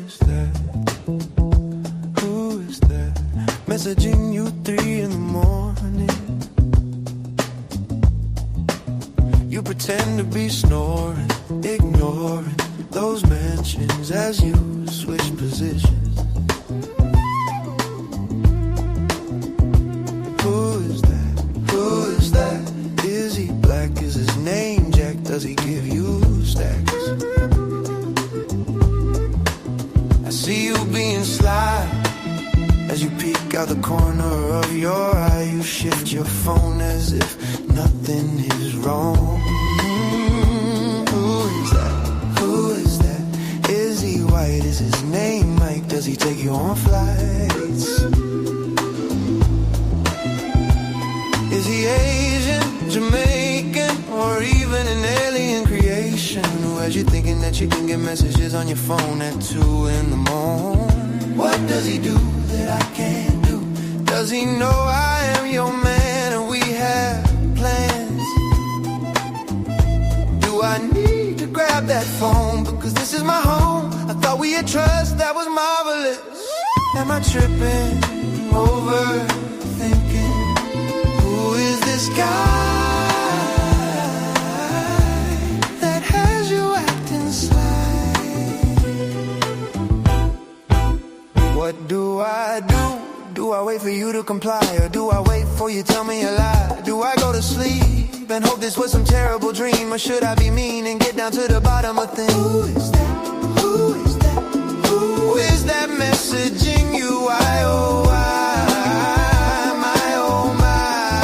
is that? Who is that? Messaging you 3 in the morning. You pretend to be snoring, ignoring those mentions as you switch positions. Who is that? Who is that? Is he black? Is his name Jack? Does he give you stacks? I see you being sly as you peek out the corner of your eye. You shift your phone as if nothing is wrong. Who is that? Who is that? Is he white? Is his name Mike? Does he take you on flights? Is he Asian, Jamaican, or even an alien creation? Who has you thinking that you can get messages on your phone at 2 in the morning? What does he do that I can't do? Does he know I am your man and we have plans? Do I need to grab that phone because this is my home? I thought we had trust, that was marvelous. Am I tripping, overthinking? Who is this guy that has you acting sly? What do I do? Do I wait for you to comply, or do I wait for you to tell me a lie? Do I go to sleep and hope this was some terrible dream, or should I be mean and get down to the bottom of things? Who is that? Who is that? Who is that messaging you? Why, oh, why, my, oh, my.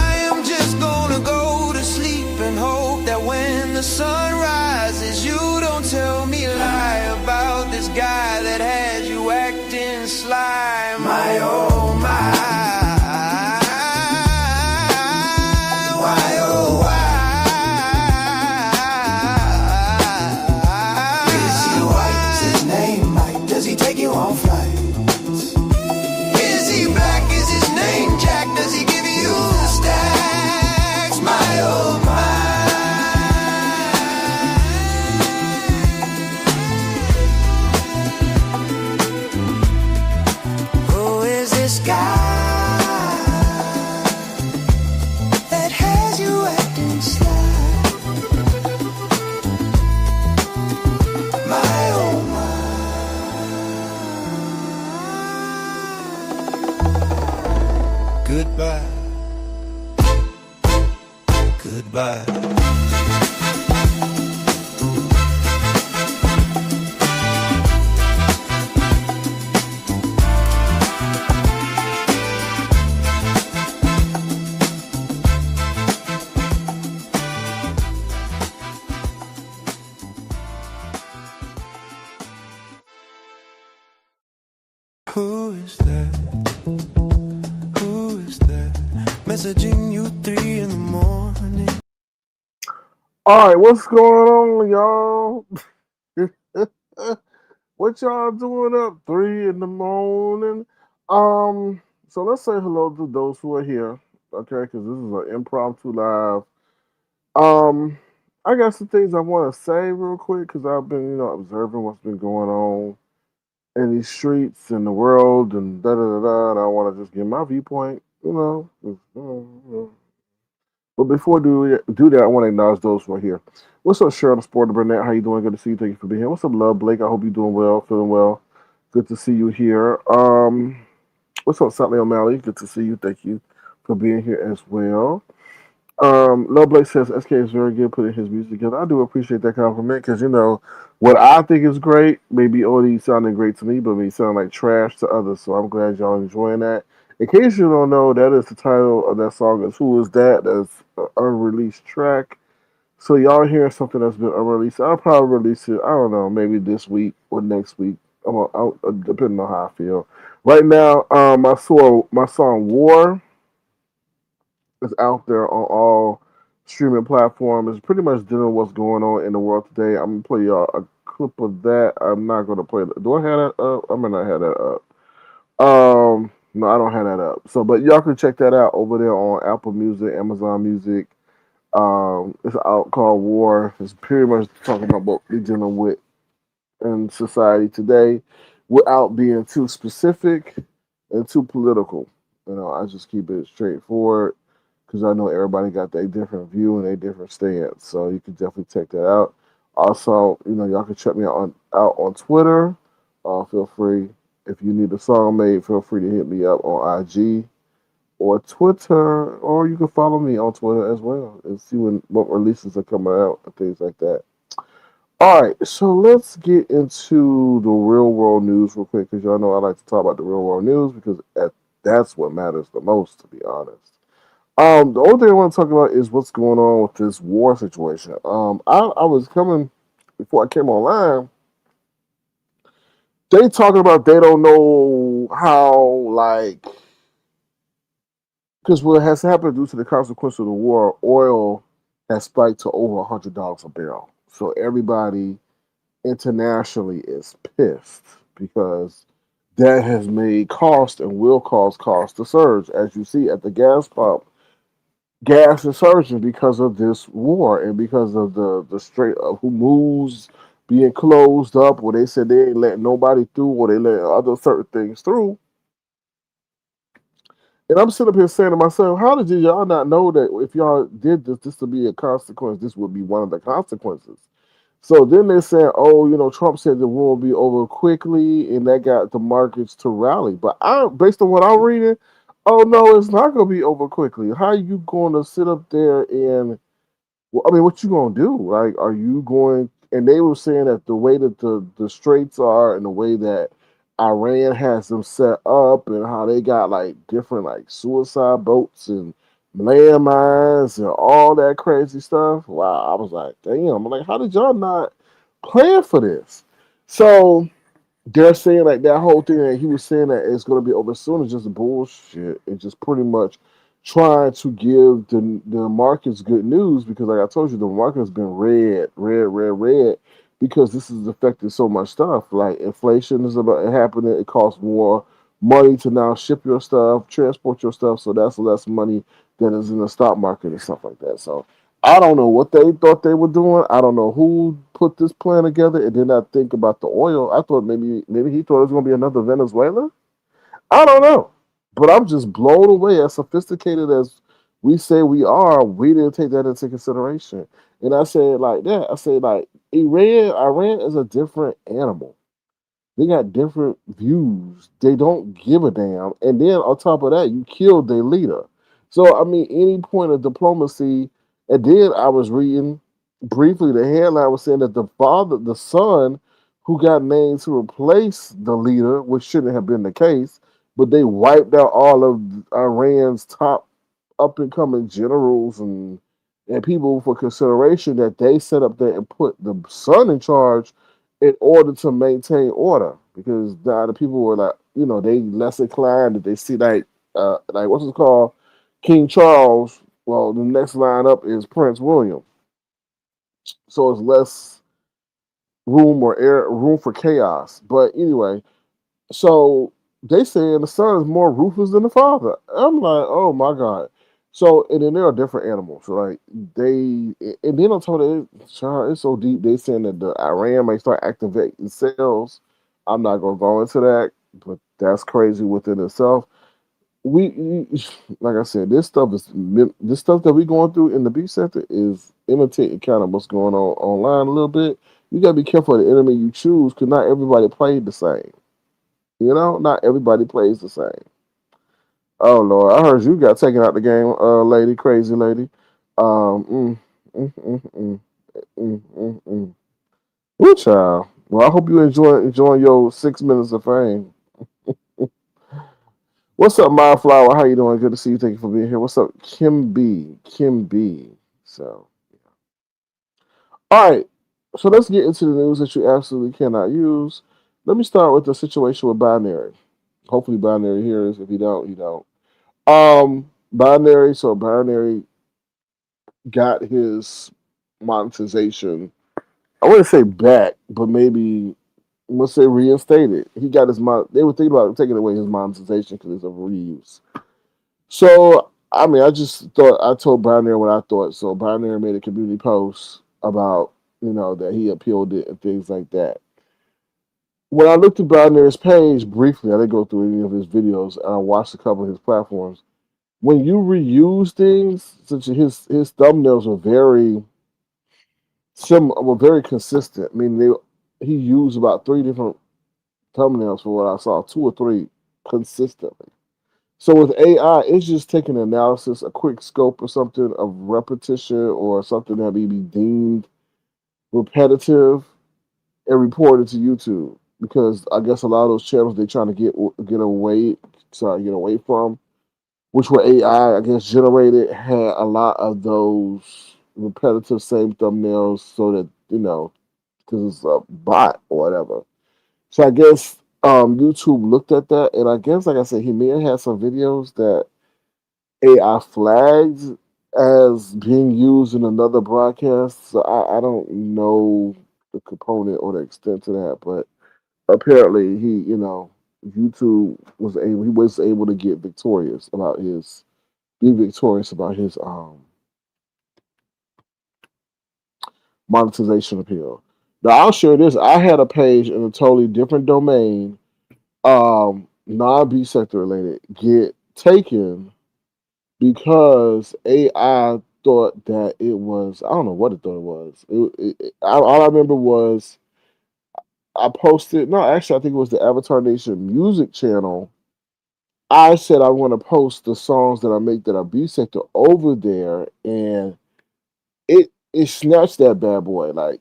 I am just gonna go to sleep and hope that when the sun rises, you don't tell me a lie about this guy that has you acting sly. My, oh, my. Why, oh, why? Is he white? Is his name Mike? Does he take you on flights? Is he black? Is his name Jack? Does he give you the stacks? My, oh, my. Who is this guy that has you acting sly? My, oh, my. Goodbye. Goodbye. Who is that? Who is that? Messaging you 3 in the morning. All right, what's going on, y'all? What y'all doing up 3 in the morning? So let's say hello to those who are here, okay? Because this is an impromptu live. Um, I got some things I want to say real quick because I've been, observing what's been going on in these streets in the world and da da da da. And I want to just give my viewpoint, But before I do that, I want to acknowledge those who are here. What's up, Cheryl, the Sport Burnett? How you doing? Good to see you. Thank you for being here. What's up, Love Blake? I hope you're doing well, feeling well. Good to see you here. What's up, Sally O'Malley? Good to see you. Thank you for being here as well. Love Blake says SK is very good putting his music together. I do appreciate that compliment because what I think is great may be only sounding great to me, but may sound like trash to others. So I'm glad y'all enjoying that. In case you don't know, that is the title of that song. Is Who Is That? That's an unreleased track. So y'all hearing something that's been unreleased. I'll probably release it. I don't know, maybe this week or next week. Depending on how I feel. Right now, my song War is out there on all streaming platforms. It's pretty much dealing with what's going on in the world today. I'm gonna play y'all a clip of that. I'm not gonna play it. Do I have that up? I may not have that up. No, I don't have that up. So, but y'all can check that out over there on Apple Music, Amazon Music. It's out called War. It's pretty much talking about what we're dealing with in society today without being too specific and too political. I just keep it straightforward because I know everybody got their different view and their different stance. So you can definitely check that out. Also, y'all can check me out on Twitter. Feel free if you need a song made. Feel free to hit me up on IG or Twitter, or you can follow me on Twitter as well and see what releases are coming out and things like that. All right, so let's get into the real world news real quick because y'all know I like to talk about the real world news because that's what matters the most, to be honest. The only thing I want to talk about is what's going on with this war situation. I was coming before I came online. They talking about they don't know how, like, because what has happened due to the consequence of the war, oil has spiked to over $100 a barrel. So everybody internationally is pissed because that has made cost and will cause cost to surge. As you see at the gas pump, gas is surging because of this war and because of the Strait of Hormuz being closed up, where they said they ain't letting nobody through, or they let other certain things through. And I'm sitting up here saying to myself, how did y'all not know that if y'all did this would be a consequence, this would be one of the consequences? So then they're saying, oh, Trump said the war will be over quickly, and that got the markets to rally. But based on what I'm reading, oh no, it's not going to be over quickly. How are you going to sit up there and well, I mean, what you gonna do? Like, are you going? And they were saying that the way that the straits are, and the way that Iran has them set up, and how they got like different like suicide boats and landmines and all that crazy stuff. Wow, I was like, damn. I'm like, how did y'all not plan for this? So they're saying like that whole thing that he was saying that it's going to be over soon is just bullshit. It's just pretty much trying to give the markets good news because, like I told you, the market has been red because this has affected so much stuff. Like inflation is about happening. It costs more money to now ship your stuff, transport your stuff, so that's less money that is in the stock market and stuff like that. So I don't know what they thought they were doing. I don't know who put this plan together and did not think about the oil. I thought maybe he thought it was going to be another Venezuela. I don't know, but I'm just blown away. As sophisticated as we say we are, we didn't take that into consideration. And I said like that. I said like Iran is a different animal. They got different views. They don't give a damn. And then on top of that, you killed their leader. So I mean, any point of diplomacy. And then I was reading briefly. The headline was saying that the son, who got named to replace the leader, which shouldn't have been the case, but they wiped out all of Iran's top up and coming generals and people for consideration that they set up there and put the son in charge in order to maintain order because the people were like, they less inclined that they see like what's it called, King Charles. Well, the next line up is Prince William, so it's less room for chaos. But anyway, so they saying the son is more ruthless than the father. I'm like, oh my god. So and then there are different animals. So like they and then on top of it, child, it's so deep. They saying that the Iran may start activating cells. I'm not gonna go into that, but that's crazy within itself. We like I said, this stuff that we going through in the beef sector is imitating kind of what's going on online a little bit. You gotta be careful of the enemy you choose because not everybody played the same. Not everybody plays the same. Oh Lord, I heard you got taken out the game, lady, crazy lady. Um, mm, mm, mm, mm, mm. Woo, child. Well, I hope you enjoying your 6 minutes of fame. What's up, my flower? How you doing? Good to see you. Thank you for being here. What's up, Kim B? Kim B. So, all right. So let's get into the news that you absolutely cannot use. Let me start with the situation with binary. Hopefully, binary hears. If you don't, you don't. Binary. So binary got his monetization. I wouldn't say back, but maybe let's say reinstated. He got his mon. They were thinking about taking away his monetization because it's a reuse. So I mean, I just thought I told binary what I thought. So binary made a community post about that he appealed it and things like that. when I looked at Billionaire's page briefly, I didn't go through any of his videos, and I watched a couple of his platforms. When you reuse things, such as his thumbnails were were very consistent. I mean, he used about three different thumbnails for what I saw, two or three consistently. So with AI, it's just taking analysis, a quick scope or something of repetition or something that may be deemed repetitive and report it to YouTube because I guess a lot of those channels they're trying to get away from, which were AI, I guess, generated had a lot of those repetitive same thumbnails, so that because it's a bot or whatever. So I guess YouTube looked at that, and I guess, like I said, he may have had some videos that AI flags as being used in another broadcast. So I don't know the component or the extent to that, but apparently YouTube was able to get victorious about his be victorious about his monetization appeal. Now I'll share this. I had a page in a totally different domain, non B sector related, get taken because AI thought that it was, I don't know what it thought it was. All I remember was I posted, no, actually, I think it was the Avatar Nation music channel. I said I want to post the songs that I make that are B sector over there, and it snatched that bad boy. Like,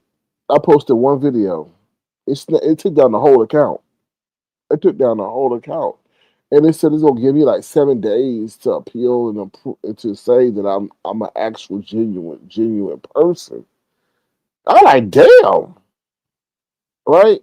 I posted one video, it took down the whole account. It took down the whole account, and it said it's gonna give me like 7 days to appeal and to say that I'm an actual genuine person. I'm like, damn, right?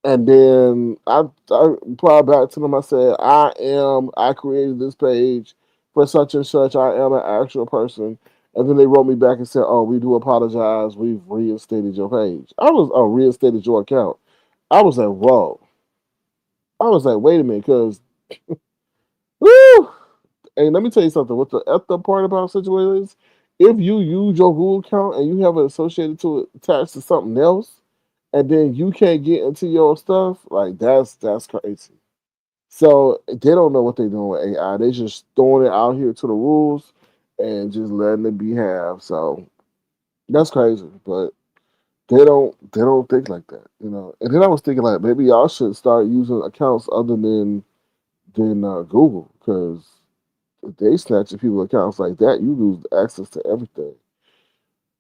And then I replied back to them. I said, I created this page for such and such. I am an actual person. And then they wrote me back and said, oh, we do apologize. We've reinstated your page. Reinstated your account. I was like, whoa. I was like, wait a minute, because, woo! And let me tell you something. What the effed up part about the situation is, if you use your Google account and you have it associated to it attached to something else, and then you can't get into your stuff, like that's crazy. So they don't know what they're doing with AI. They just throwing it out here to the rules and just letting it be have. So that's crazy. But they don't think like that, you know. And then I was thinking like maybe y'all should start using accounts other than Google, because if they snatching people accounts like that, you lose access to everything.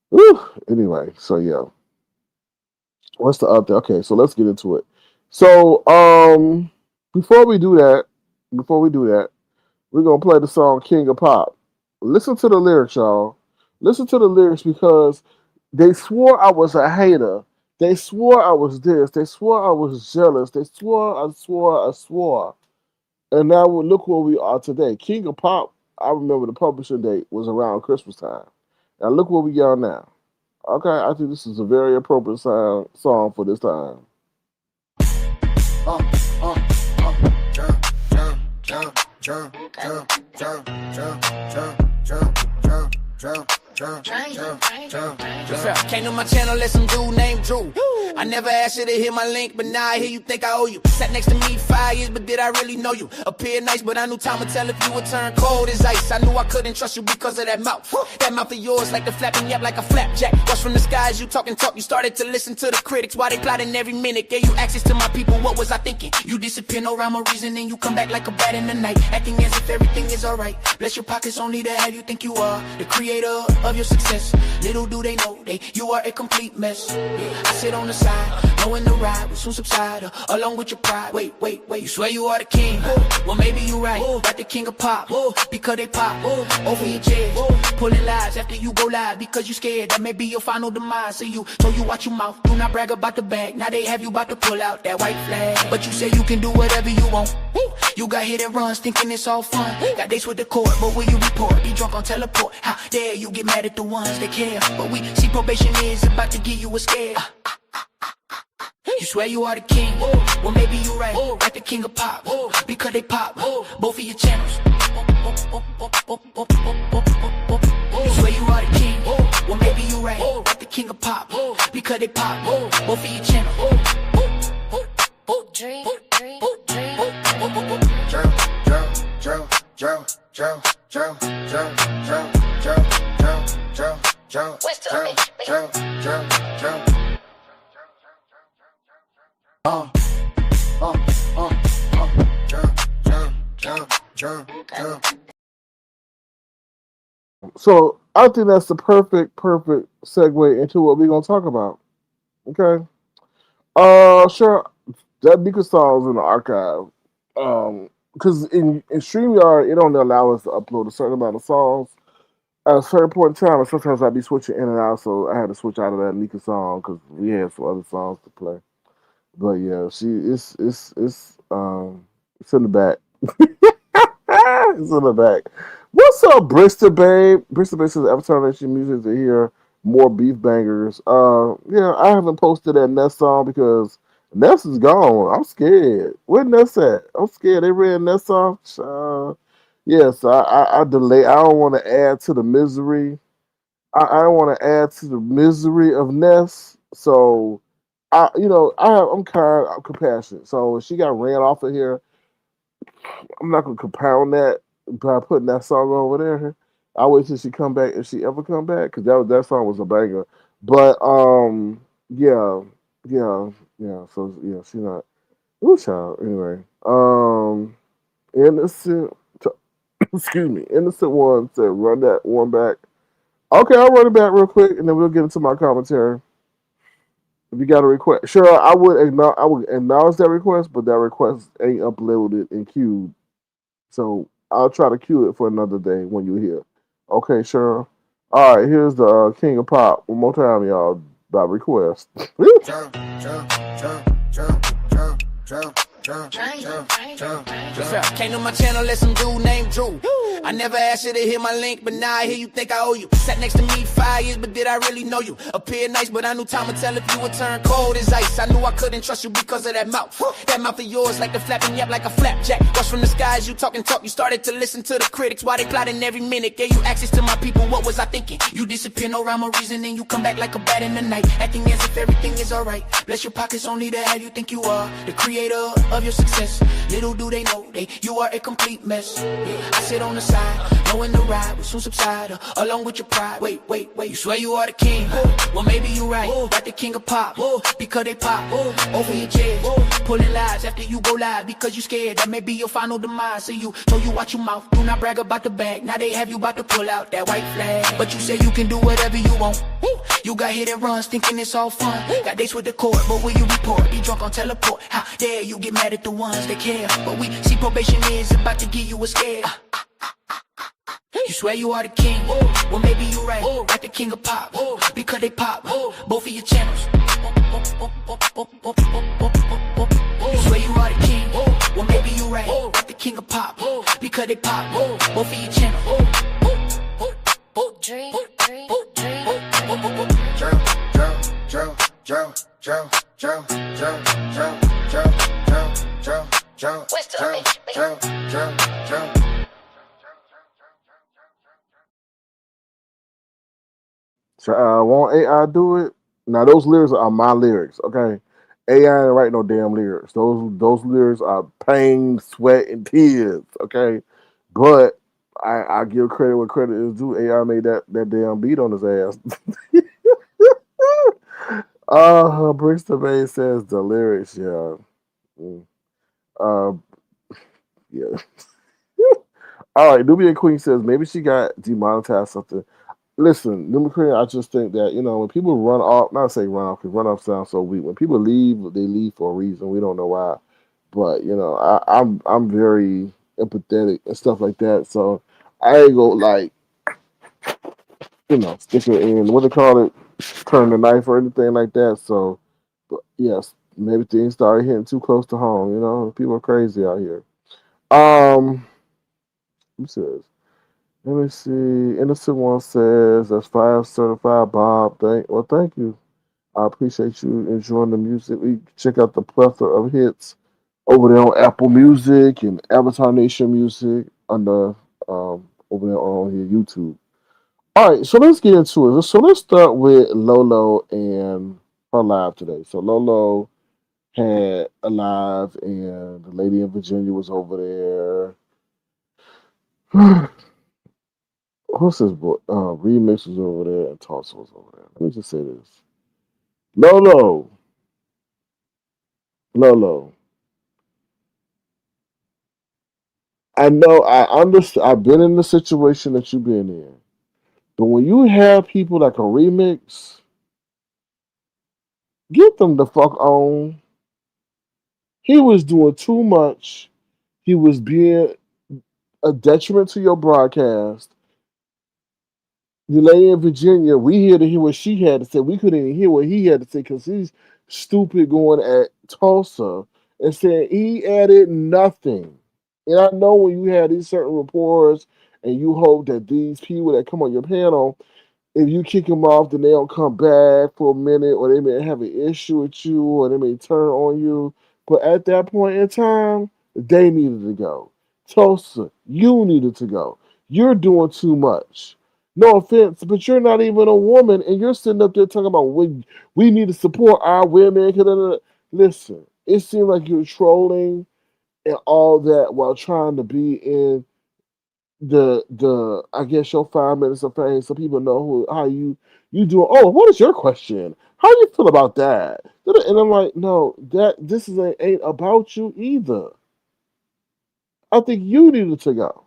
Whew. Anyway, so yeah. What's the update? Okay, so let's get into it. So, before we do that, we're gonna play the song "King of Pop." Listen to the lyrics, y'all. Listen to the lyrics because they swore I was a hater. They swore I was this. They swore I was jealous. They swore. And now look where we are today. King of Pop. I remember the publishing date was around Christmas time. Now look where we are now. Okay, I think this is a very appropriate song for this time. Came to my channel, let some dude named Drew. I never asked you to hit my link, but now I hear you think I owe you. Sat next to me 5 years, but did I really know you? Appeared nice, but I knew time would tell if you would turn cold as ice. I knew I couldn't trust you because of that mouth. That mouth of yours like the flapping yap like a flapjack. Watch from the skies, you talk. You started to listen to the critics while they plotting every minute. Gave you access to my people, what was I thinking? You disappear, no rhyme or reason, and you come back like a bat in the night. Acting as if everything is alright. Bless your pockets only to have you think you are the creator of your success. Little do they know you are a complete mess. I sit on the side, knowing the ride will soon subside, along with your pride. Wait, you swear you are the king? Well, maybe you right, like the king of pop, because they pop over your chest, pulling lies after you go live, because you scared that may be your final demise. So you told you watch your mouth, do not brag about the bag. Now they have you about to pull out that white flag, but you say you can do whatever you want. You got hit and runs, thinking it's all fun. Got dates with the court, but will you report? Be drunk on teleport. How dare you get mad at the ones that care? But we see probation is about to give you a scare. You swear you are the king? Well, maybe you right, like the king of pop, because they pop both of your channels. You swear you are the king? Well, maybe you right, like the king of pop, because they pop both of your channels. So I think that's the perfect segue into what we're gonna talk about. Okay. Sure. That Mika song's in the archive. Because in StreamYard, it only allow us to upload a certain amount of songs at a certain point in time, and sometimes I'd be switching in and out, so I had to switch out of that Mika song because we had some other songs to play. But yeah, it's in the back. It's in the back. What's up, Bristol Babe? Bristol Babe says Avatar Nation music to hear more beef bangers. Yeah, I haven't posted that Ness song because Ness is gone. I'm scared. Where Ness at? I'm scared. They ran Ness off. Yes, I delay. I don't want to add to the misery. I don't want to add to the misery of Ness. So I'm kind of compassionate. So if she got ran off of here, I'm not gonna compound that by putting that song over there. I wait till she come back if she ever come back because that song was a banger. But yeah, yeah. So yeah, she not. Ooh, child. Anyway, innocent. Excuse me, innocent one said run that one back. Okay, I'll run it back real quick and then we'll get into my commentary. If you got a request, sure, I would acknowledge that request, but that request ain't uploaded and queued. So I'll try to cue it for another day when you're here. Okay, sure. All right, here's the King of Pop one more time, y'all, by request. Came to my channel, let some dude named Drew. I never asked you to hit my link, but now I hear you think I owe you. Sat next to me 5 years, but did I really know you? Appeared nice, but I knew time would tell if you would turn cold as ice. I knew I couldn't trust you because of that mouth. That mouth of yours like the flapping yap like a flapjack. Watch from the skies, you talk. You started to listen to the critics while they plotting every minute. Gave you access to my people, what was I thinking? You disappear, no rhyme or reason, and you come back like a bat in the night. Acting as if everything is alright. Bless your pockets only to have you think you are the creator of your success. Little do they know you are a complete mess. I sit on the side, knowing the ride will soon subside, along with your pride. Wait, you swear you are the king? Well, maybe you right. Got the king of pop, because they pop over your chest, pulling lies after you go live because you scared that may be your final demise. So you watch your mouth, do not brag about the bag. Now they have you about to pull out that white flag, but you say you can do whatever you want. You got hit and runs, thinking it's all fun. Got dates with the court, but will you report? Be drunk on teleport. How dare you get mad at the ones that care? But we see probation is about to give you a scare. You swear you are the king? Well, maybe you right. Like the king of pop, because they pop both of your channels. You swear you are the king? Well, maybe you right. Like the king of pop, because they pop both of your channels. Dream. So, won't AI do it? Now those lyrics are my lyrics, okay? AI ain't write no damn lyrics. Those lyrics are pain, sweat, and tears, okay? But I give credit where credit is due. AI made that damn beat on his ass. Brixton Bay says the lyrics, yeah. Mm. Uh, yeah. All right, Nubia Queen says maybe she got demonetized something. Listen, Nubia Queen, I just think that when people run off, not say run off because run off sounds so weak. When people leave, they leave for a reason. We don't know why, but I'm very empathetic and stuff like that. So I ain't go like stick it in what they call it, turn the knife or anything like that. So, but yes, maybe things started hitting too close to home. People are crazy out here. Who says? Let me see. Innocent one says that's 5 certified, Bob. Thank you. I appreciate you enjoying the music. We check out the plethora of hits over there on Apple Music and Avatar Nation Music under over there on here YouTube. All right, so let's get into it. So let's start with Lolo and her live today. So Lolo had alive, and the lady in Virginia was over there. What's this boy? Remix was over there, and Tulsa was over there. Let me just say this: Lolo, Lolo. I know I understand. I've been in the situation that you've been in, but when you have people that can remix, get them the fuck on. He was doing too much. He was being a detriment to your broadcast. The lady in Virginia, we had to hear what she had to say. We couldn't even hear what he had to say because he's stupid going at Tulsa and saying he added nothing. And I know when you have these certain reports and you hope that these people that come on your panel, if you kick them off, then they don't come back for a minute, or they may have an issue with you, or they may turn on you. But at that point in time, they needed to go. Tulsa, you needed to go. You're doing too much. No offense, but you're not even a woman, and you're sitting up there talking about we need to support our women. Listen, it seems like you're trolling and all that while trying to be in the I guess your 5 minutes of fame so people know how you doing. Oh, what is your question? How do you feel about that? And I'm like, no, that this is ain't about you either. I think you needed to go,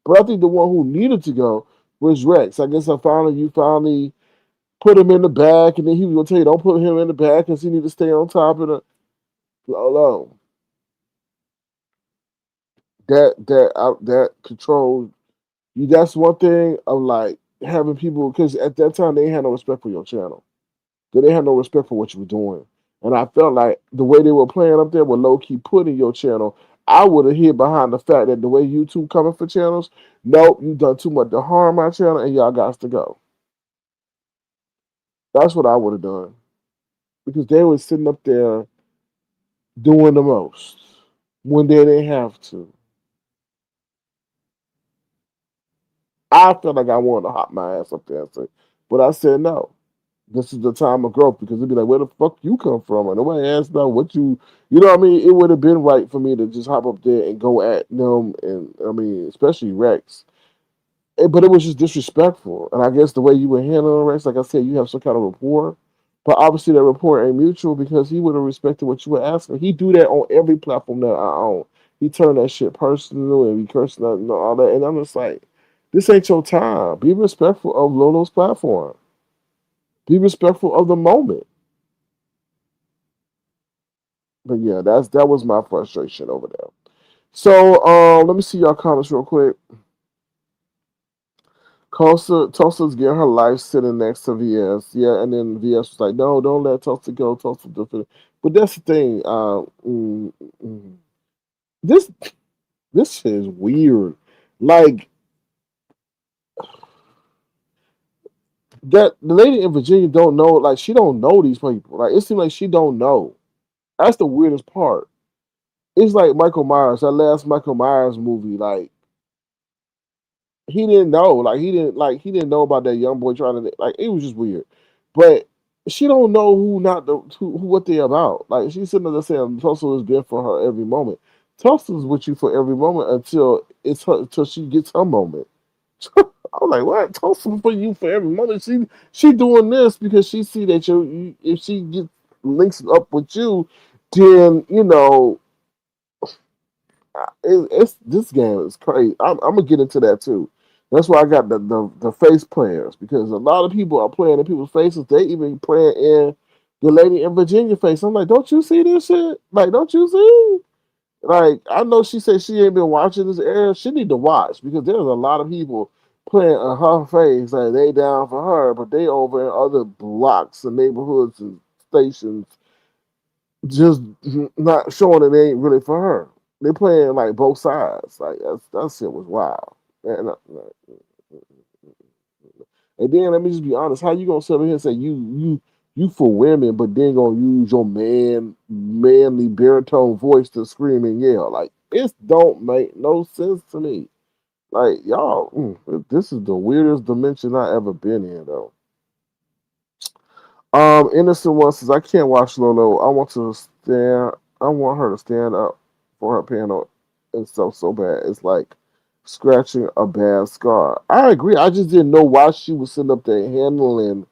but I think the one who needed to go was Rex. I guess you finally put him in the back, and then he was gonna tell you don't put him in the back because he need to stay on top of the. No, that control. That's one thing of like having people because at that time they had no respect for your channel. They didn't have no respect for what you were doing. And I felt like the way they were playing up there with low key putting your channel, I would have hid behind the fact that the way YouTube coming for channels, nope, you done too much to harm my channel and y'all got to go. That's what I would have done. Because they were sitting up there doing the most when they didn't have to. I felt like I wanted to hop my ass up there and say, but I said no. This is the time of growth because it'd be like, where the fuck you come from? And nobody asked about what you know what I mean? It would have been right for me to just hop up there and go at them. And I mean, especially Rex. But it was just disrespectful. And I guess the way you were handling Rex, like I said, you have some kind of rapport. But obviously that rapport ain't mutual because he would have respected what you were asking. He do that on every platform that I own. He turned that shit personal and be cursing out and all that. And I'm just like, this ain't your time. Be respectful of Lolo's platform. Be respectful of the moment. But yeah, that was my frustration over there. So let me see y'all comments real quick. Tulsa's getting her life sitting next to VS. Yeah, and then VS was like, no, don't let Tulsa go. Tulsa different. But that's the thing. This this is weird. Like that the lady in Virginia don't know, like she don't know these people. Like it seems like she don't know. That's the weirdest part. It's like Michael Myers, that last Michael Myers movie, like he didn't know. He didn't know about that young boy trying to like it was just weird. But she don't know who what they about. Like she's sitting there saying Tulsa is there for her every moment. Tulsa's with you for every moment until she gets her moment. I'm like, what? Tulsa for you for every moment. She doing this because she see that if she gets links up with you, then it's this game is crazy. I'm gonna get into that too. That's why I got the face players because a lot of people are playing in people's faces. They even playing in the lady in Virginia face. I'm like, don't you see this shit? Like, don't you see? Like, I know she said she ain't been watching this area. She need to watch because there's a lot of people playing in her face. Like they down for her, but they over in other blocks and neighborhoods and stations just not showing that they ain't really for her. They playing like both sides. Like that shit was wild. And then let me just be honest, how you gonna sit here and say you for women, but then gonna use your manly baritone voice to scream and yell? Like it don't make no sense to me. Like y'all, this is the weirdest dimension I ever been in though. Innocent One says I can't watch Lolo. I want to stand. I want her to stand up for her piano and stuff so bad. It's like scratching a bad scar. I agree. I just didn't know why she was sitting up there handling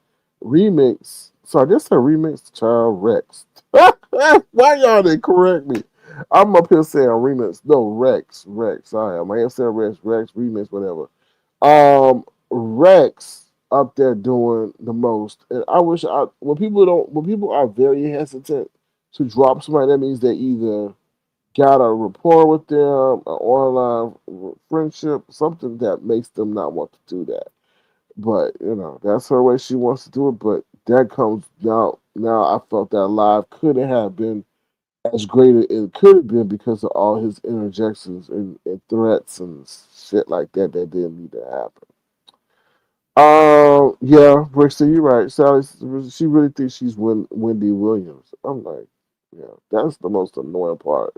remix. So I guess her remix child Rex. Why y'all didn't correct me? I'm up here saying remix. No, Rex. Rex. I am. I am saying Rex. Rex remix. Whatever. Rex up there doing the most, and I wish I when people are very hesitant to drop somebody, that means they either got a rapport with them, an online friendship, something that makes them not want to do that. But that's her way. She wants to do it, but that comes now. Now I felt that live couldn't have been as great as it could have been because of all his interjections and threats and shit like that that didn't need to happen. Yeah, Brixton, you're right. Sally, she really thinks she's Wendy Williams. I'm like, yeah, that's the most annoying part.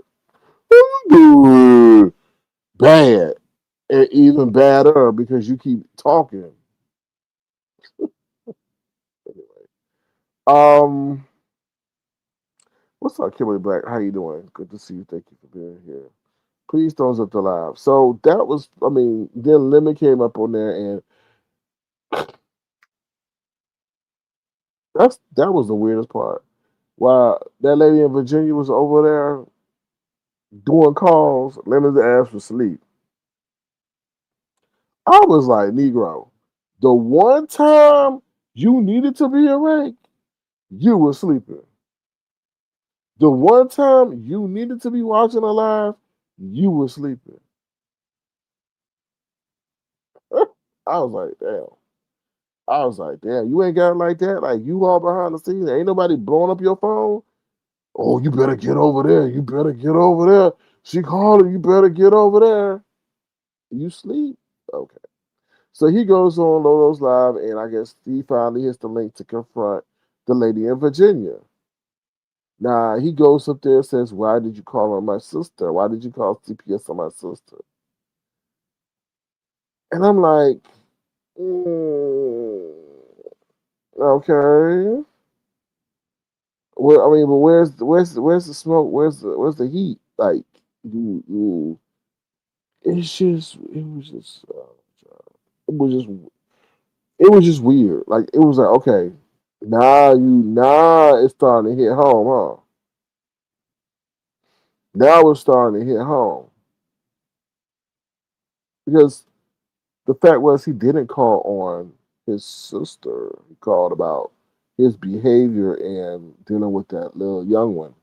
Bad, and even badder because you keep talking. Anyway, um, what's up, Kimberly Black? How you doing? Good to see you. Thank you for being here. Please thumbs up the live. So that was, I mean, then Lemon came up on there, and that was the weirdest part. While that lady in Virginia was over there doing calls, Lemon's ass was asleep. I was like, Negro, the one time you needed to be awake, you were sleeping. The one time you needed to be watching a live, you were sleeping. I was like, damn. I was like, damn, you ain't got it like that. Like you all behind the scenes. Ain't nobody blowing up your phone. Oh, you better get over there. You better get over there. She called her. You better get over there. You sleep? Okay. So he goes on Lolo's live, and I guess he finally hits the link to confront the lady in Virginia. Now he goes up there and says, "Why did you call on my sister? Why did you call CPS on my sister?" And I'm like, mm, "Okay, well, I mean, but where's the smoke? Where's the heat? Like, you it's just it was just it was just weird. Like it was like, okay, now it's starting to hit home, huh? Now it's starting to hit home because the fact was he didn't call on his sister. He called about his behavior and dealing with that little young one.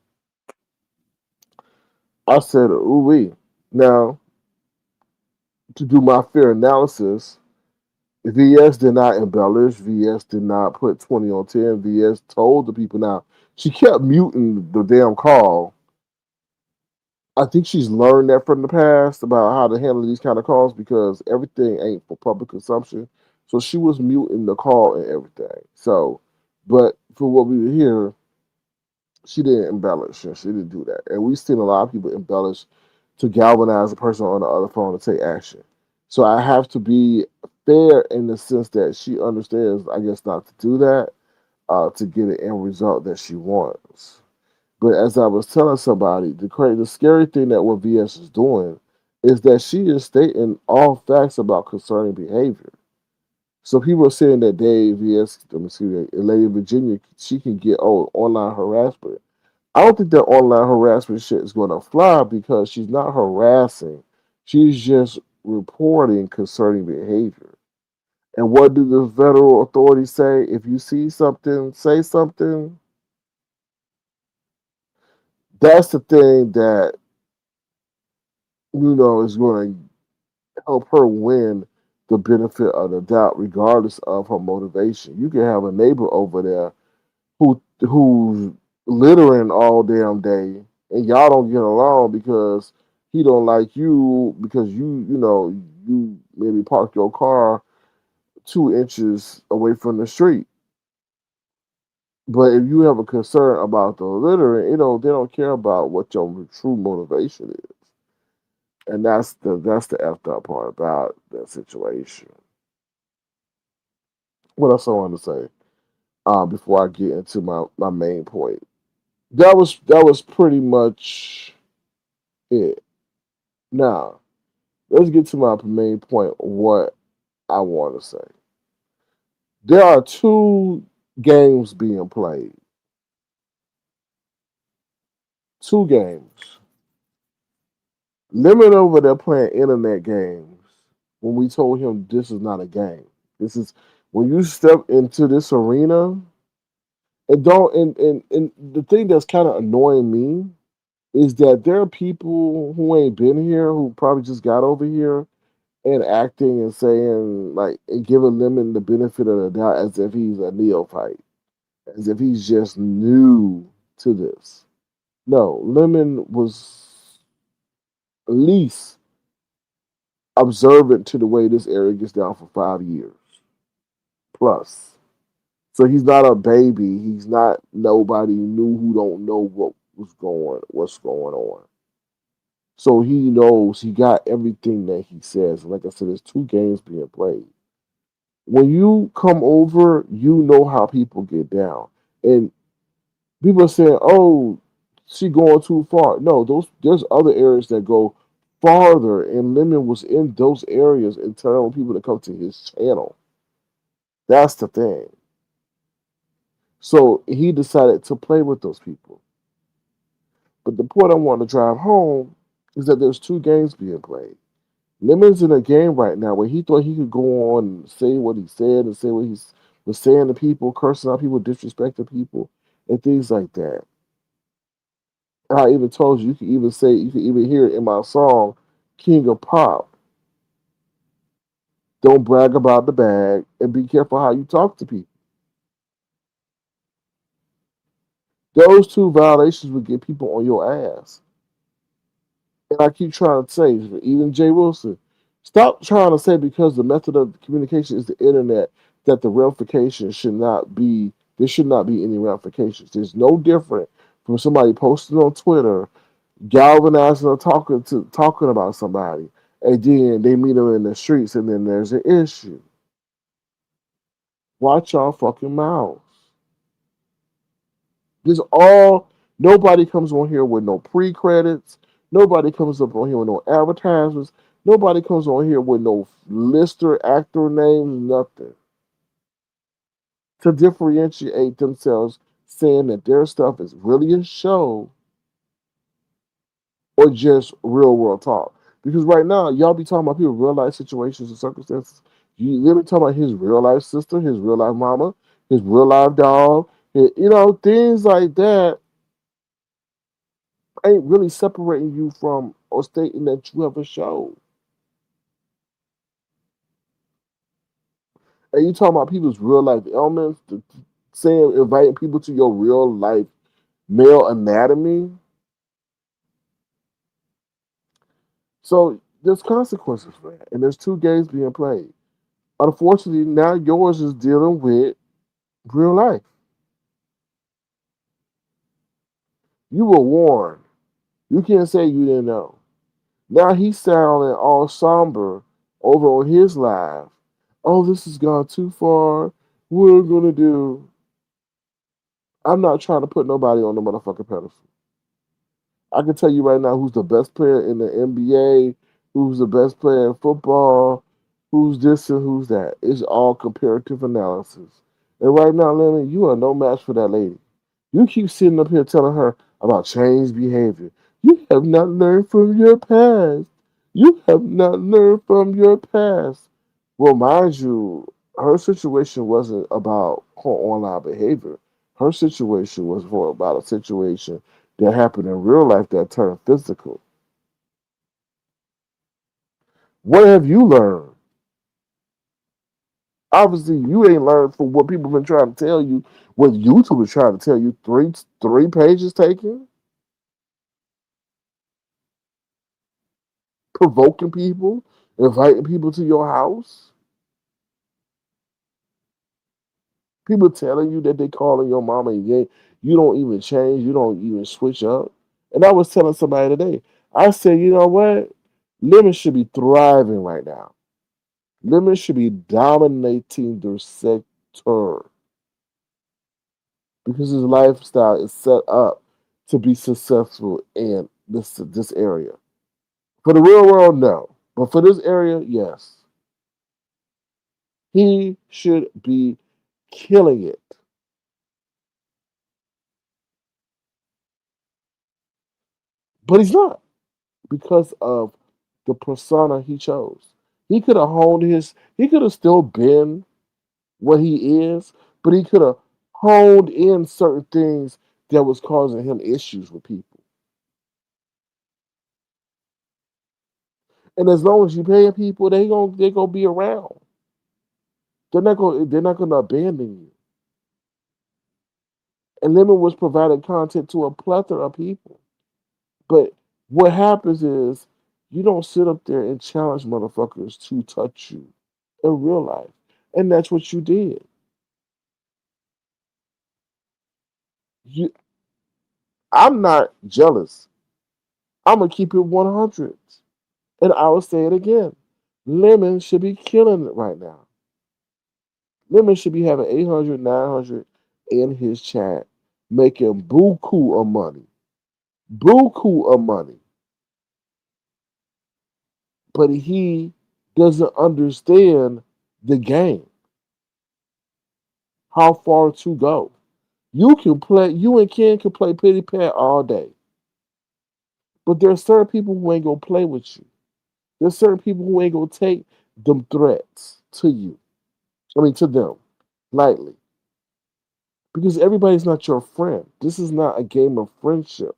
I said, ooh wee. Now, to do my fair analysis, VS did not embellish. VS did not put 20 on 10. VS told the people. Now, she kept muting the damn call. I think she's learned that from the past about how to handle these kind of calls because everything ain't for public consumption. So she was muting the call and everything. So, but for what we hear, she didn't embellish and she didn't do that. And we've seen a lot of people embellish to galvanize a person on the other phone to take action. So I have to be fair in the sense that she understands, I guess, not to do that to get an end result that she wants. But as I was telling somebody, the scary thing that what VS is doing is that she is stating all facts about concerning behavior. So people are saying that Dave VS, let me see that Lady Virginia, she can get online harassment. I don't think that online harassment shit is going to fly because she's not harassing. She's just reporting concerning behavior. And what do the federal authorities say? If you see something, say something. That's the thing that is going to help her win the benefit of the doubt, regardless of her motivation. You can have a neighbor over there who's littering all damn day, and y'all don't get along because he don't like you because you maybe park your car 2 inches away from the street. But if you have a concern about the littering, they don't care about what your true motivation is. And that's the effed up part about that situation. What else I want to say? before I get into my main point. That was pretty much it. Now let's get to my main point. What I want to say. There are two games being played. Two games. Limit over there playing internet games when we told him this is not a game. This is when you step into this arena and don't and the thing that's kind of annoying me is that there are people who ain't been here who probably just got over here and acting and saying like and giving Lemon the benefit of the doubt as if he's a neophyte, as if he's just new to this. No, Lemon was at least observant to the way this area gets down for 5 years plus. So he's not a baby. He's not nobody new who don't know what's going on. So he knows he got everything that he says. And like I said, there's two games being played. When you come over, you know how people get down. And people are saying, "Oh, she going too far." No, those there's other areas that go farther, and Lemon was in those areas and telling people to come to his channel. That's the thing. So he decided to play with those people. But the point I want to drive home is that there's two games being played. Lemon's in a game right now where he thought he could go on and say what he said and say what he was saying to people, cursing out people, disrespecting people, and things like that. I even told you, you can even hear it in my song, King of Pop. Don't brag about the bag and be careful how you talk to people. Those two violations would get people on your ass. And I keep trying to say, even Jay Wilson, stop trying to say because the method of communication is the internet that the ramifications should not be, there should not be any ramifications. There's no different from somebody posting on Twitter, galvanizing or talking about somebody, and then they meet them in the streets and then there's an issue. Watch your fucking mouths. This all nobody comes on here with no pre-credits. Nobody comes up on here with no advertisements. Nobody comes on here with no lister, actor names, nothing. To differentiate themselves, saying that their stuff is really a show or just real world talk. Because right now, y'all be talking about people real life situations and circumstances. You literally talking about his real life sister, his real life mama, his real life dog, things like that ain't really separating you from or stating that you have a show. And you talking about people's real life ailments, saying inviting people to your real life male anatomy. So there's consequences for that, and there's two games being played. Unfortunately, now yours is dealing with real life. You were warned. You can't say you didn't know. Now he's sounding all somber over on his live. Oh, this has gone too far. What are we gonna do? I'm not trying to put nobody on the motherfucking pedestal. I can tell you right now who's the best player in the NBA, who's the best player in football, who's this and who's that. It's all comparative analysis. And right now, Lennon, you are no match for that lady. You keep sitting up here telling her about changed behavior. You have not learned from your past. You have not learned from your past. Well, mind you, her situation wasn't about her online behavior. Her situation was for about a situation that happened in real life that turned physical. What have you learned? Obviously, you ain't learned from what people been trying to tell you, what YouTube is trying to tell you. Three pages taken, provoking people, inviting people to your house, people telling you that they calling your mama and you don't even change, you don't even switch up. And I was telling somebody today, I said, you know what? Lemon should be thriving right now. Lemon should be dominating their sector. because his lifestyle is set up to be successful in this area. For the real world, no. But for this area, yes. He should be killing it. But he's not because of the persona he chose. He could have honed he could have still been what he is, but he could have honed in certain things that was causing him issues with people. And as long as you pay people, they gonna be around. They're not gonna abandon you. And Lemon was providing content to a plethora of people. But what happens is you don't sit up there and challenge motherfuckers to touch you in real life. And that's what you did. You I'm not jealous. I'm gonna keep it 100. And I will say it again. Lemon should be killing it right now. Lemon should be having 800, 900 in his chat, making buku of money. Buku of money. But he doesn't understand the game, how far to go. You and Ken can play pity pat all day. But there are certain people who ain't gonna play with you. There's certain people who ain't gonna take them threats to you. I mean to them lightly. Because everybody's not your friend. This is not a game of friendship.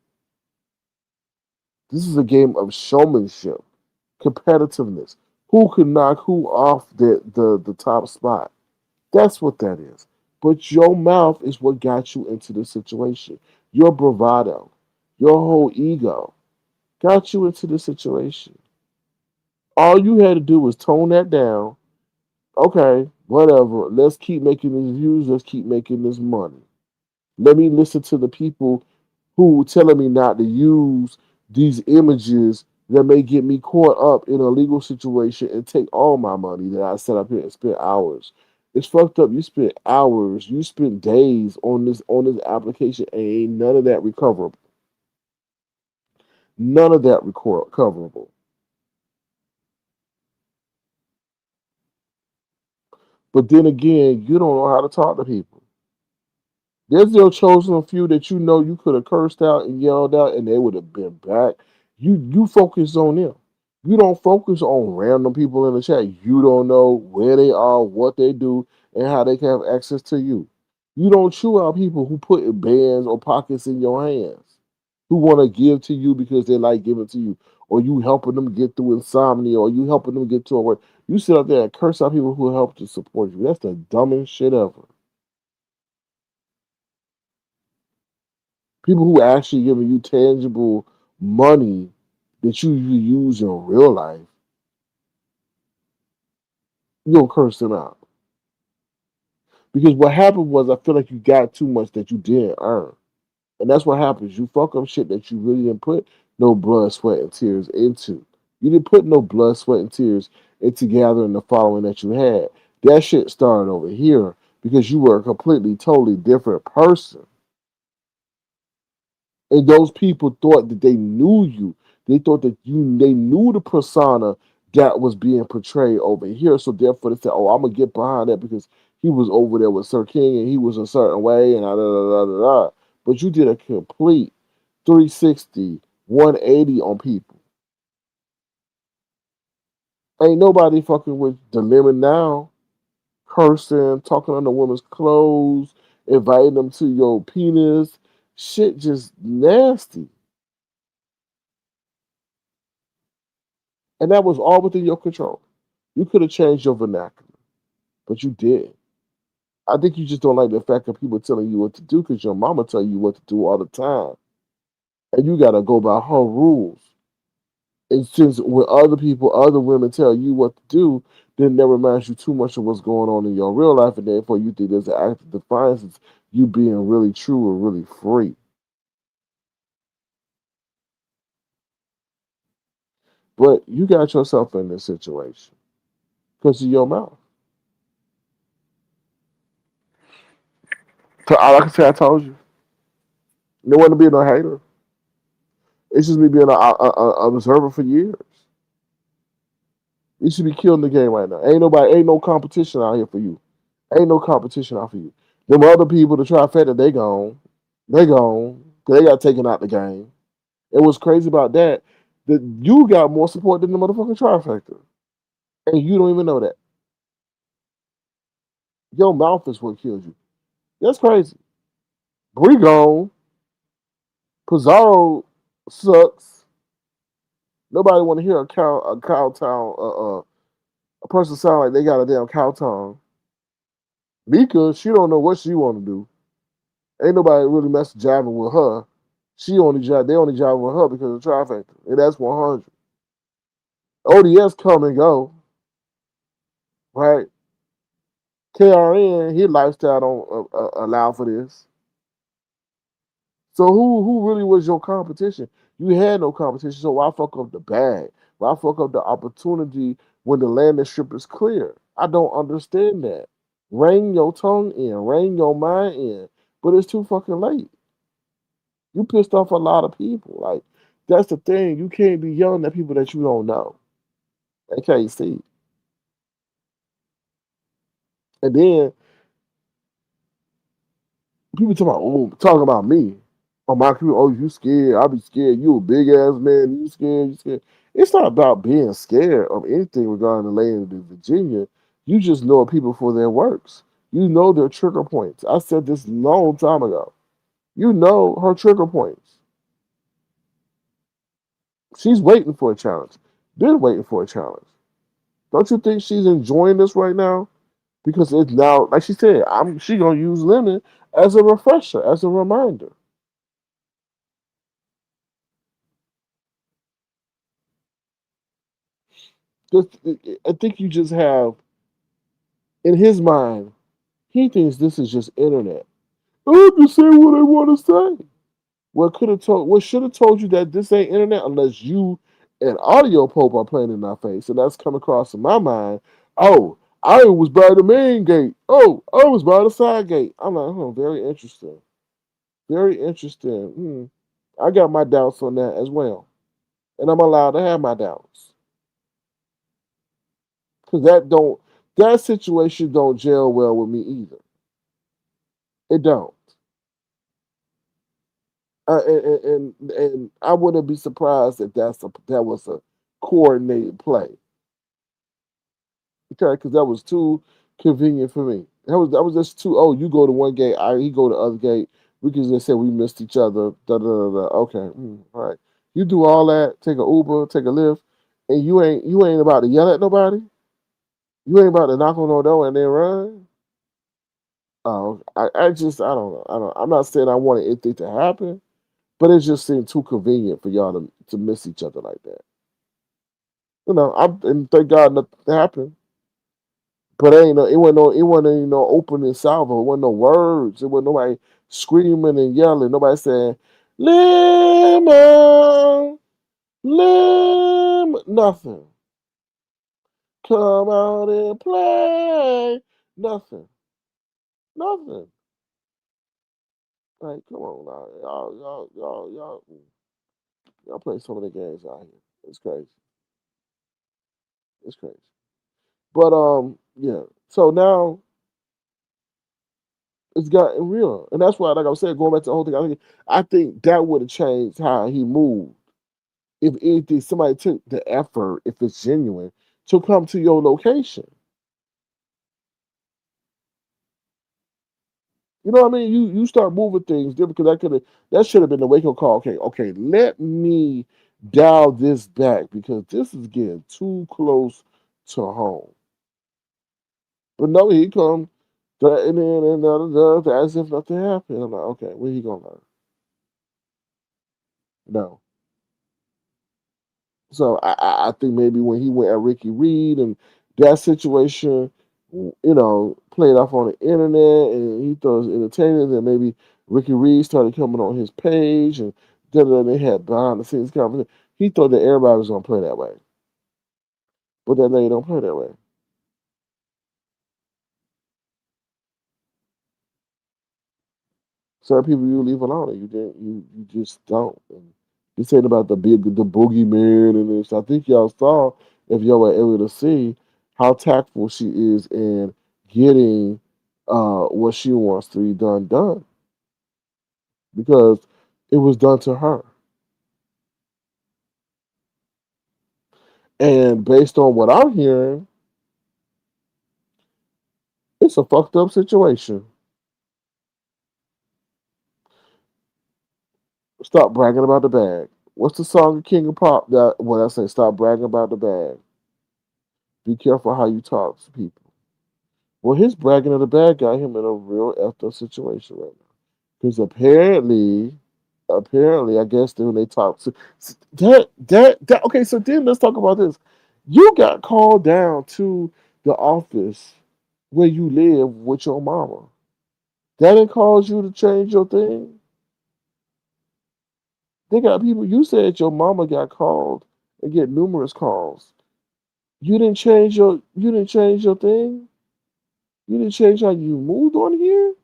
This is a game of showmanship, competitiveness. Who can knock who off the top spot? That's what that is. But your mouth is what got you into this situation. Your bravado, your whole ego got you into this situation. All you had to do was tone that down. Okay, whatever. Let's keep making these views. Let's keep making this money. Let me listen to the people who telling me not to use these images that may get me caught up in a legal situation and take all my money that I set up here and spend hours. It's fucked up. You spent hours, you spent days on this application and ain't none of that recoverable. None of that recoverable. But then again, you don't know how to talk to people. There's your chosen few that you know you could have cursed out and yelled out and they would have been back. You focus on them. You don't focus on random people in the chat. You don't know where they are, what they do, and how they can have access to you. You don't chew out people who put bands or pockets in your hands, who want to give to you because they like giving to you, or you helping them get through insomnia, or you helping them get to a work. You sit up there and curse out people who help to support you. That's the dumbest shit ever. People who actually giving you tangible money that you use in real life, you don't curse them out. Because what happened was I feel like you got too much that you didn't earn. And that's what happens. You fuck up shit that you really didn't put no blood, sweat, and tears into. You didn't put no blood, sweat, and tears into gathering the following that you had. That shit started over here because you were a completely, totally different person. And those people thought that they knew you. They thought that they knew the persona that was being portrayed over here. So therefore they said, "Oh, I'm gonna get behind that because he was over there with Sir King and he was a certain way and da da da da da." Da." But you did a complete 360, 180 on people. Ain't nobody fucking with the lemon now, cursing, talking under women's clothes, inviting them to your penis. Shit just nasty. And that was all within your control. You could have changed your vernacular, but you did. I think you just don't like the fact of people telling you what to do because your mama tell you what to do all the time. And you gotta go by her rules. And since when other people, other women tell you what to do, then that reminds you too much of what's going on in your real life, and therefore you think there's an act of defiance of you being really true or really free. But you got yourself in this situation because of your mouth. So all I can say, I told you. No one to be no hater. It's just me being an observer for years. You should be killing the game right now. Ain't no competition out here for you. Ain't no competition out for you. Them other people, the trifecta, they gone. They gone. 'Cause they got taken out the game. And what's crazy about that, that you got more support than the motherfucking trifecta. And you don't even know that. Your mouth is what kills you. That's crazy. Bree gone. Pizarro sucks. Nobody want to hear a cow town, a person sound like they got a damn cow tongue. Mika, she don't know what she want to do. Ain't nobody really mess jiving with her. They only jive with her because of the trifecta. And that's 100. ODS come and go, right? KRN, his lifestyle don't allow for this. So who really was your competition? You had no competition, so why fuck up the bag? Why fuck up the opportunity when the landing strip is clear? I don't understand that. Rein your tongue in, rein your mind in, but it's too fucking late. You pissed off a lot of people. Like that's the thing. You can't be yelling at people that you don't know. They can't see. And then people talking about me. Oh my people, oh you scared? I be scared. You a big ass man. You scared? You scared? It's not about being scared of anything regarding the land of Virginia. You just know people for their works. You know their trigger points. I said this long time ago. You know her trigger points. She's waiting for a challenge. Been waiting for a challenge. Don't you think she's enjoying this right now? Because it's now, like she said, she gonna use Lemon as a refresher, as a reminder. Just, I think you just have in his mind, he thinks this is just internet. I can say what I want to say. What should have told you that this ain't internet unless you and Audio Pope are playing in our face. And that's come across in my mind. Oh, I was by the main gate. Oh, I was by the side gate. I'm like, oh, very interesting. Very interesting. I got my doubts on that as well. And I'm allowed to have my doubts. Because that situation don't gel well with me either. It don't. And I wouldn't be surprised if that was a coordinated play. Okay, because that was too convenient for me. That was just too. Oh, you go to one gate, he go to the other gate. We can just say we missed each other. Da da da. Da. Okay, all right. You do all that. Take a Uber, take a Lyft, and you ain't about to yell at nobody. You ain't about to knock on no door and then run. Oh, I don't know. I'm not saying I want anything to happen, but it just seemed too convenient for y'all to miss each other like that. And thank God nothing happened. But it wasn't any no opening salvo. It wasn't no words. It wasn't nobody screaming and yelling. Nobody saying lemon, lemon, nothing. Come out and play, nothing, nothing. Like, come on now, y'all play some of the games out here. It's crazy. It's crazy. But yeah. So now it's gotten real, and that's why, like I was saying, going back to the whole thing, I think that would have changed how he moved. If anything, somebody took the effort, if it's genuine, to come to your location. You know what I mean? You start moving things different because that should have been the wake up call. Okay, let me dial this back because this is getting too close to home. But no, he come threatening and as if nothing happened. I'm like, okay, when he gonna learn? No. So I think maybe when he went at Ricky Reed and that situation, played off on the internet and he thought it was entertaining, then maybe Ricky Reed started coming on his page and then they had behind the scenes conversation. He thought that everybody was gonna play that way, but that lady don't play that way. Certain people you leave alone, and you didn't. You just don't. And this ain't about the boogeyman and this. I think y'all saw, if y'all were able to see, how tactful she is in getting what she wants to be done because it was done to her. And based on what I'm hearing, it's a fucked up situation. Stop bragging about the bag. What's the song of King of Pop that when I say stop bragging about the bag? Be careful how you talk to people. Well, his bragging of the bag got him in a real effed up situation right now. Because apparently, I guess when they talk to that. Okay, so then let's talk about this. You got called down to the office where you live with your mama. That didn't cause you to change your thing. They got people. You said your mama got called and get numerous calls. You didn't change your thing. You didn't change how you moved on here.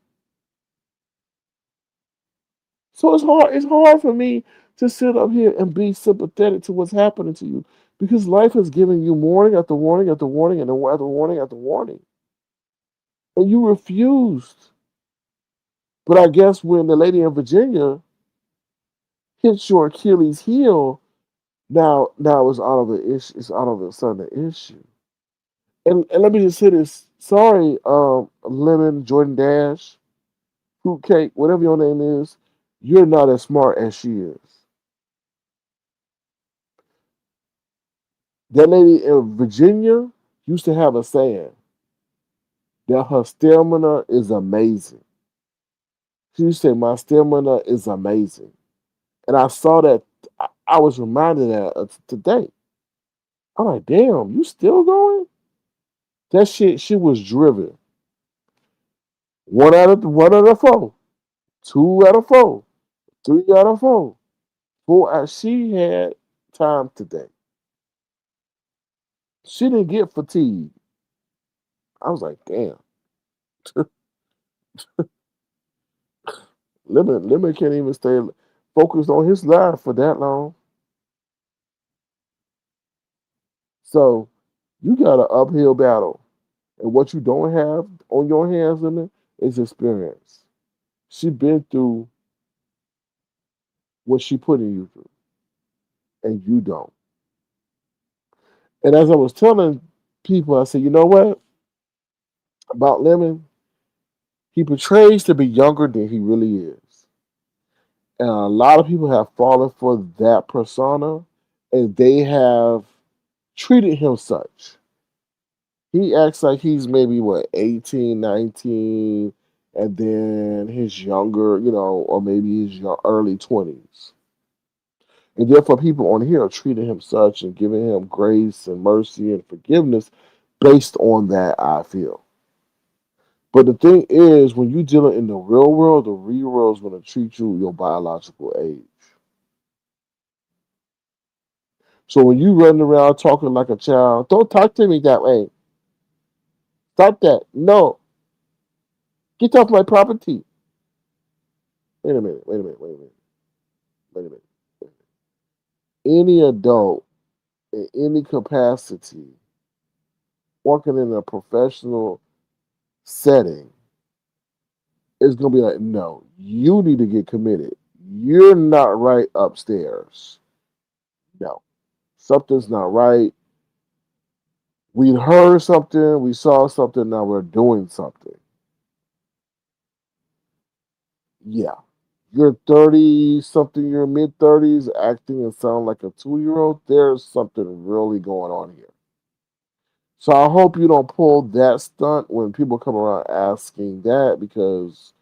So it's hard for me to sit up here and be sympathetic to what's happening to you because life has given you warning after warning after warning and after warning after warning, and you refused. But I guess when the lady in Virginia hits your Achilles heel, now it's out of the issue. It's out of a sudden the issue. And let me just say this. Sorry, Lemon Jordan Dash, Fruitcake, whatever your name is, you're not as smart as she is. That lady in Virginia used to have a saying that her stamina is amazing. She used to say, "My stamina is amazing." And I saw that, I was reminded of that today. I'm like, damn, you still going? That shit, she was driven. One out of four, two out of four, three out of four. Four out, she had time today. She didn't get fatigued. I was like, damn. Lemon can't even stay focused on his life for that long. So you got an uphill battle. And what you don't have on your hands, Lemon, is experience. She been through what she putting you through, and you don't. And as I was telling people, I said, you know what? About Lemon, he portrays to be younger than he really is. And a lot of people have fallen for that persona, and they have treated him such. He acts like he's maybe what 18, 19, and then his younger, or maybe his early 20s. And therefore people on here are treating him such and giving him grace and mercy and forgiveness based on that, I feel. But the thing is, when you're dealing in the real world, the real world is going to treat you your biological age. So when you running around talking like a child, don't talk to me that way. Stop that. No. Get off my property. Wait a minute. Wait a minute. Wait a minute. Wait a minute. Any adult in any capacity working in a professional setting is going to be like, no, you need to get committed. You're not right upstairs. No, something's not right. We heard something, we saw something, now we're doing something. Yeah. You're 30 something, you're mid 30s, acting and sound like a 2-year old. There's something really going on here. So I hope you don't pull that stunt when people come around asking that because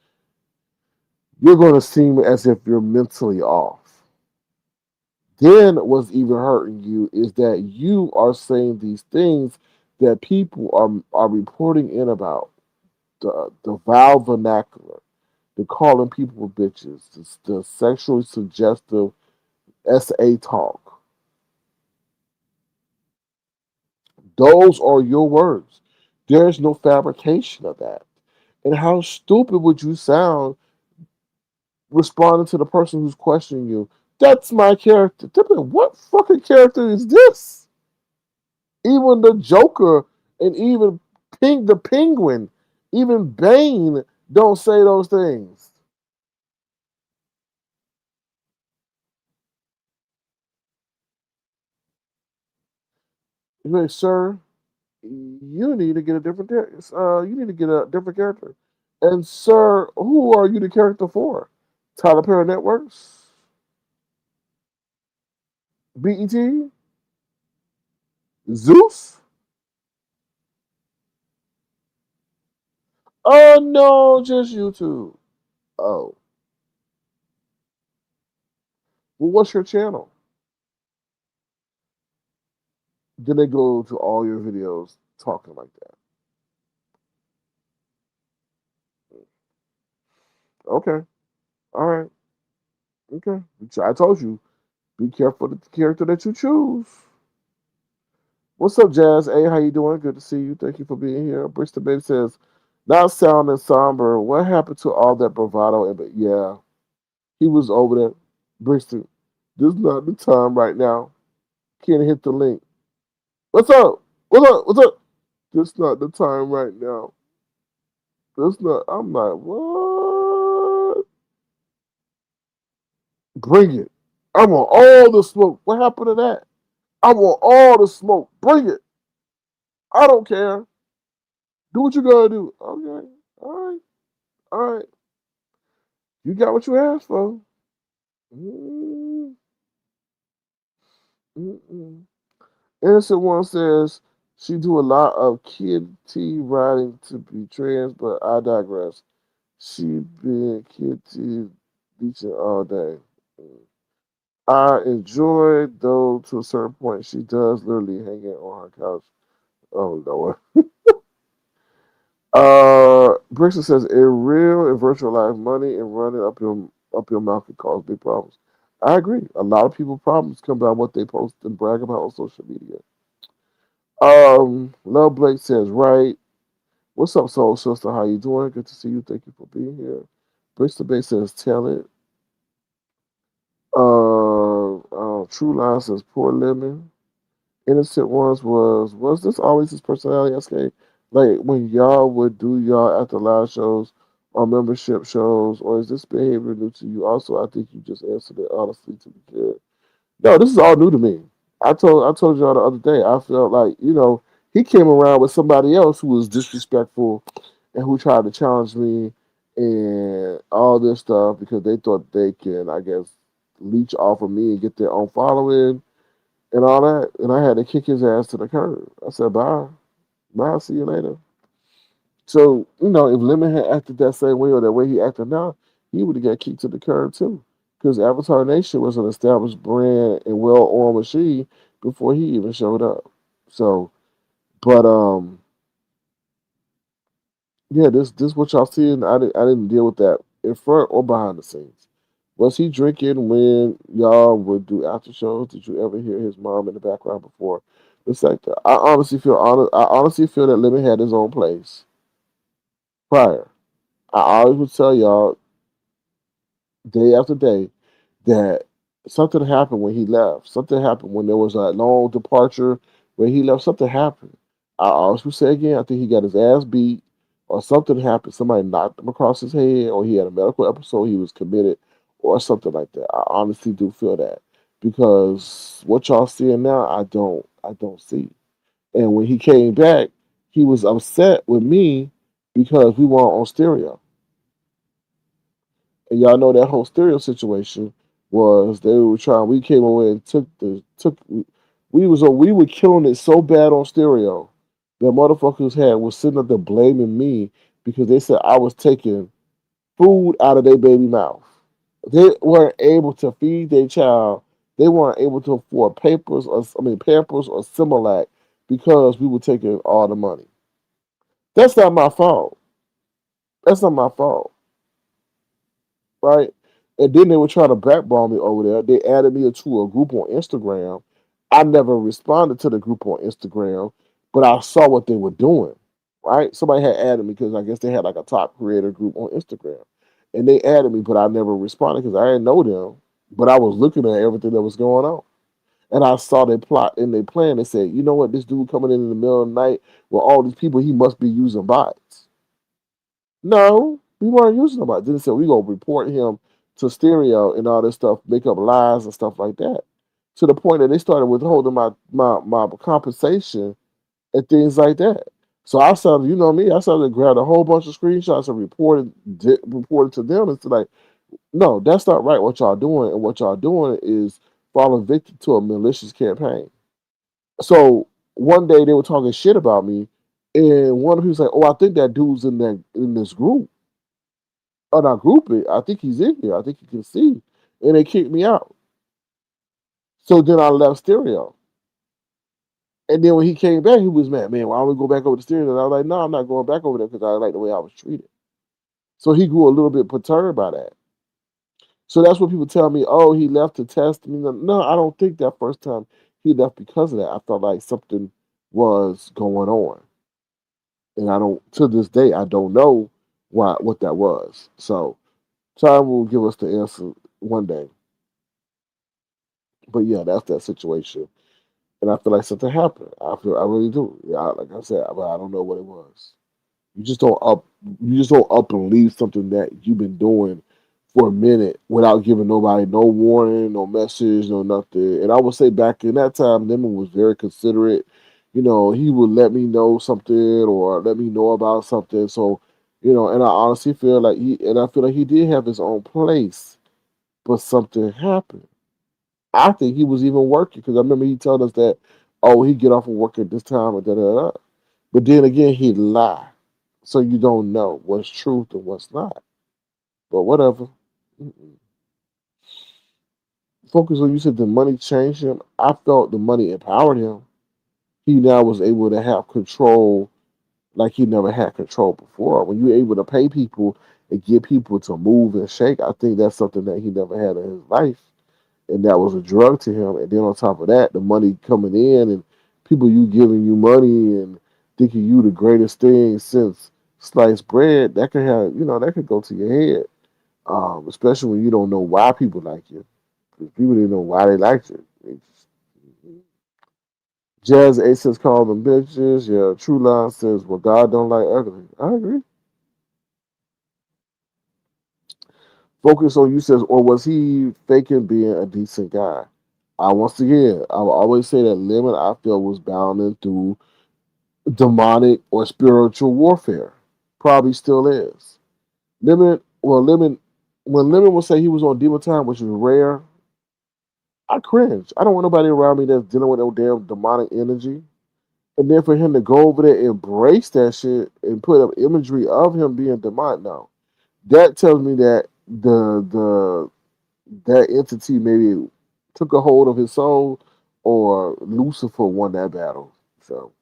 you're going to seem as if you're mentally off. Then what's even hurting you is that you are saying these things that people are reporting in about the vile vernacular, the calling people bitches, the sexually suggestive SA talk. Those are your words. There's no fabrication of that. And how stupid would you sound responding to the person who's questioning you. That's my character. What fucking character is this? Even the Joker and even the Penguin, even Bane don't say those things. Like, sir, you need to get a different you need to get a different character. And sir, who are you the character for? Tyler Perry Networks, BET, Zeus. Oh no, just YouTube. Oh, well, what's your channel? Then they go to all your videos talking like that. Okay, all right, okay. I told you, be careful of the character that you choose. What's up, Jazz? Hey, how you doing? Good to see you. Thank you for being here. Bristol Baby says, not sounding somber. What happened to all that bravado? But yeah, he was over there. Bristol, this is not the time right now. Can't hit the link. What's up? What's up? What's up? This not the time right now. This not. I'm like, what? Bring it. I want all the smoke. What happened to that? I want all the smoke. Bring it. I don't care. Do what you gotta do. Okay. All right. All right. You got what you asked for. Mm, mm-mm. Innocent one says she do a lot of kid T writing to be trans, but I digress. She been kid T teaching all day. I enjoy though to a certain point. She does literally hanging on her couch. Oh Lord. Brixton says in real and virtual life, money and running up your mouth can cause big problems. I agree. A lot of people problems come by what they post and brag about on social media. Love Blake says, right. What's up, soul sister? How you doing? Good to see you. Thank you for being here. Bristol Bay says, tell it. True Line says, poor lemon. Innocent Ones was this always his personality, SK? Like when y'all would do y'all after live shows or membership shows, or is this behavior new to you? Also, I think you just answered it honestly to be good. No, this is all new to me. I told y'all the other day. I felt like he came around with somebody else who was disrespectful and who tried to challenge me and all this stuff because they thought they can, I guess, leech off of me and get their own following and all that. And I had to kick his ass to the curb. I said, bye. Bye. See you later. So, if Lemon had acted that same way or the way he acted now, he would have got kicked to the curb too. Because Avatar Nation was an established brand and well oiled machine before he even showed up. So, but yeah, this what y'all seeing. I didn't deal with that in front or behind the scenes. Was he drinking when y'all would do after shows? Did you ever hear his mom in the background before the sector? I honestly feel that Lemon had his own place prior. I always would tell y'all day after day that something happened when he left. Something happened when there was a long departure when he left. Something happened. I always would say again, I think he got his ass beat or something happened. Somebody knocked him across his head or he had a medical episode, he was committed or something like that. I honestly do feel that. Because what y'all seeing now, I don't see. And when he came back, he was upset with me because we weren't on stereo. And y'all know that whole stereo situation was they were trying. We came away and took. We were killing it so bad on stereo that motherfuckers had was sitting up there blaming me because they said I was taking food out of their baby mouth. They weren't able to feed their child. They weren't able to afford Pampers or Similac because we were taking all the money. That's not my fault. That's not my fault. Right? And then they were trying to blackball me over there. They added me to a group on Instagram. I never responded to the group on Instagram, but I saw what they were doing. Right? Somebody had added me because I guess they had like a top creator group on Instagram. and they added me, but I never responded because I didn't know them. But I was looking at everything that was going on. And I saw their plot and their plan. They said, you know what, this dude coming in the middle of the night with all these people, he must be using bots. No, we weren't using them bots. Then they said, we going to report him to stereo and all this stuff, make up lies and stuff like that. To the point that they started withholding my compensation and things like that. So I started, you know me, I started to grab a whole bunch of screenshots and reported to them. It's like, no, that's not right what y'all doing. And what y'all doing is falling victim to a malicious campaign. So one day they were talking shit about me, and one of them was like, "Oh, I think that dude's in this group. Oh, not group it. I think he's in here. I think you can see." And they kicked me out. So then I left stereo. And then when he came back, he was mad. Man, why don't we go back over to stereo? And I was like, no, I'm not going back over there because I like the way I was treated. So he grew a little bit perturbed by that. So that's what people tell me. Oh, he left to test me. No, I don't think that first time he left because of that. I felt like something was going on. And I don't to this day I don't know what that was. So time will give us the answer one day. But yeah, that's that situation, and I feel like something happened. I really do. Yeah, like I said, but I don't know what it was. You just don't up you just don't up and leave something that you've been doing for a minute without giving nobody no warning, no message, no nothing. And I would say back in that time, Lemon was very considerate. You know, he would let me know something or let me know about something. So, and I honestly feel like he did have his own place, but something happened. I think he was even working because I remember he told us that, oh, he get off of work at this time and da da da. But then again, he lie, so you don't know what's truth and what's not. But whatever. Mm-mm. Focus on you said the money changed him. I felt the money empowered him. He now was able to have control like he never had control before. When you're able to pay people and get people to move and shake, I think that's something that he never had in his life. And that was a drug to him. And then on top of that, the money coming in and people you giving you money and thinking you the greatest thing since sliced bread, that could have, that could go to your head. Especially when you don't know why people like you. Because people didn't know why they liked you. Jazz A says call them bitches. Yeah, True Line says, well, God don't like ugly. I agree. Focus on you says, or was he faking being a decent guy? Once again, I will always say that Lemon I feel was bound through demonic or spiritual warfare. Probably still is. Lemon, when Lemon would say he was on demon time, which is rare, I cringe. I don't want nobody around me that's dealing with no damn demonic energy. And then for him to go over there, embrace that shit, and put up imagery of him being demonic, no, that tells me that the that entity maybe took a hold of his soul, or Lucifer won that battle. So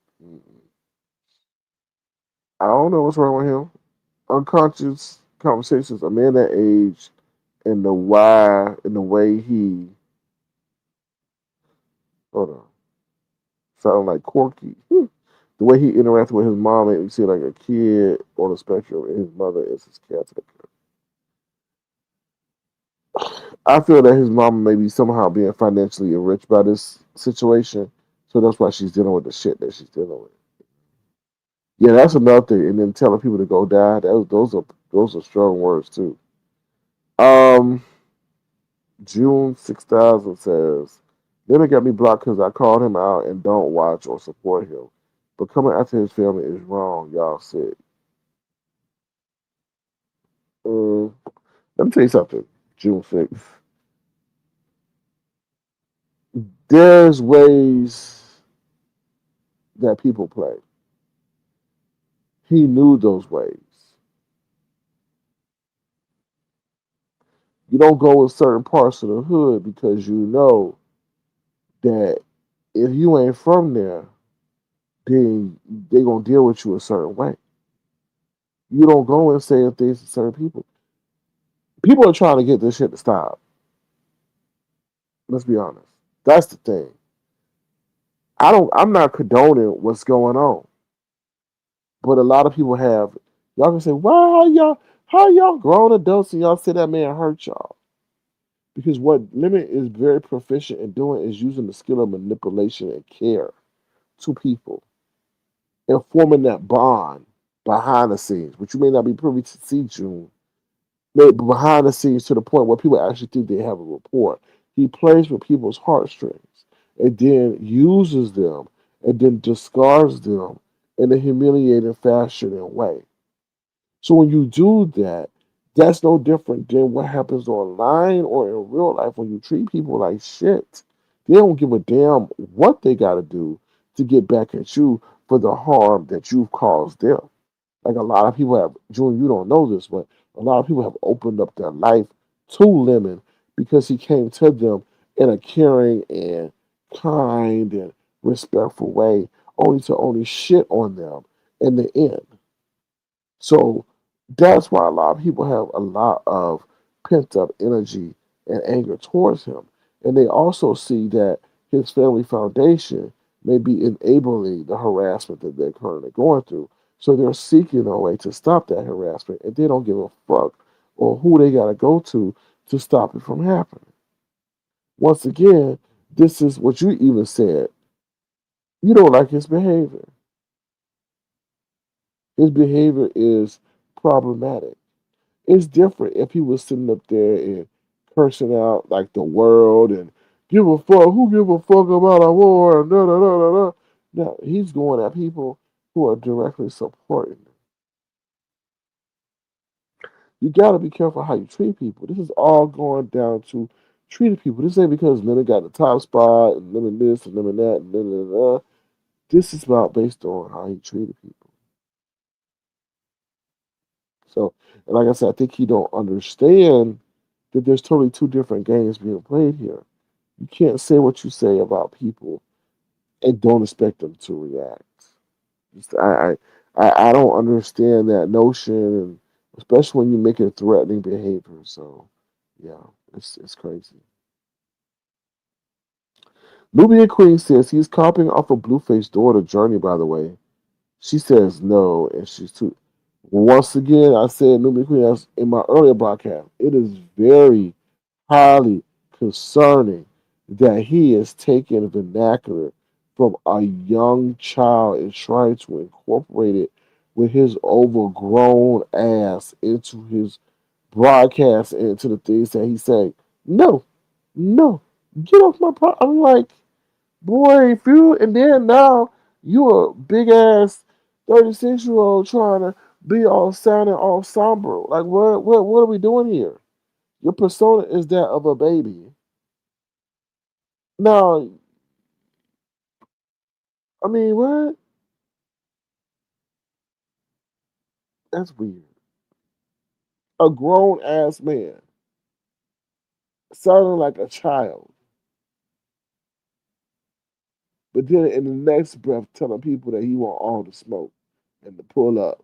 I don't know what's wrong with him. Unconscious conversations. A man that age and the why and the way he hold on sound like Corky. The way he interacted with his mom made me seem like a kid on the spectrum, and his mother is his caretaker. I feel that his mom may be somehow being financially enriched by this situation, so that's why she's dealing with the shit that she's dealing with. Yeah, that's another thing. And then telling people to go die. Those are strong words too. Um, June 6,000 says, Leonard got me blocked because I called him out and don't watch or support him. But coming after his family is wrong. Y'all sick. Um, Let me tell you something. June 6th. There's ways that people play. He knew those ways. You don't go in certain parts of the hood because you know that if you ain't from there, then they gonna deal with you a certain way. You don't go and say things to certain people. People are trying to get this shit to stop. Let's be honest. That's the thing. I'm not condoning what's going on, but a lot of people have. Y'all can say, why y'all? How y'all grown adults and y'all say that man hurt y'all? Because what Lemon is very proficient in doing is using the skill of manipulation and care to people and forming that bond behind the scenes, which you may not be privy to see, June, but behind the scenes to the point where people actually think they have a rapport. He plays with people's heartstrings and then uses them and then discards them in a humiliating fashion and way. So when you do that, that's no different than what happens online or in real life when you treat people like shit. They don't give a damn what they got to do to get back at you for the harm that you've caused them. Like a lot of people have, June, you don't know this, but a lot of people have opened up their life to Lemon because he came to them in a caring and kind and respectful way, only to only shit on them in the end. So that's why a lot of people have a lot of pent up energy and anger towards him. And they also see that his family foundation may be enabling the harassment that they're currently going through. So they're seeking a way to stop that harassment, and they don't give a fuck or who they got to go to stop it from happening. Once again, this is what you even said. You don't like his behavior. His behavior is problematic. It's different if he was sitting up there and cursing out like the world and give a fuck, who give a fuck about a war, and da da da da da. No, he's going at people who are directly supporting him. You gotta be careful how you treat people. This is all going down to treating people. This ain't because Leonard got the top spot and Leonard this and Leonard that and da. This is about based on how he treated people. So, and like I said, I think he don't understand that there's totally two different games being played here. You can't say what you say about people and don't expect them to react. Just, I don't understand that notion, and especially when you make it threatening behavior. So, yeah, it's crazy. Nubia Queen says he's copying off of Blueface daughter Journey. By the way, she says no, and she's too. Once again, I said Nubia Queen as in my earlier broadcast. It is very highly concerning that he is taking vernacular from a young child and trying to incorporate it with his overgrown ass into his broadcast and into the things that he's saying. No, no, get off my pro. I'm like, boy, if you and then now you a big ass 36-year old trying to be all sounding all somber. Like what are we doing here? Your persona is that of a baby. Now, I mean, what? That's weird. A grown ass man sounding like a child, but then in the next breath telling people that he want all the smoke and to pull up,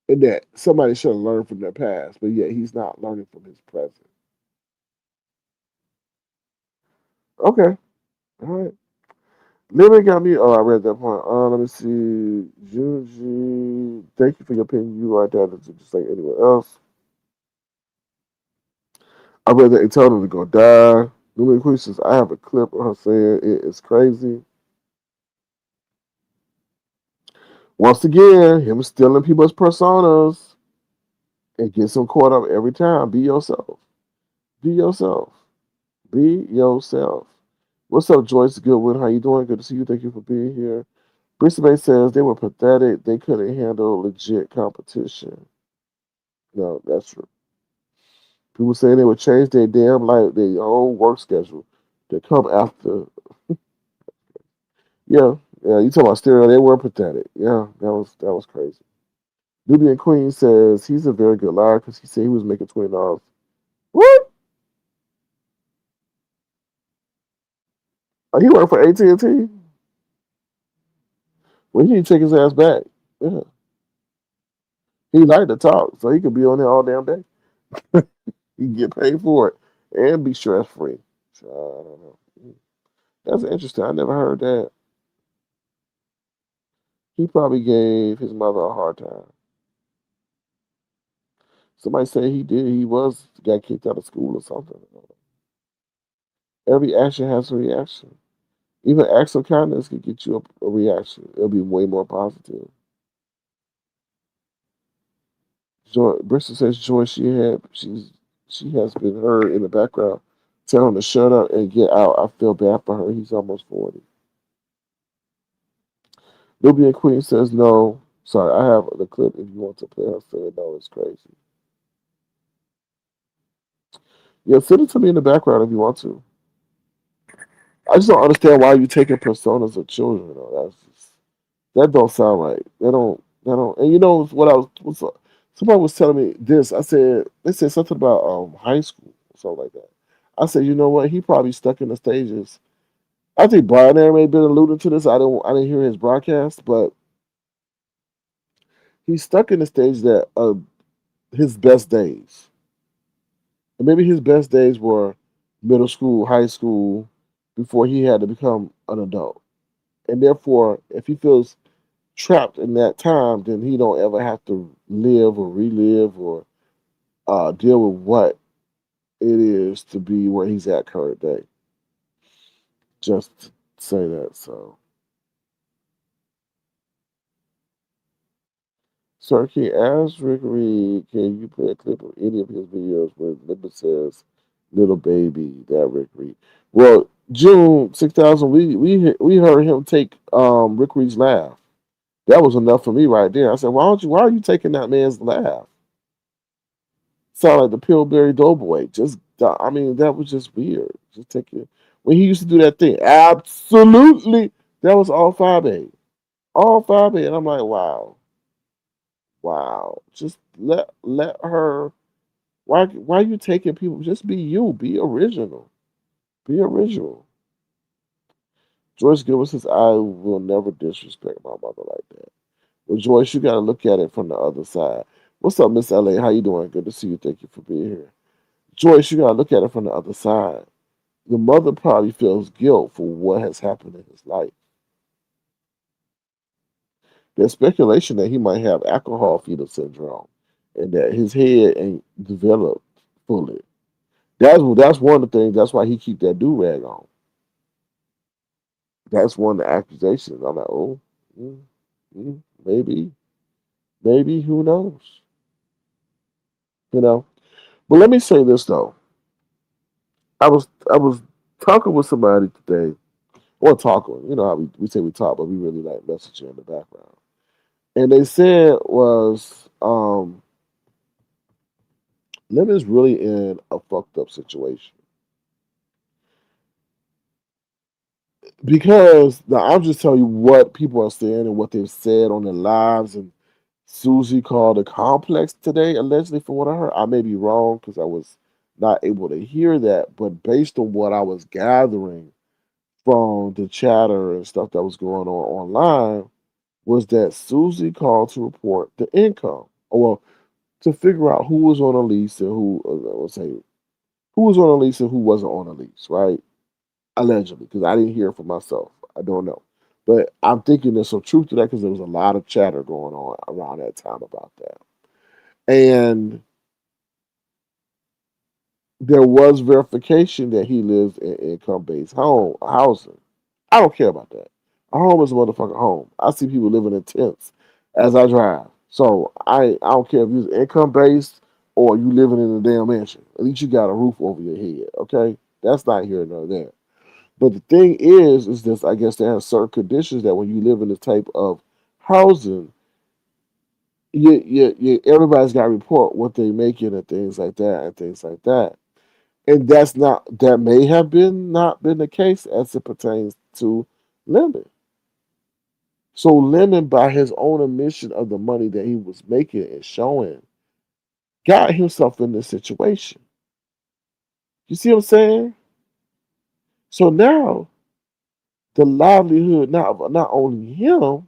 and that somebody should have learned from their past, but yet he's not learning from his present. Okay, all right. Living got me. Oh, I read that point. Let me see. Junji, thank you for your opinion. You are that just like anyone else. I read that Eternally gonna die. Louis Queen says, I have a clip of her saying it is crazy. Once again, him stealing people's personas and gets him caught up every time. Be yourself. Be yourself. Be yourself. What's up, Joyce Goodwin? How you doing? Good to see you. Thank you for being here. Brisbane says they were pathetic. They couldn't handle legit competition. No, that's true. People saying they would change their damn life, their own work schedule to come after. Yeah, yeah. You talking about stereo? They were pathetic. Yeah, that was crazy. Nubian Queen says he's a very good liar because he said he was making $20. What? He worked for AT&T. Well, he need to take his ass back. Yeah, he liked to talk, so he could be on there all damn day. He can get paid for it and be stress free. So I don't know. That's interesting. I never heard that. He probably gave his mother a hard time. Somebody said he did. He was got kicked out of school or something. Every action has a reaction. Even acts of kindness can get you a reaction. It'll be way more positive. Joy, Bristol says Joy she has been heard in the background telling him to shut up and get out. I feel bad for her. He's almost 40. Nubian Queen says no. Sorry, I have the clip if you want to play her saying no, it's crazy. Yeah, send it to me in the background if you want to. I just don't understand why you taking personas of children. Though. That don't sound right. They don't. And you know what I was somebody was telling me this. I said they said something about high school or something like that. I said, you know what? He probably stuck in the stages. I think Brian Air may have been alluding to this. I didn't hear his broadcast, but he's stuck in the stage that his best days. And maybe his best days were middle school, high school, before he had to become an adult. And therefore, if he feels trapped in that time, then he don't ever have to live or relive or deal with what it is to be where he's at current day. Just to say that. So, sir, can you ask Rick Reed, can you play a clip of any of his videos where Libba says, "Little baby," that Rick Reed? Well, June 6,000, we heard him take Rick Reed's laugh. That was enough for me right there. I said, why are you taking that man's laugh? Sound like the Pillsbury Doughboy. I mean, that was just weird. Just take it. When he used to do that thing, absolutely, that was all 5A. All 5A. And I'm like, wow, wow. Just let her. Why are you taking people? Just be you. Be original. Be original. Joyce Gilbert says, I will never disrespect my mother like that. Well, Joyce, you got to look at it from the other side. What's up, Miss LA? How you doing? Good to see you. Thank you for being here. Joyce, you got to look at it from the other side. The mother probably feels guilt for what has happened in his life. There's speculation that he might have alcohol fetal syndrome and that his head ain't developed fully. That's one of the things. That's why he keep that do rag on. That's one of the accusations. I'm like, oh, mm, maybe, maybe, who knows? You know. But let me say this though. I was talking with somebody today, or talking. You know how we say we talk, but we really like messaging in the background. And they said was Lemon is really in a fucked up situation because now I'm just telling you what people are saying and what they've said on their lives. And Susie called a complex today, allegedly, from what I heard. I may be wrong because I was not able to hear that, but based on what I was gathering from the chatter and stuff that was going on online, was that Susie called to report the income. Well, to figure out who was on a lease and who, let's say, who was on a lease and who wasn't on a lease, right? Allegedly, because I didn't hear it for myself. I don't know. But I'm thinking there's some truth to that because there was a lot of chatter going on around that time about that. And there was verification that he lives in income based housing. I don't care about that. A home is a motherfucking home. I see people living in tents as I drive. So I don't care if you're income based or you living in a damn mansion. At least you got a roof over your head. Okay? That's not here nor there. But the thing is this I guess there are certain conditions that when you live in this type of housing, everybody's got to report what they making and things like that and things like that. And that may have been not been the case as it pertains to Lemon. So Lemon, by his own admission of the money that he was making and showing, got himself in this situation. You see what I'm saying? So now the livelihood not only him,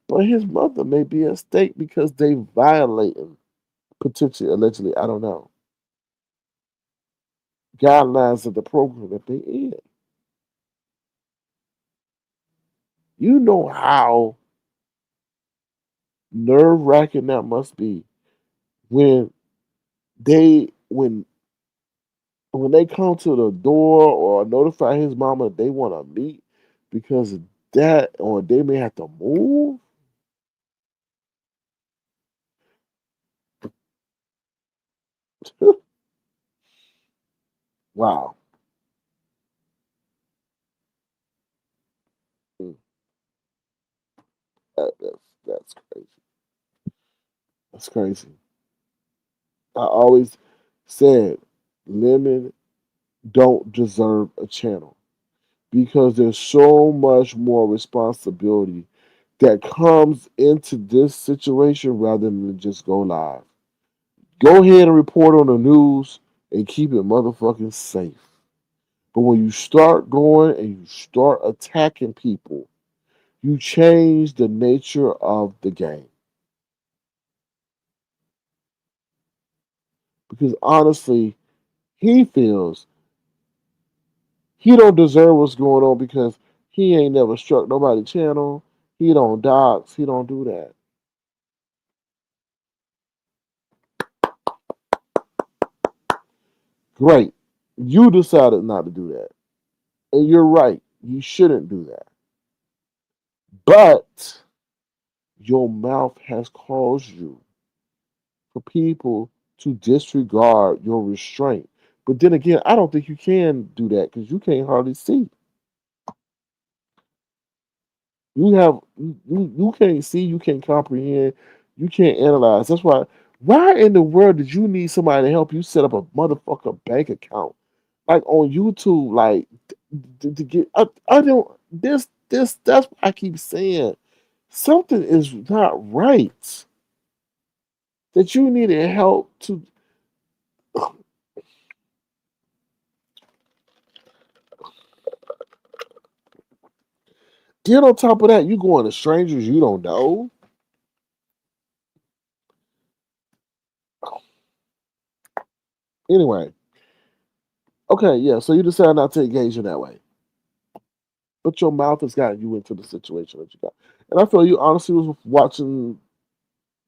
but his mother may be at stake because they violating potentially, allegedly, I don't know, guidelines of the program that they in. You know how nerve wracking that must be. when when they come to the door or notify his mama they want to meet because of that, or they may have to move. Wow. Mm, that's crazy. That's crazy. I always said women don't deserve a channel because there's so much more responsibility that comes into this situation rather than just go live. Go ahead and report on the news and keep it motherfucking safe. But when you start going and you start attacking people, you change the nature of the game. Because honestly, he feels he don't deserve what's going on because he ain't never struck nobody channel. He don't dox. He don't do that. Great. You decided not to do that. And you're right. You shouldn't do that. But your mouth has caused you for people to disregard your restraint. But then again, I don't think you can do that because you can't hardly see. You can't see, you can't comprehend, you can't analyze. That's why in the world did you need somebody to help you set up a motherfucker bank account? Like on YouTube, like to get I don't this that's what I keep saying. Something is not right. That you needed help to get on top of that. You going to strangers you don't know. Anyway, okay, yeah. So you decide not to engage in that way, but your mouth has gotten you into the situation that you got. And I feel you honestly was watching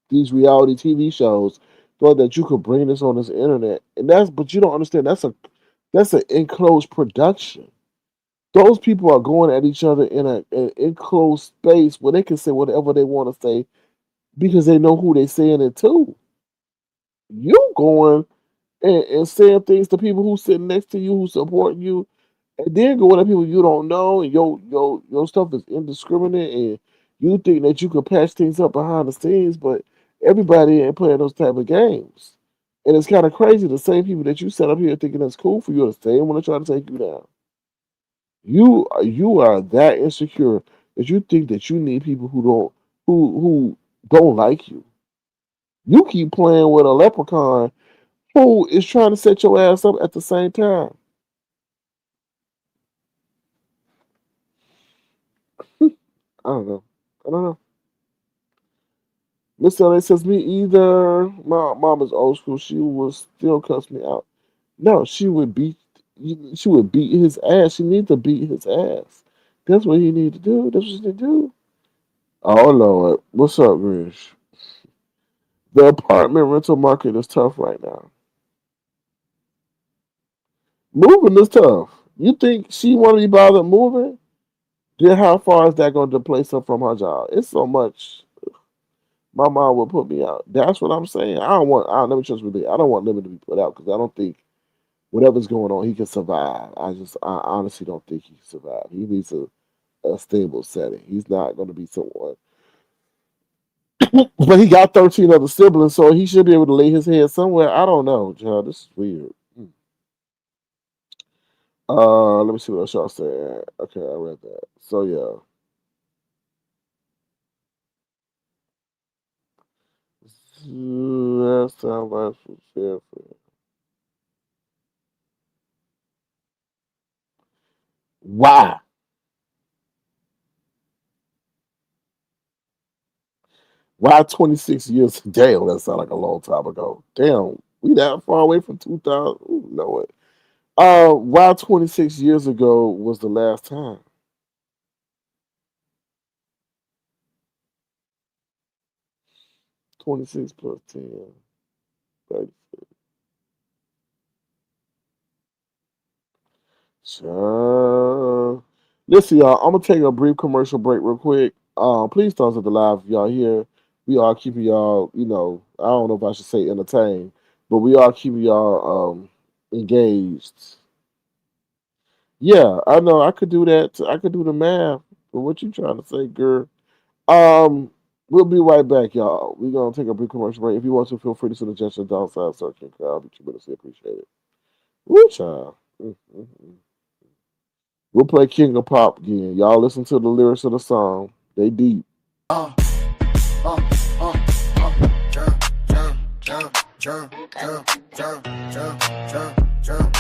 these reality TV shows, thought that you could bring this on this internet, and that's but you don't understand that's an enclosed production. Those people are going at each other in an enclosed space where they can say whatever they want to say because they know who they saying it to. You going and saying things to people who sitting next to you who support you, and then going at people you don't know, and your stuff is indiscriminate, and you think that you could patch things up behind the scenes, but everybody ain't playing those type of games. And it's kind of crazy. The same people that you set up here thinking that's cool for you are the same one to try to take you down. You are that insecure that you think that you need people who don't like you. You keep playing with a leprechaun who is trying to set your ass up at the same time. I don't know. I don't know. Miss LA says me either. My mom is old school. She will still cuss me out. No, she would beat his ass. She needs to beat his ass. That's what he need to do. That's what she need to do. Oh Lord. What's up, Rich? The apartment rental market is tough right now. Moving is tough. You think she want to be bothered moving? Then how far is that going to displace her from her job? It's so much. My mom would put me out. That's what I'm saying. I don't never trust me. I don't want Lemon to be put out because I don't think whatever's going on, he can survive. I honestly don't think he can survive. He needs a stable setting. He's not going to be someone. But he got 13 other siblings, so he should be able to lay his head somewhere. I don't know, John. This is weird. Let me see what else y'all said. Okay, I read that. So yeah. That sounds like some shit. Why? Why 26 years? Damn, that sounds like a long time ago. Damn, we that far away from 2000? Ooh, no way. Why 26 years ago was the last time? 26 plus 10. So, listen, y'all. I'm gonna take a brief commercial break real quick. Please thumbs up the live if y'all here. We are keeping y'all, I don't know if I should say entertained, but we are keeping y'all engaged. Yeah, I know I could do that. I could do the math. But what you trying to say, girl? Um, we'll be right back, y'all. We're gonna take a brief commercial break. If you want to, feel free to send a gesture downside searching crowd, but you better say appreciate it. Woo, child. Mm. We'll play King of Pop again. Y'all listen to the lyrics of the song. They deep. Uh, uh, uh, jump, jump, jump, jump, jump, jump, jump, jump, jump,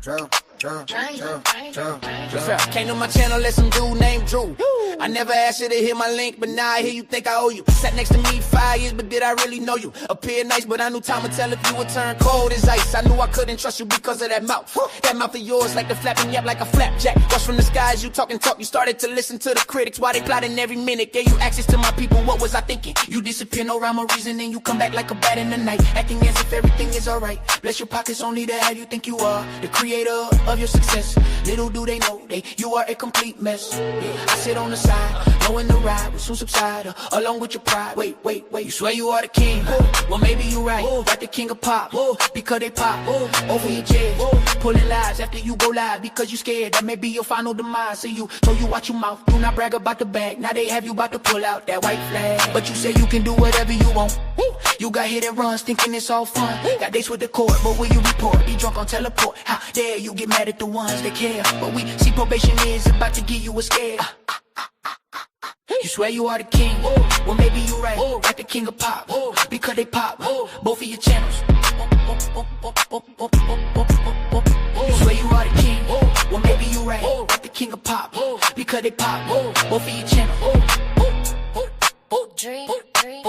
jump, jump, jump, jump. What's up? Came to my channel, let some dude named Drew. I never asked you to hit my link, but now I hear you think I owe you. Sat next to me 5 years, but did I really know you? Appeared nice, but I knew time would tell if you would turn cold as ice. I knew I couldn't trust you because of that mouth. That mouth of yours like the flapping yap like a flapjack. Watch from the skies, you talking talk. You started to listen to the critics while they plotting every minute. Gave you access to my people, what was I thinking? You disappear, no rhyme or reason, and you come back like a bat in the night. Acting as if everything is alright. Bless your pockets only to have you think you are the creator of your success. Little do they know you are a complete mess. I sit on the side, knowing the ride will soon subside, along with your pride. Wait, you swear you are the king? Well, maybe you're right. Like the king of pop, because they pop over your jet, pulling lies after you go live because you scared that may be your final demise. See you, so you watch your mouth, do not brag about the bag. Now they have you about to pull out that white flag, but you say you can do whatever you want. You got hit and runs, thinking it's all fun. Got dates with the court, but when you report, be drunk on teleport. How dare you get mad at the ones that care? But we see probation is about to give you a scare. You swear you are the king? Well, maybe you're right. Like the king of pop, because they pop both of your channels. You swear you are the king? Well, maybe you're right. Like the king of pop, because they pop both of your channels. Dream, dream, dream.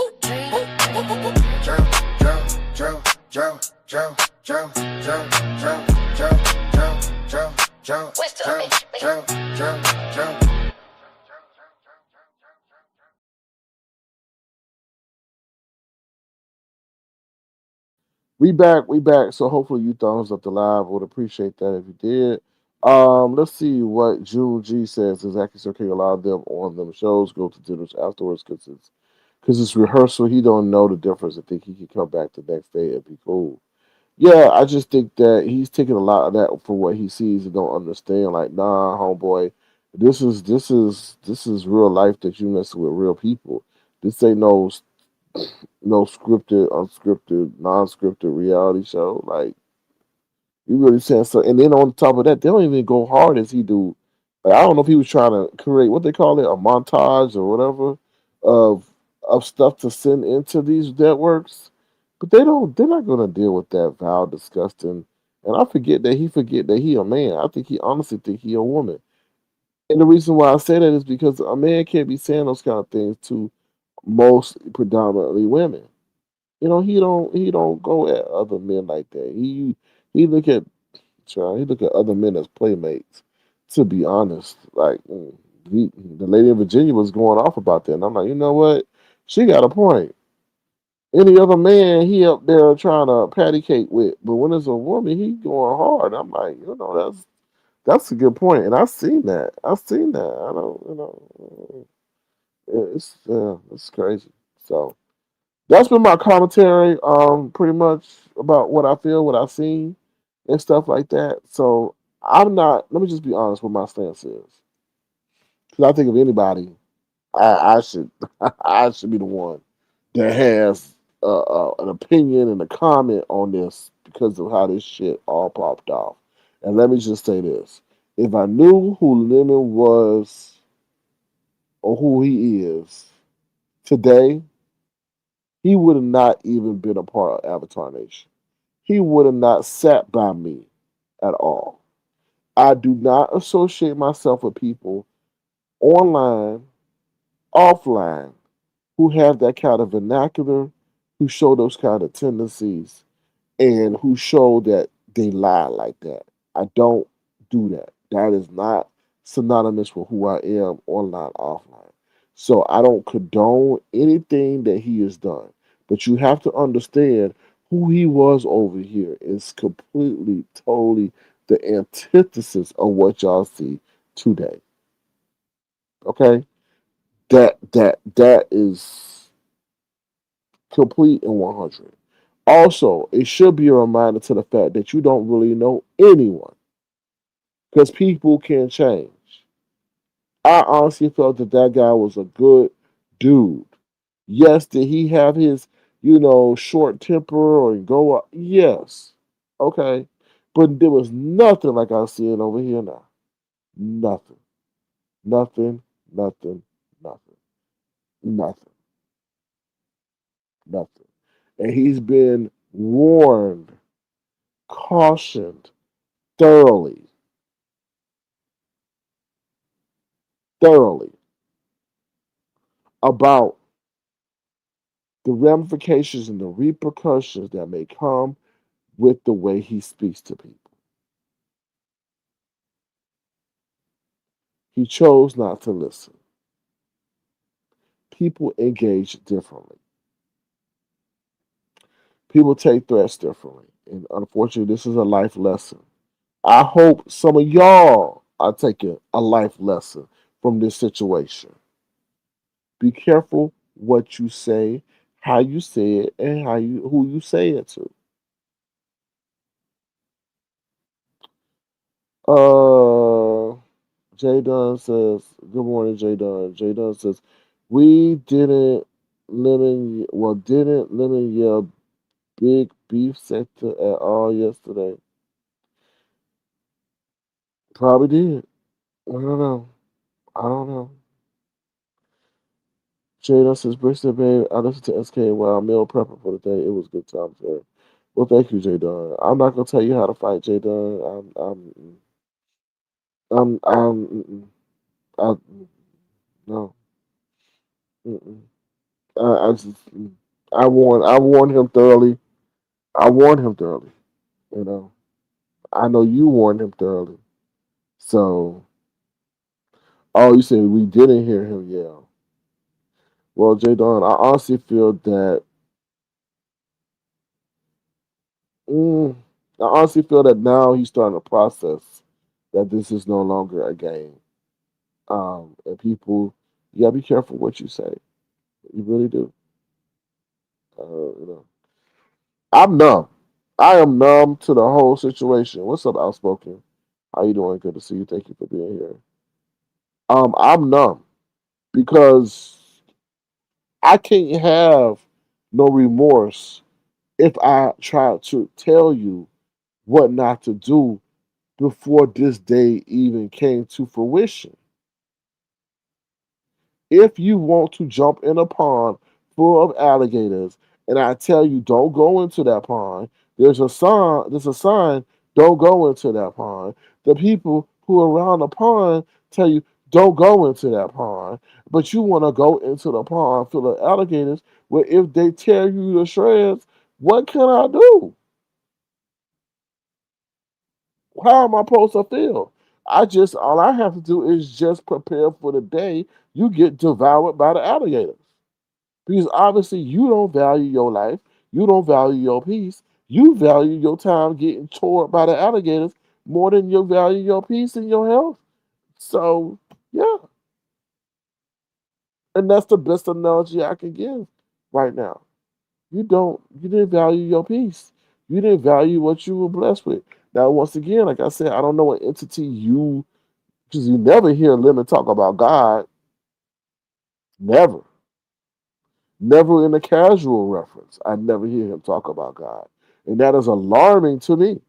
We back, we back. So hopefully you thumbs up the live. Would appreciate that if you did. Let's see what June G says. Is actually Sir King allowed them on them shows, go to dinners afterwards because it's rehearsal. He don't know the difference. I think he could come back the next day and be cool. Yeah, I just think that he's taking a lot of that for what he sees and don't understand. Like, nah, homeboy, this is real life that you messing with real people. This ain't no scripted, unscripted, non-scripted reality show. Like, you really saying so? And then on top of that, they don't even go hard as he do. Like, I don't know if he was trying to create what they call it, a montage or whatever of stuff to send into these networks, but they don't. They're not going to deal with that vile, disgusting. And I forget that he a man. I think he honestly think he a woman. And the reason why I say that is because a man can't be saying those kind of things to most predominantly women. He don't go at other men like that. He look at he look at other men as playmates. To be honest, like the lady in Virginia was going off about that, and I'm like, you know what? She got a point. Any other man he up there trying to patty cake with, but when it's a woman, he going hard. I'm like, that's a good point, and I've seen that. I've seen that. I don't, it's crazy. So. That's been my commentary, pretty much about what I feel, what I've seen, and stuff like that. So I'm not. Let me just be honest what my stance is. Because I think if anybody, I should, I should be the one that has an opinion and a comment on this because of how this shit all popped off. And let me just say this: if I knew who Lemon was or who he is today, he would have not even been a part of Avatar Nation. He would have not sat by me at all. I do not associate myself with people online, offline, who have that kind of vernacular, who show those kind of tendencies, and who show that they lie like that. I don't do that. That is not synonymous with who I am online, offline. So I don't condone anything that he has done. But you have to understand Who he was over here is completely, totally the antithesis of what y'all see today. Okay, that is complete and 100. Also, it should be a reminder to the fact that you don't really know anyone because people can change. I honestly felt that that guy was a good dude. Yes, did he have his, short temper or go up? Yes. Okay. But there was nothing like I'm seeing over here now. Nothing. Nothing. Nothing. Nothing. Nothing. Nothing. And he's been warned, cautioned thoroughly, thoroughly about the ramifications and the repercussions that may come with the way he speaks to people. He chose not to listen. People engage differently. People take threats differently. And unfortunately, this is a life lesson. I hope some of y'all are taking a life lesson from this situation. Be careful what you say, how you say it, and who you say it to. Uh Jay Dunn says, good morning, Jay Dunn. Jay Dunn says, we didn't limit your big beef sector at all yesterday. Probably did. I don't know. I don't know. Jada says, Brixton, babe, I listened to SK while meal prepping for the day. It was a good time there. Well, thank you, J Dunn. I'm not gonna tell you how to fight, J Dunn. I'm, I, no, mm-mm. I just, I warned him thoroughly. I warned him thoroughly. You know, I know you warned him thoroughly. So, oh, you said we didn't hear him yell. Well, J Dunn, I honestly feel that Mm, I honestly feel that now he's starting to process that this is no longer a game. And people, you gotta be careful what you say. You really do. You know, I'm numb. I am numb to the whole situation. What's up, Outspoken? How you doing? Good to see you. Thank you for being here. I'm numb because I can't have no remorse if I try to tell you what not to do before this day even came to fruition. If you want to jump in a pond full of alligators and I tell you don't go into that pond, there's a sign, don't go into that pond. The people who are around the pond tell you don't go into that pond, but you want to go into the pond full of alligators where if they tear you to shreds, what can I do? How am I supposed to feel? All I have to do is just prepare for the day you get devoured by the alligators. Because obviously you don't value your life, you don't value your peace, you value your time getting tore by the alligators more than you value your peace and your health. So yeah, and that's the best analogy I can give right now. You didn't value your peace. You didn't value what you were blessed with. Now, once again, like I said, I don't know what entity because you never hear Lemon talk about God. Never. Never in a casual reference. I never hear him talk about God. And that is alarming to me.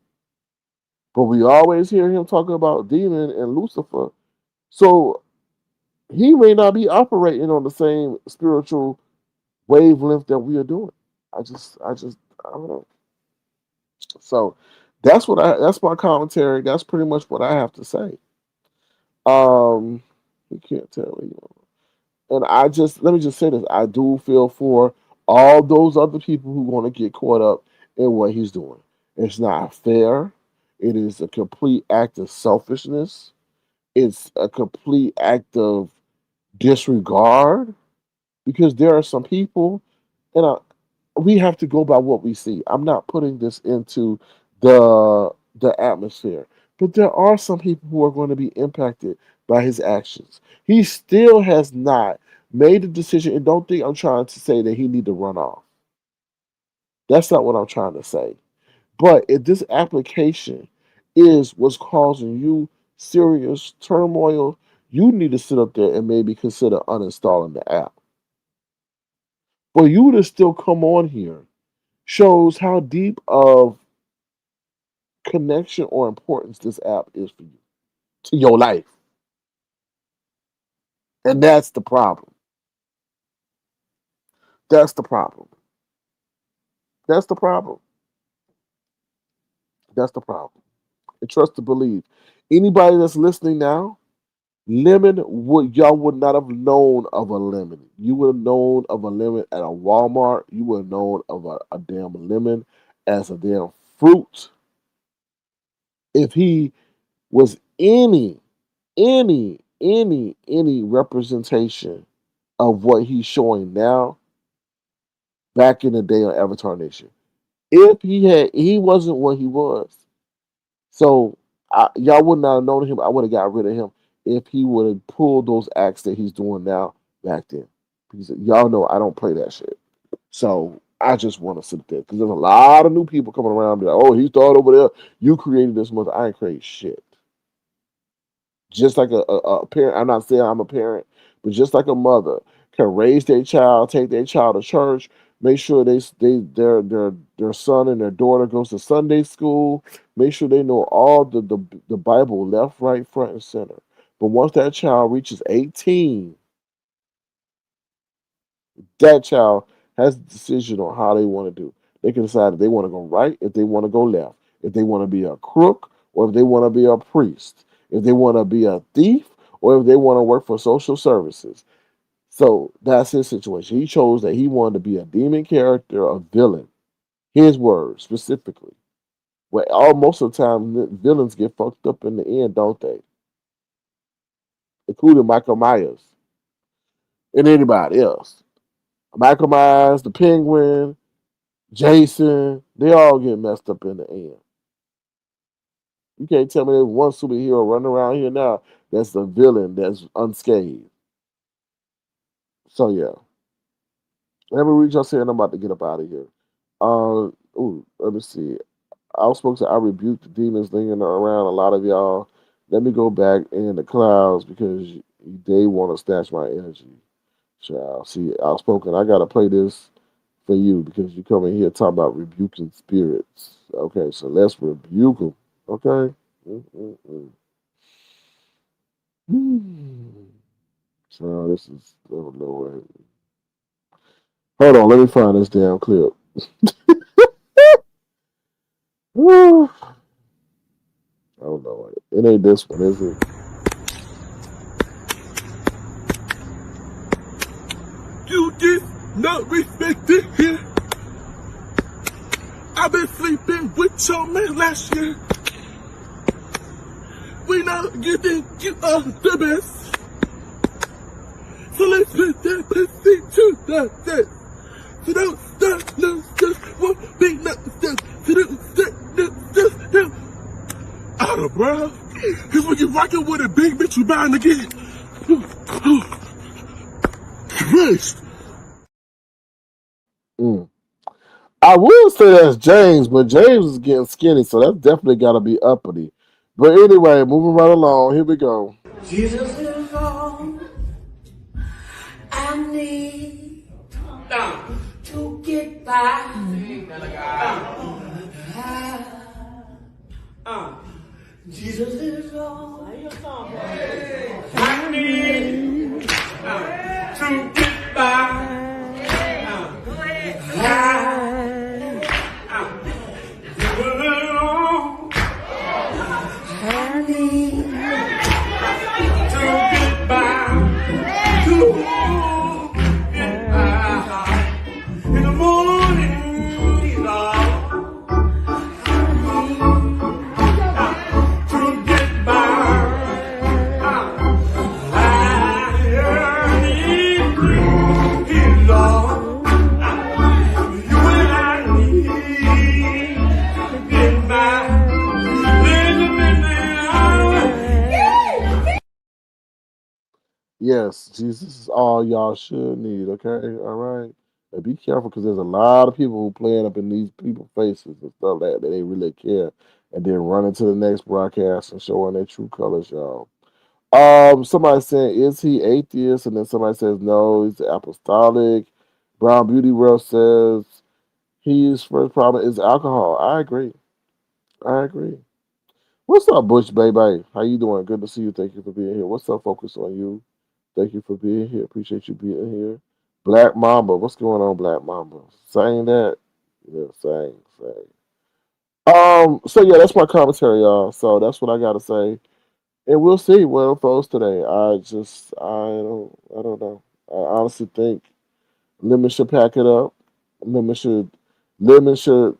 But we always hear him talking about demon and Lucifer. So he may not be operating on the same spiritual wavelength that we are doing. I don't know. So that's my commentary. That's pretty much what I have to say. Um, you can't tell me. And let me just say this: I do feel for all those other people who want to get caught up in what he's doing. It's not fair. It is a complete act of selfishness. It's a complete act of disregard because there are some people, and we have to go by what we see. I'm not putting this into the atmosphere, but there are some people who are going to be impacted by his actions. He still has not made the decision, and don't think I'm trying to say that he need to run off. That's not what I'm trying to say. But if this application is what's causing you serious turmoil, you need to sit up there and maybe consider uninstalling the app. For you to still come on here shows how deep of connection or importance this app is for you to your life. And that's the problem. That's the problem. That's the problem. That's the problem. And trust to believe. Anybody that's listening now, lemon would y'all would not have known of a lemon. You would have known of a lemon at a Walmart. You would have known of a damn lemon as a damn fruit. If he was any representation of what he's showing now back in the day on Avatar Nation. If he wasn't what he was. So y'all would not have known him. I would have got rid of him if he would have pulled those acts that he's doing now back then. Because y'all know I don't play that shit. So I just want to sit there because there's a lot of new people coming around. Be like, oh, he thought over there. You created this month. I ain't create shit. Just like a parent, I'm not saying I'm a parent, but just like a mother can raise their child, take their child to church, make sure their son and their daughter goes to Sunday school, make sure they know all the Bible left, right, front, and center. But once that child reaches 18, that child has a decision on how they want to do. They can decide if they want to go right, if they want to go left, if they want to be a crook, or if they want to be a priest, if they want to be a thief, or if they want to work for social services. So that's his situation. He chose that he wanted to be a demon character, a villain. His words specifically. Well, most of the time, villains get fucked up in the end, don't they? Including Michael Myers and anybody else. Michael Myers, the Penguin, Jason, they all get messed up in the end. You can't tell me there's one superhero running around here now that's the villain that's unscathed. So yeah. Let me read y'all saying I'm about to get up out of here. Let me see. I rebuked the demons lingering around a lot of y'all. Let me go back in the clouds because they want to snatch my energy. Child. See, outspoken. I gotta play this for you because you come in here talking about rebuking spirits. Okay, so let's rebuke them. Okay. So this is oh Lord. Hold on, let me find this damn clip. Oh Lord, it ain't this one, is it? You did not respect it here. I've been sleeping with your man last year. We know you think you are the best. So let's put that pussy to the test. So don't stop, no stress, won't be no stress. So don't stop, no stress, no. Out of breath. Cause when you're rocking with a big bitch, you bound to get. Christ. I would say that's James, but James is getting skinny, so that's definitely got to be uppity. But anyway, moving right along, here we go. Jesus is all I need to get by. Jesus is all I need to get by. In the morning, to get by. I need Yes, Jesus is all y'all should need. Okay, all right. And be careful because there's a lot of people who playing up in these people's faces and stuff like that they really care, and then run into the next broadcast and showing their true colors, y'all. Somebody saying, is he atheist? And then somebody says, no, he's apostolic. Brown Beauty World says his first problem is alcohol. I agree. I agree. What's up, Bush baby? How you doing? Good to see you. Thank you for being here. What's up, Focus on You? Thank you for being here. Appreciate you being here. Black Mamba. What's going on, Black Mamba? Saying that? Yeah, saying. So yeah, that's my commentary, y'all. So that's what I gotta say. And we'll see what unfolds today. I don't know. I honestly think Lemon should pack it up. Lemon should, Lemon should.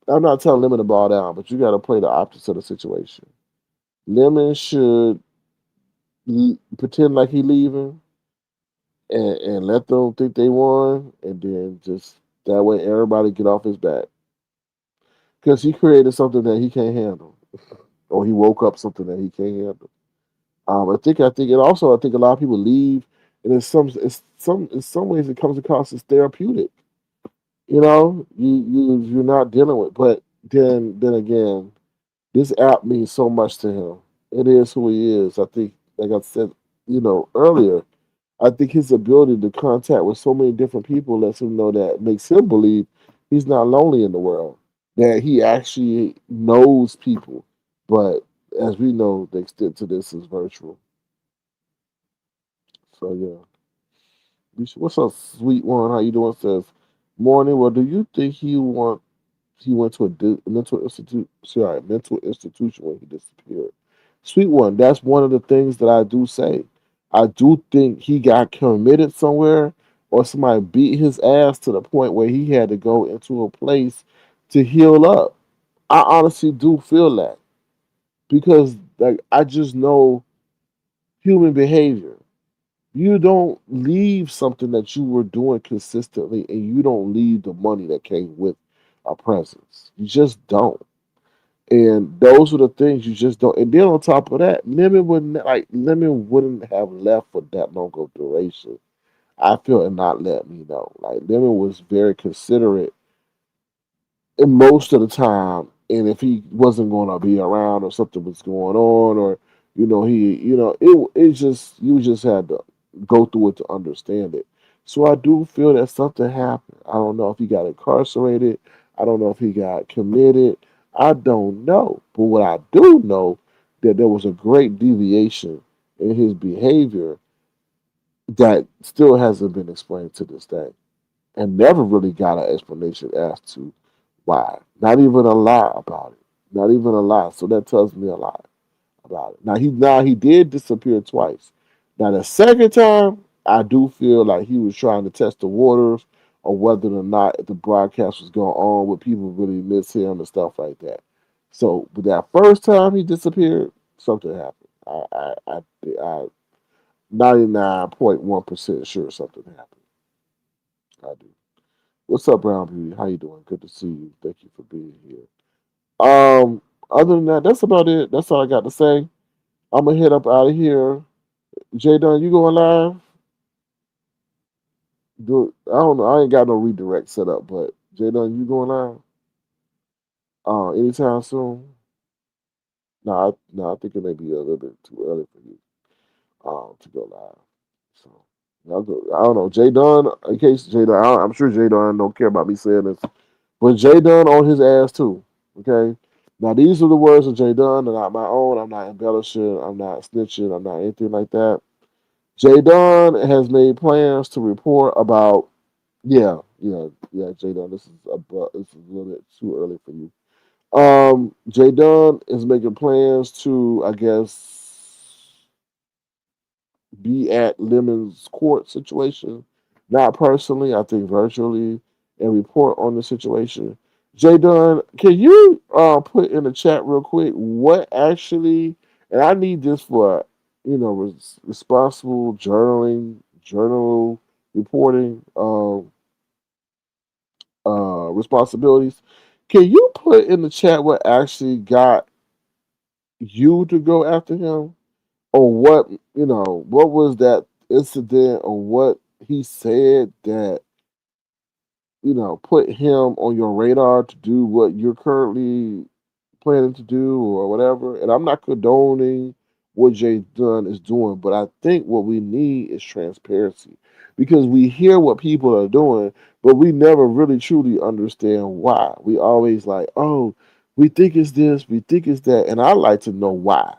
I'm not telling Lemon to ball down, but you got to play the opposite of the situation. Lemon should pretend like he leaving and let them think they won, and then just that way everybody get off his back because he created something that he can't handle, or he woke up something that he can't handle. And also I think a lot of people leave, and in some ways it comes across as therapeutic. You know, you're not dealing with, but then again, this app means so much to him. It is who he is. I think, like I said, earlier, I think his ability to contact with so many different people lets him know that makes him believe he's not lonely in the world. That he actually knows people, but as we know, the extent to this is virtual. So yeah. What's up, sweet one? How you doing? Says morning. Well, do you think he went to a mental institution when he disappeared? Sweet one. That's one of the things that I do say. I do think he got committed somewhere, or somebody beat his ass to the point where he had to go into a place to heal up. I honestly do feel that because like I just know human behavior. You don't leave something that you were doing consistently, and you don't leave the money that came with a presence. You just don't. And those are the things you just don't. And then on top of that, Lemon wouldn't have left for that long of duration. I feel and not let me know. Like Lemon was very considerate and most of the time, and if he wasn't going to be around or something was going on, or it just you just had to go through it to understand it. So I do feel that something happened. I don't know if he got incarcerated. I don't know if he got committed. I don't know. But what I do know that there was a great deviation in his behavior that still hasn't been explained to this day, and never really got an explanation as to why. Not even a lie about it. Not even a lie. So that tells me a lot about it. Now he did disappear twice. Now the second time, I do feel like he was trying to test the waters on whether or not the broadcast was going on, would people really miss him and stuff like that. So, but that first time he disappeared, something happened. I 99.1% sure something happened. I do. What's up, Brown Beauty? How you doing? Good to see you. Thank you for being here. Other than that, that's about it. That's all I got to say. I'm gonna head up out of here. Jay Dunn, you going live? I don't know. I ain't got no redirect set up, but Jay Dunn, you going live? Anytime soon? No, I think it may be a little bit too early for you to go live. So I don't know. Jay Dunn, in case Jay Dunn, I'm sure Jay Dunn don't care about me saying this, but Jay Dunn on his ass too. Okay. Now these are the words of Jay Dunn. They're not my own. I'm not embellishing. I'm not snitching. I'm not anything like that. Jay Dunn has made plans to report about. Yeah. Jay Dunn, this is a little bit too early for you. Jay Dunn is making plans to, I guess, be at Lemon's court situation. Not personally, I think virtually, and report on the situation. Jay Dunn, can you put in the chat real quick what actually, and I need this for, responsible journal reporting responsibilities. Can you put in the chat what actually got you to go after him? or what, what was that incident or what he said that, put him on your radar to do what you're currently planning to do or whatever. And I'm not condoning what Jay Dunn is doing, but I think what we need is transparency because we hear what people are doing, but we never really truly understand why. We always like, oh, we think it's this, we think it's that, and I like to know why.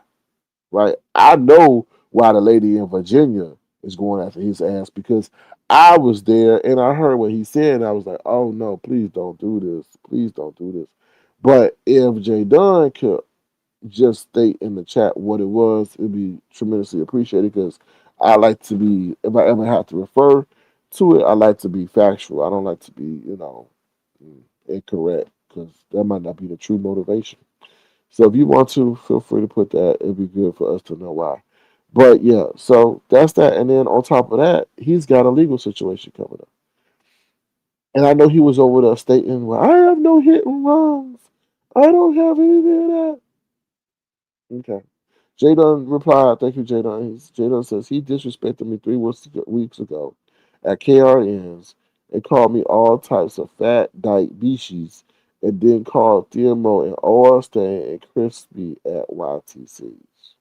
Right? I know why the lady in Virginia is going after his ass because I was there and I heard what he said and I was like, oh no, please don't do this. Please don't do this. But if Jay Dunn could just state in the chat what it was, it'd be tremendously appreciated because I like to be, if I ever have to refer to it, I like to be factual. I don't like to be, incorrect because that might not be the true motivation. So if you want to, feel free to put that. It'd be good for us to know why. But yeah, so that's that. And then on top of that, he's got a legal situation coming up. And I know he was over there stating, well, I have no hit and runs. I don't have any of that. Okay. Jadon replied, thank you, Jadon. Jadon says he disrespected me 3 weeks ago at KRN's and called me all types of fat dyke beasties and then called TMO and oil stain and crispy at YTC's.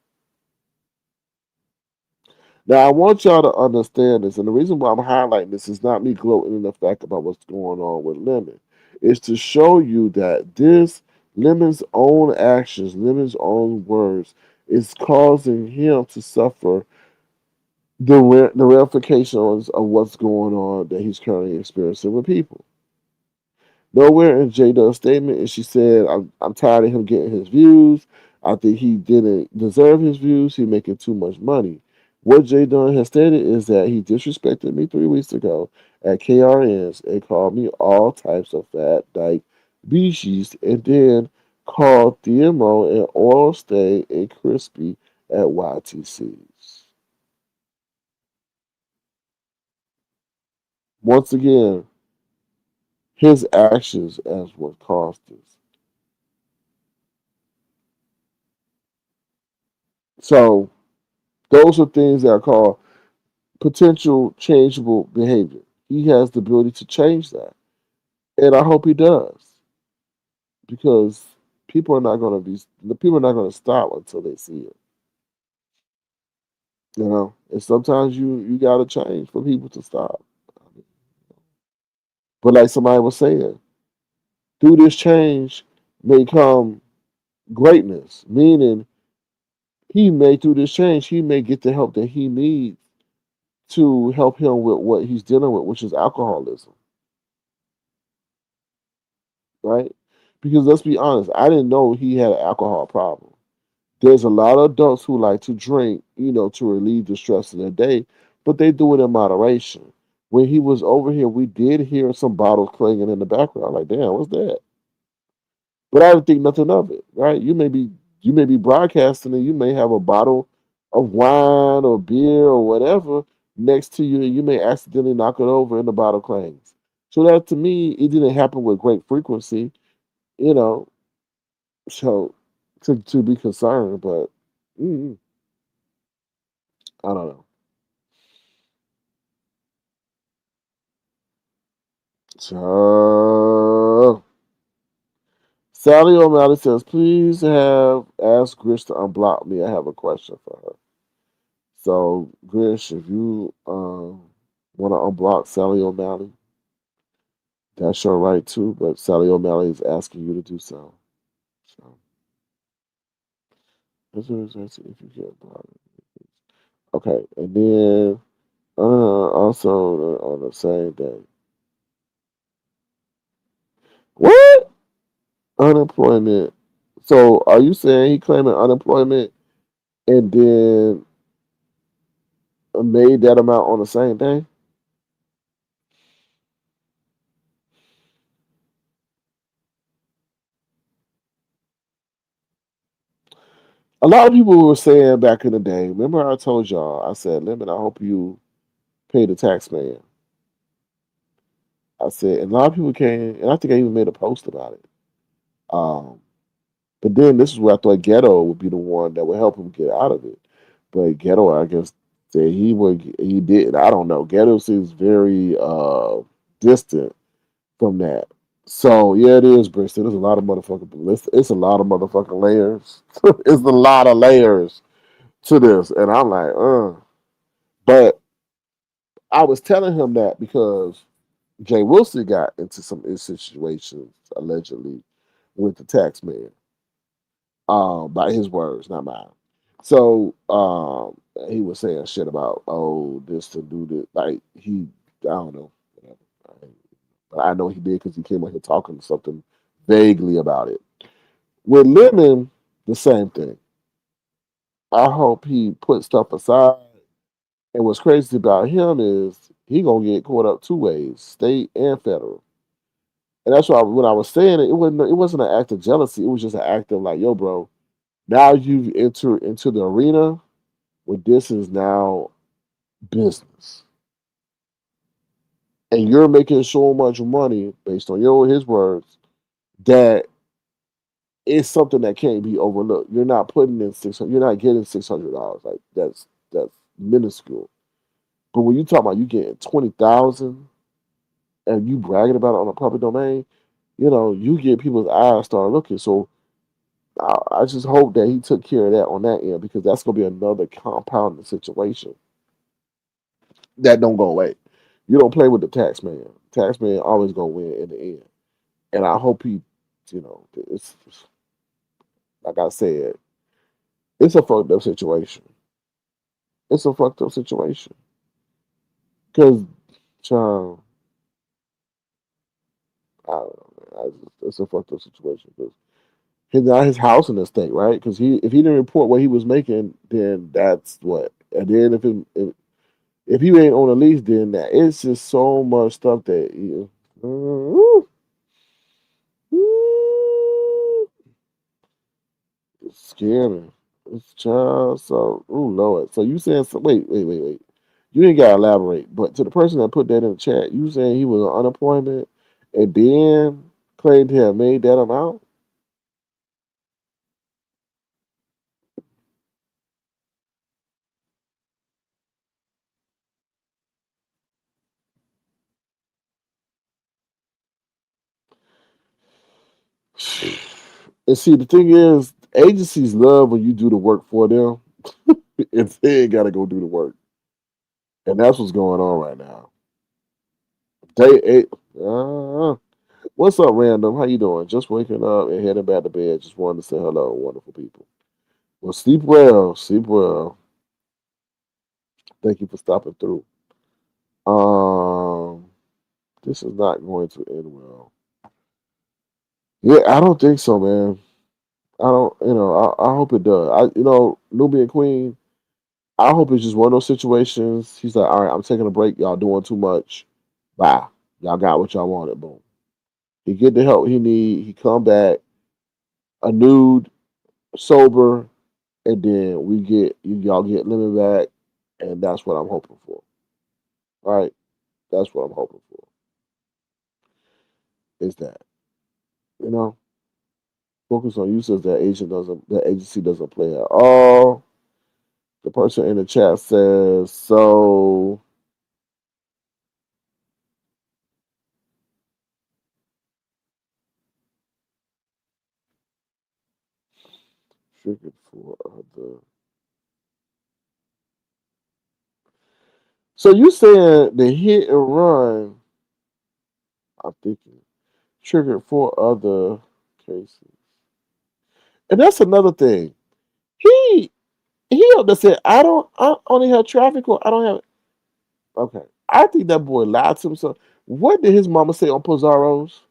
Now I want y'all to understand this, and the reason why I'm highlighting this is not me gloating in the fact about what's going on with Lemon. It's to show you that this Lemon's own actions, Lemon's own words, is causing him to suffer the ramifications of what's going on that he's currently experiencing with people. Nowhere in J Dub's statement is she said, I'm tired of him getting his views. I think he didn't deserve his views. He's making too much money. What J Dunn has stated is that he disrespected me 3 weeks ago at KRN's and called me all types of fat dyke species and then called DMO and oil stay and crispy at YTC's. Once again, his actions as what caused this. So those are things that are called potential changeable behavior. He has the ability to change that. And I hope he does. Because people are not gonna stop until they see it. And sometimes you gotta change for people to stop. But like somebody was saying, through this change may come greatness, meaning through this change, he may get the help that he needs to help him with what he's dealing with, which is alcoholism, right? Because let's be honest, I didn't know he had an alcohol problem. There's a lot of adults who like to drink, to relieve the stress of their day, but they do it in moderation. When he was over here, we did hear some bottles clanging in the background. Like, damn, what's that? But I didn't think nothing of it, right? You may be broadcasting and you may have a bottle of wine or beer or whatever next to you, and you may accidentally knock it over and the bottle clangs. So that to me, it didn't happen with great frequency, you know. So to be concerned, but mm, I don't know. So Sally O'Malley says, please have ask Grish to unblock me. I have a question for her. So, Grish, if you want to unblock Sally O'Malley, that's your right too. But Sally O'Malley is asking you to do so. So, that's what it's asking if you can't block it. Okay, and then also on the same day, what unemployment? So, are you saying he claiming unemployment and then made that amount on the same day? A lot of people were saying back in the day. Remember, I told y'all. I said, "Lemon, I hope you pay the tax man." I said, and a lot of people came, and I think I even made a post about it. Um, but then this is where I thought Ghetto would be the one that would help him get out of it. But Ghetto, I guess that he did. I don't know. Ghetto seems very distant from that. So yeah, it is Bristol. There's a lot of motherfucking. It's a lot of motherfucking layers. It's a lot of layers to this, and I'm like, But I was telling him that because Jay Wilson got into some situations allegedly with the tax man, by his words, not mine. So he was saying shit about this to do this, like I don't know, whatever. But I know he did because he came out here talking something vaguely about it. With Lemon, the same thing. I hope he put stuff aside. And what's crazy about him is he gonna get caught up two ways, state and federal. And that's why when I was saying it, it wasn't an act of jealousy. It was just an act of like, yo, bro, now you've entered into the arena where this is now business, and you're making so much money based on his words that it's something that can't be overlooked. You're not putting in 600. You're not getting $600. Like that's minuscule. But when you talk about you getting 20,000 and you bragging about it on a public domain, you get people's eyes start looking. So I just hope that he took care of that on that end because that's gonna be another compounding situation that don't go away. You don't play with the tax man. Tax man always gonna win in the end. And I hope it's like I said, it's a fucked up situation. It's a fucked up situation because, child, I don't know, man. It's a fucked up situation because now his house in the state, right? Because if he didn't report what he was making, then that's what. And then if he ain't on a lease, then that it's just so much stuff that it's scary. It's child. So, oh Lord. So you saying? So, wait. You ain't gotta elaborate. But to the person that put that in the chat, you saying he was on unemployment and then claimed to have made that amount? And see, the thing is, agencies love when you do the work for them, and they ain't gotta go do the work. And that's what's going on right now. They, uh, what's up, random? How you doing? Just waking up and heading back to bed. Just wanted to say hello, wonderful people. Well, sleep well. Sleep well. Thank you for stopping through. Um, this is not going to end well. Yeah, I don't think so, man. I don't. I hope it does. Nubian Queen. I hope it's just one of those situations. He's like, all right, I'm taking a break. Y'all doing too much. Bye. Y'all got what y'all wanted. Boom. He get the help he need. He come back a nude, sober, and then y'all get Lemon back, and that's what I'm hoping for. All right, that's what I'm hoping for. Is that you know focus on you says that agency doesn't play at all. The person in the chat says so. Triggered for other. So you saying the hit and run? I'm thinking triggered for other cases, and that's another thing. He he up there said, I only have traffic or I don't have. Okay. I think that boy lied to himself. What did his mama say on Pizarro's?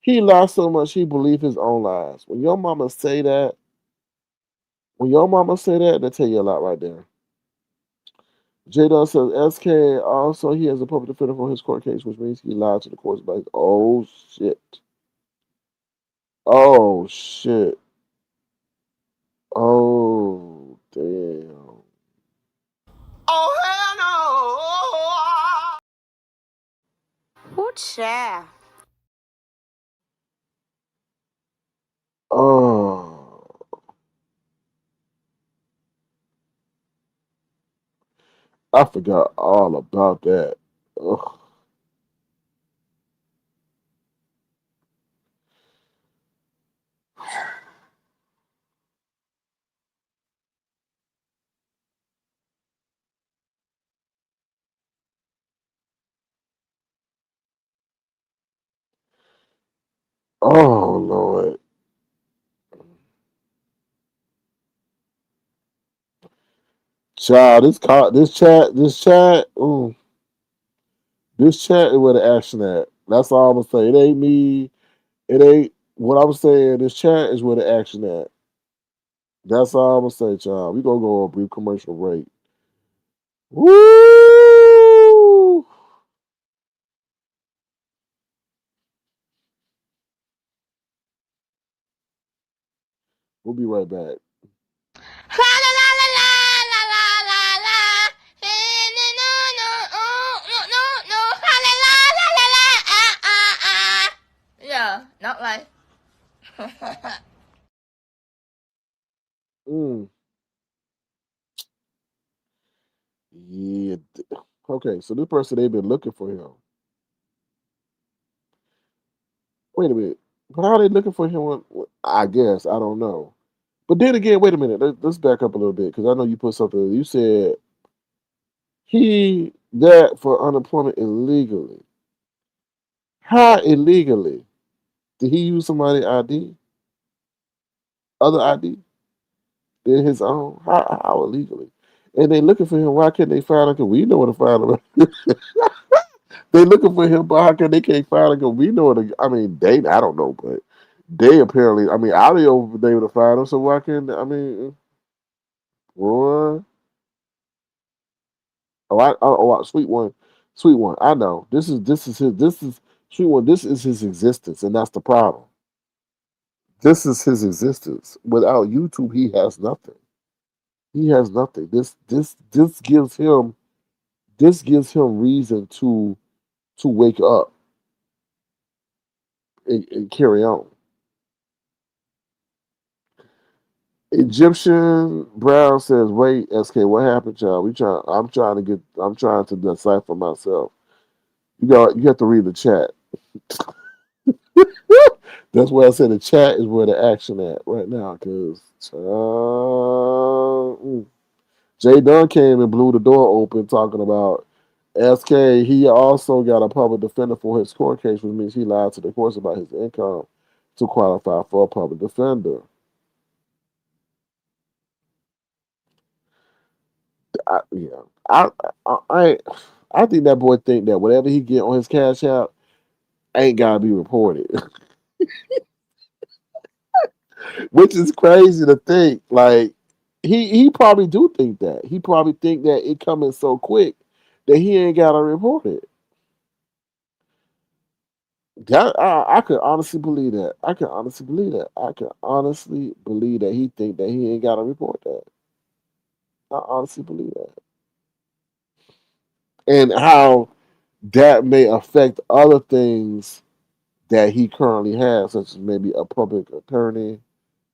He lied so much he believed his own lies. When your mama say that, they tell you a lot right there. J Dog says SK also he has a public defender for his court case, which means he lied to the courts about his oh shit. Oh shit. Oh damn. Oh, hell no! Ooh, child. Oh I forgot all about that. Ugh. Oh Lord, child, this chat, ooh, this chat is where the action at. That's all I'm gonna say. It ain't me. It ain't what I'm saying. This chat is where the action at. That's all I'm gonna say, child. We gonna go on a brief commercial break. Woo! We'll be right back. La la la la la la la la. No no no no no no. La la la la la la. Yeah, not like. Mm, yeah. Okay, so this person they've been looking for him. Wait a minute. But how are they looking for him? I guess I don't know. But then again, wait a minute. Let's back up a little bit because I know you put something. You said he that for unemployment illegally. How illegally? Did he use somebody ID, other ID than his own? How illegally? And they looking for him. Why can't they find him? Because we know where to find him. They looking for him, but how can they can't find him? Because we know where to. I mean, they. I don't know, but they apparently. I mean, audio was able to find him. So why can't? I mean, boy. Sweet one, sweet one. I know this is sweet one. This is his existence, and that's the problem. This is his existence. Without YouTube, he has nothing. He has nothing. This gives him reason to wake up and carry on. Egyptian Brown says, "Wait, SK, what happened, y'all? We trying. I'm trying to get. I'm trying to decipher myself. You have to read the chat. That's why I said the chat is where the action at right now. Because Jay Dunn came and blew the door open talking about SK. He also got a public defender for his court case, which means he lied to the courts about his income to qualify for a public defender. Yeah, I, I, I, I think that boy think that whatever he get on his cash out ain't gotta be reported, which is crazy to think. Like he probably do think that. He probably think that it coming so quick that he ain't gotta report it. That I could honestly believe that. I can honestly believe that. I can honestly believe that he think that he ain't gotta report that. I honestly believe that. And how that may affect other things that he currently has, such as maybe a public attorney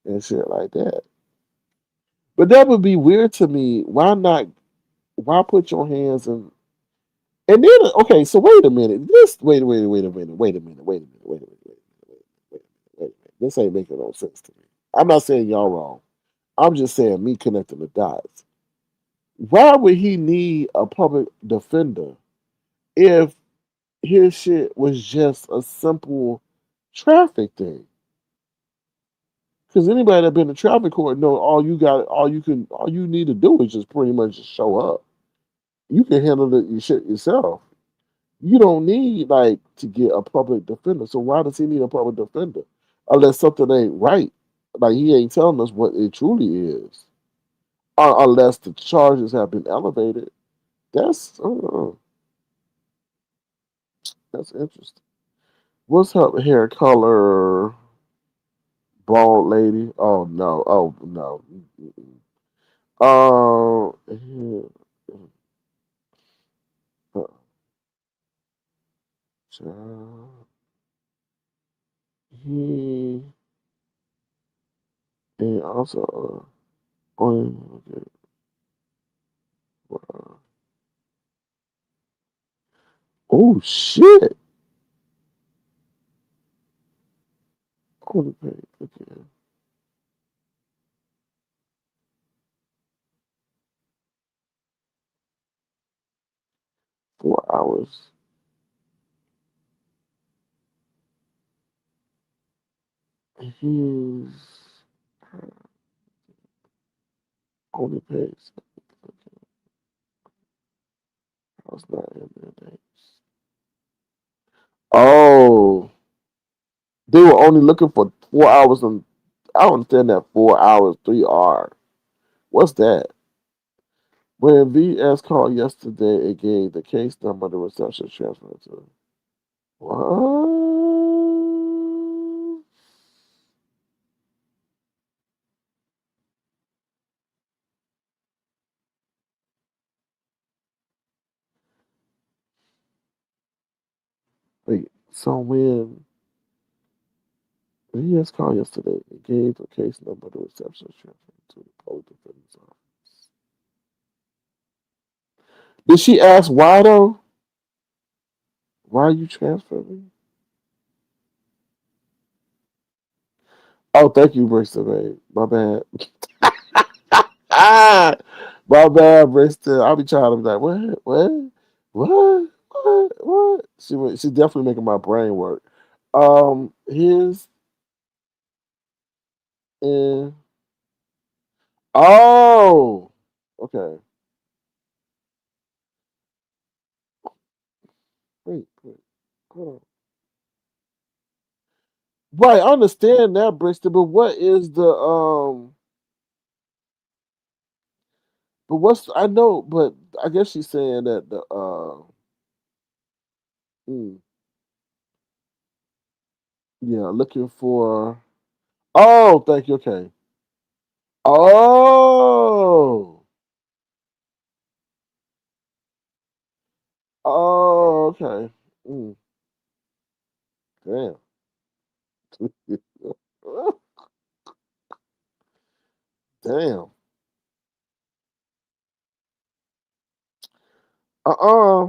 and shit like that. But that would be weird to me. Why not? Why put your hands in? And then, okay, so wait a minute. Wait a minute. Wait a minute. Wait a minute. Wait a minute. Wait a minute. Wait a minute. Wait a minute. This ain't making no sense to me. I'm not saying y'all wrong. I'm just saying me connecting the dots. Why would he need a public defender if his shit was just a simple traffic thing? Because anybody that been to traffic court know all you need to do is just pretty much just show up. You can handle your shit yourself. You don't need like to get a public defender. So why does he need a public defender? Unless something ain't right. Like he ain't telling us what it truly is. Unless the charges have been elevated. That's that's interesting. What's up, hair color, bald lady? Oh no! Oh no! Yeah, child, he and also okay, wow. Oh shit! On the page. Okay. 4 hours. His on the page. I was not in there. Oh, they were only looking for 4 hours, and I don't understand that 4 hours, 3 R. What's that? When VS called yesterday, it gave the case number the reception transfer to. What? Wait, so when VS called yesterday, it gave the case number the reception transfer to the public defender's office. Did she ask why though? Why are you transferring? Oh, thank you, Brixton, babe. My bad. Ah, my bad, Brixton. I'll be trying to be like, what? She definitely making my brain work. His in oh, okay. Wait, hold on. Right, I understand that, Brixton, but what is the but what's I know, but I guess she's saying that the mm, yeah, looking for oh, thank you, okay. Oh, oh, okay. Mm, damn. Damn.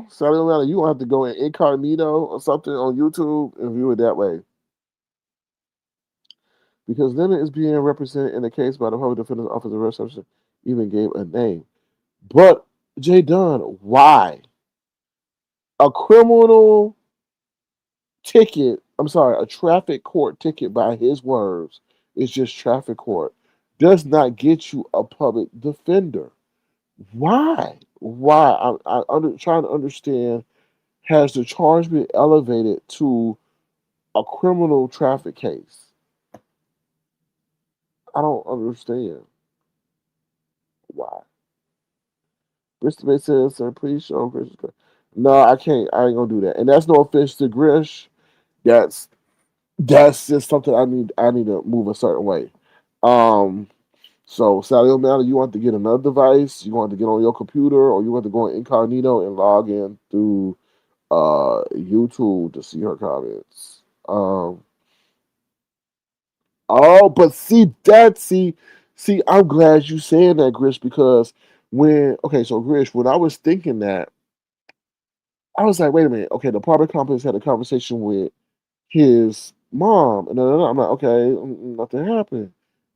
Saturday Night, you gonna have to go in incognito or something on YouTube and view it that way. Because Leonard is being represented in the case by the public defender's office of reception, even gave a name. But Jay Dunn, why? A criminal ticket, I'm sorry, a traffic court ticket by his words is just traffic court. Does not get you a public defender. Why? Why? Trying to understand. Has the charge been elevated to a criminal traffic case? I don't understand why. Bristol Bay says, "Sir, please show Grish." No, I can't. I ain't gonna do that. And that's no offense to Grish. That's that's just something I need to move a certain way. Um. So, Sally O'Malley, you want to get another device? You want to get on your computer, or you want to go in incognito and log in through YouTube to see her comments? Oh, but see, I'm glad you saying that, Grish, because so Grish, when I was thinking that, I was like, wait a minute, okay, the apartment complex had a conversation with his mom, and I'm like, okay, nothing happened.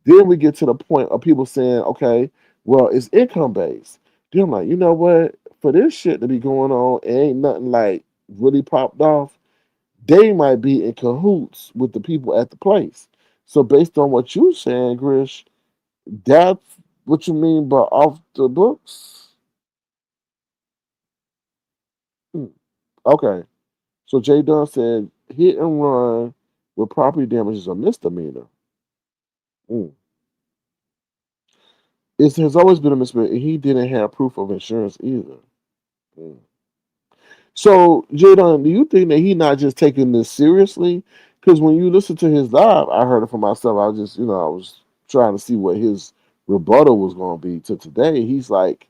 Then we get to the point of people saying, okay, well, it's income based. Then I'm like, you know what? For this shit to be going on, it ain't nothing like really popped off. They might be in cahoots with the people at the place. So based on what you saying, Grish, that's what you mean by off the books? Hmm. Okay. So Jay Dunn said hit and run with property damage is a misdemeanor. Hmm. It has always been a misdemeanor. He didn't have proof of insurance either. Hmm. So Jay Dunn, do you think that he not just taking this seriously? Because when you listen to his live, I heard it for myself. I was just, I was trying to see what his rebuttal was going to be to today. He's like,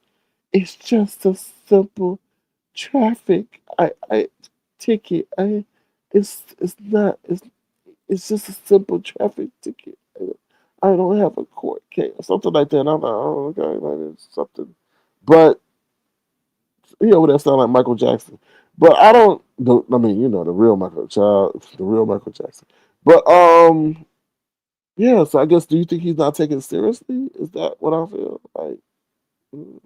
it's just a simple traffic I ticket. It's not it's just a simple traffic ticket. I don't have a court case or something like that. And I'm like, oh, okay, like it's something. But that sound like Michael Jackson. But I don't. I mean, the real the real Michael Jackson. But yeah. So I guess, do you think he's not taken seriously? Is that what I feel like? Mm,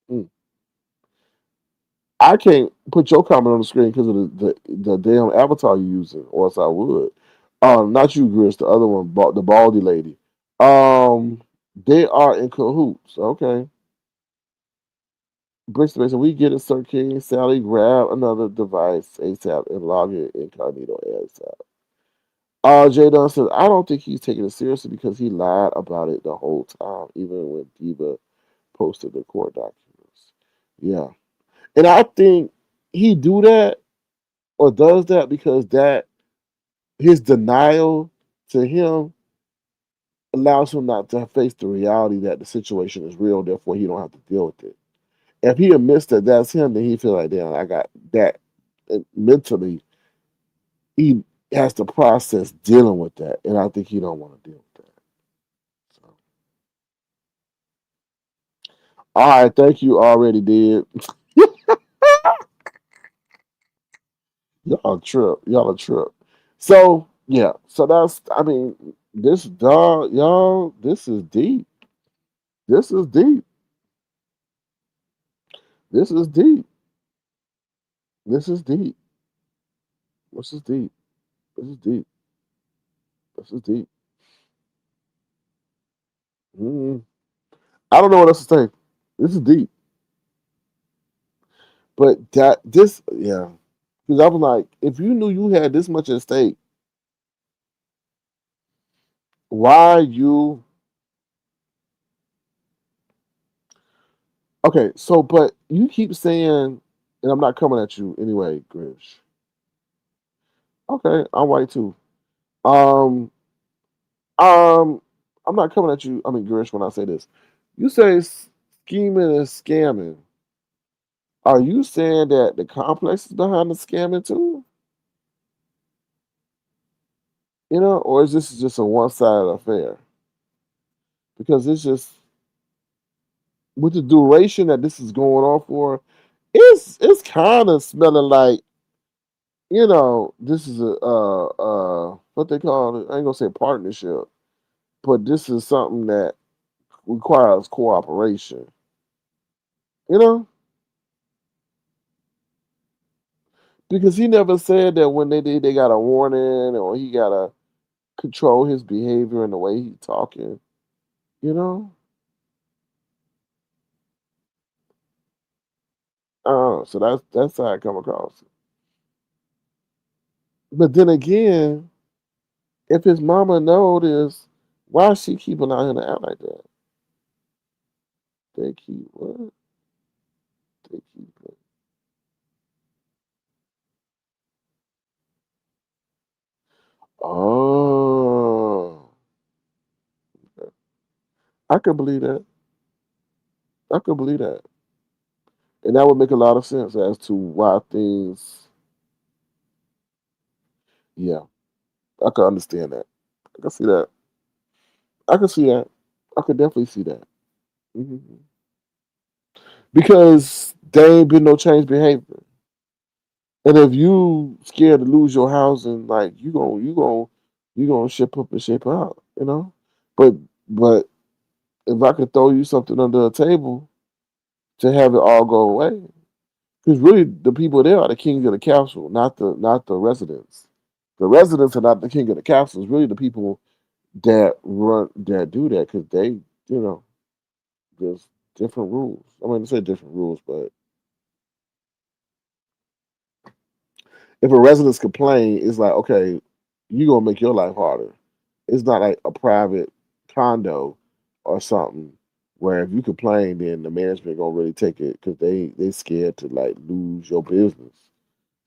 mm. I can't put your comment on the screen because of the damn avatar you're using, or else I would. Not you, Gris. The other one, the baldy lady. Um, they are in cahoots. Okay. Bricks Mason, we get it, Sir King. Sally, grab another device ASAP and log in incognito ASAP. Jay Dunn says, I don't think he's taking it seriously because he lied about it the whole time, even when Diva posted the court documents. Yeah. And I think he do that or does that because that his denial to him allows him not to face the reality that the situation is real, therefore he don't have to deal with it. If he admits that that's him, then he feel like, damn, I got that. And mentally, he has to process dealing with that, and I think he don't want to deal with that. So, all right, thank you. Already did. Y'all a trip. Y'all a trip. So yeah. So that's. I mean, this dog, y'all. This is deep. This is deep. This is deep. This is deep. This is deep. This is deep. This is deep. Mm. I don't know what else to say. This is deep. But yeah. Because I was like, if you knew you had this much at stake, why you? Okay, so but you keep saying, and I'm not coming at you anyway, Grinch. Okay, I'm white too. Um, um, I'm not coming at you. I mean, Grinch, when I say this, you say scheming and scamming. Are you saying that the complex is behind the scamming too? Or is this just a one-sided affair? Because it's just with the duration that this is going on for, it's kind of smelling like this is a what they call it. I ain't gonna say partnership, but this is something that requires cooperation. You know, because he never said that when they did, they got a warning or he gotta control his behavior and the way he's talking. You know, so that's how I come across it. But then again, if his mama know this, why is she keeping out him to act like that? They keep what? They keep it. Oh, I could believe that. I could believe that. And that would make a lot of sense as to why things. Yeah, I could understand that. I can see that. I can see that. I could definitely see that. Hmm. Because there ain't been no change behavior. And if you scared to lose your house, and like you gonna ship up and ship out, But but if I could throw you something under a table to have it all go away, because really the people there are the kings of the castle, not the residents. The residents are not the king of the castle. It's really the people that do that because they, there's different rules. I mean, I say different rules, but if a residents complain, it's like, okay, you gonna make your life harder. It's not like a private condo or something where if you complain, then the management gonna really take it because they scared to like lose your business.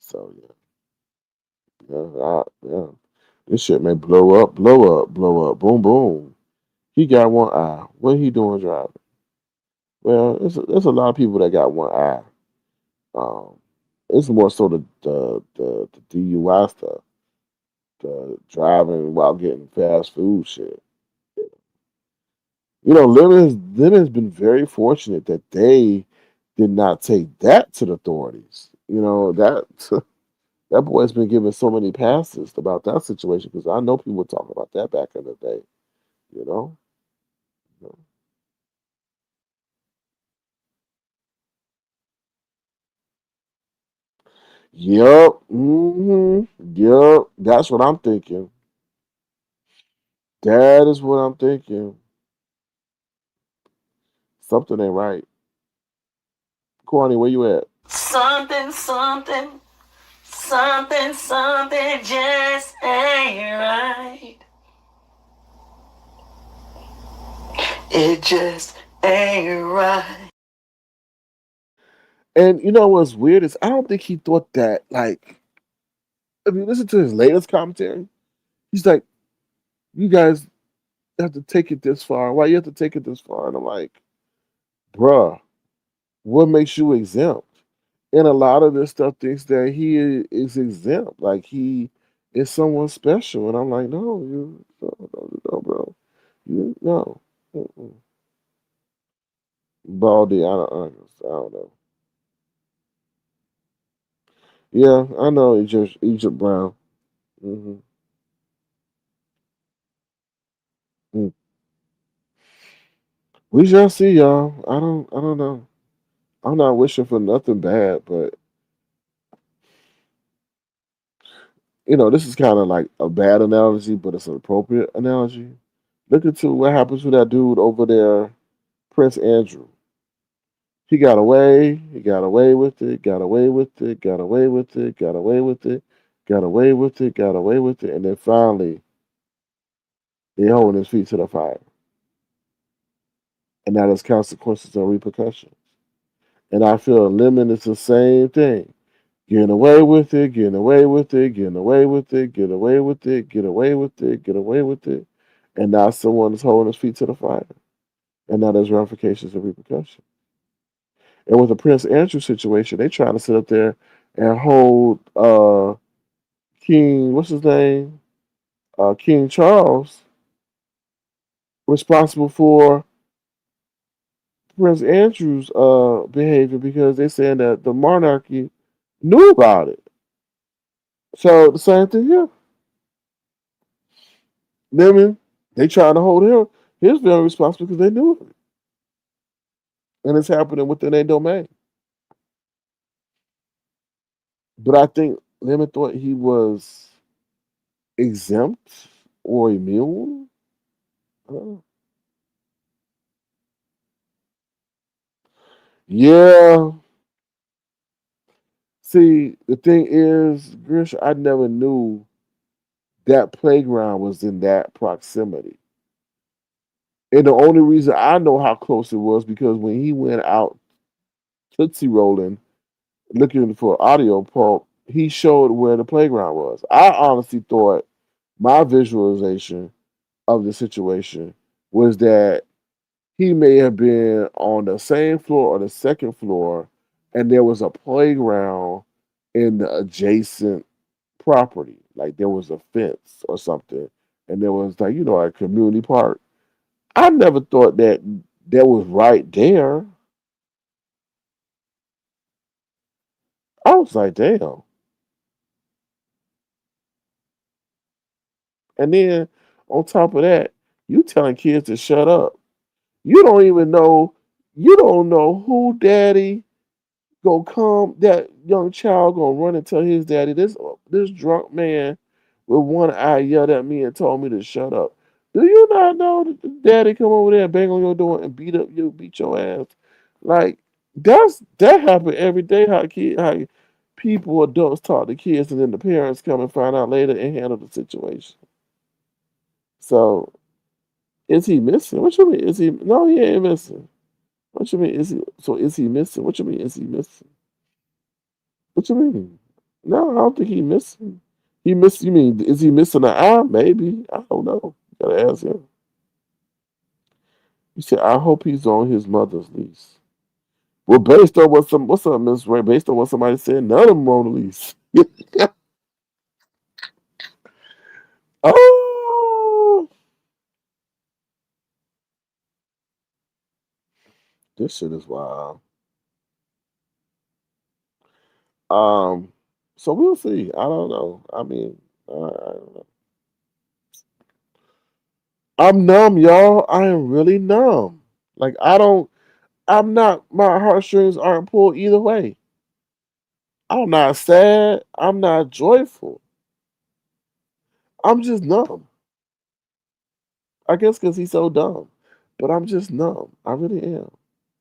So yeah. This shit may blow up, blow up, blow up, boom, boom. He got one eye. What he doing driving? Well, there's a lot of people that got one eye. Um, it's more so the DUI stuff, the driving while getting fast food shit. Lemon has been very fortunate that they did not take that to the authorities. That boy's been given so many passes about that situation because I know people talk about that back in the day. You know. Yep. Yep. That's what I'm thinking. That is what I'm thinking. Something ain't right. Corny, where you at? Something, something, something, something just ain't right. It just ain't right. And you know what's weird is I don't think he thought that. Like, if you listen to his latest commentary, he's like, "You guys have to take it this far. Why you have to take it this far?" And I'm like, "Bruh, what makes you exempt?" And a lot of this stuff thinks that he is exempt, like he is someone special. And I'm like, no, no, bro, no. Mm-mm. Baldy, I don't know. Yeah, I know Egypt Brown. hmm Mm. We shall see, y'all. I don't know. I'm not wishing for nothing bad, but this is kind of like a bad analogy, but it's an appropriate analogy. Look into what happens with that dude over there, Prince Andrew. He got away. He got away with it. Got away with it. Got away with it. Got away with it. Got away with it. Got away with it. And then finally, they holding his feet to the fire, and that has consequences and repercussions. And I feel lemon is the same thing. Getting away with it. Getting away with it. Getting away with it. Get away with it. Get away with it. Get away with it. And now someone is holding his feet to the fire, and now there's ramifications and repercussions. And with the Prince Andrew situation, they trying to sit up there and hold King, what's his name? King Charles responsible for Prince Andrew's behavior because they saying that the monarchy knew about it. So the same thing here. Them they trying to hold him his very responsible because they knew it. And it's happening within their domain. But I think Lemon thought he was exempt or immune. Yeah. See, the thing is, Grish, I never knew that playground was in that proximity. And the only reason I know how close it was because when he went out Tootsie Rolling looking for audio pulp, he showed where the playground was. I honestly thought my visualization of the situation was that he may have been on the same floor or the second floor, and there was a playground in the adjacent property. Like there was a fence or something, and there was like a community park. I never thought that was right there. I was like, damn. And then on top of that, you telling kids to shut up. You don't even know. You don't know who daddy gonna come. That young child gonna run and tell his daddy this drunk man with one eye yelled at me and told me to shut up. Do you not know that the daddy come over there and bang on your door and beat your ass? Like that happen every day. How people adults talk to kids and then the parents come and find out later and handle the situation. So is he missing? What you mean? Is he no? He ain't missing. What you mean? Is he? So is he missing? What you mean? Is he missing? What you mean? No, I don't think he missing. He missed. You mean is he missing an eye? Maybe I don't know. Gotta ask him. You said I hope he's on his mother's lease. Well, based on what's up, Miss Ray? Based on what somebody said, none of them on the lease. Oh, This shit is wild. Um, so we'll see. I don't know. I mean, I don't know. I'm numb, y'all. I am really numb. Like I don't. I'm not. My heartstrings aren't pulled either way. I'm not sad. I'm not joyful. I'm just numb. I guess because he's so dumb. But I'm just numb. I really am.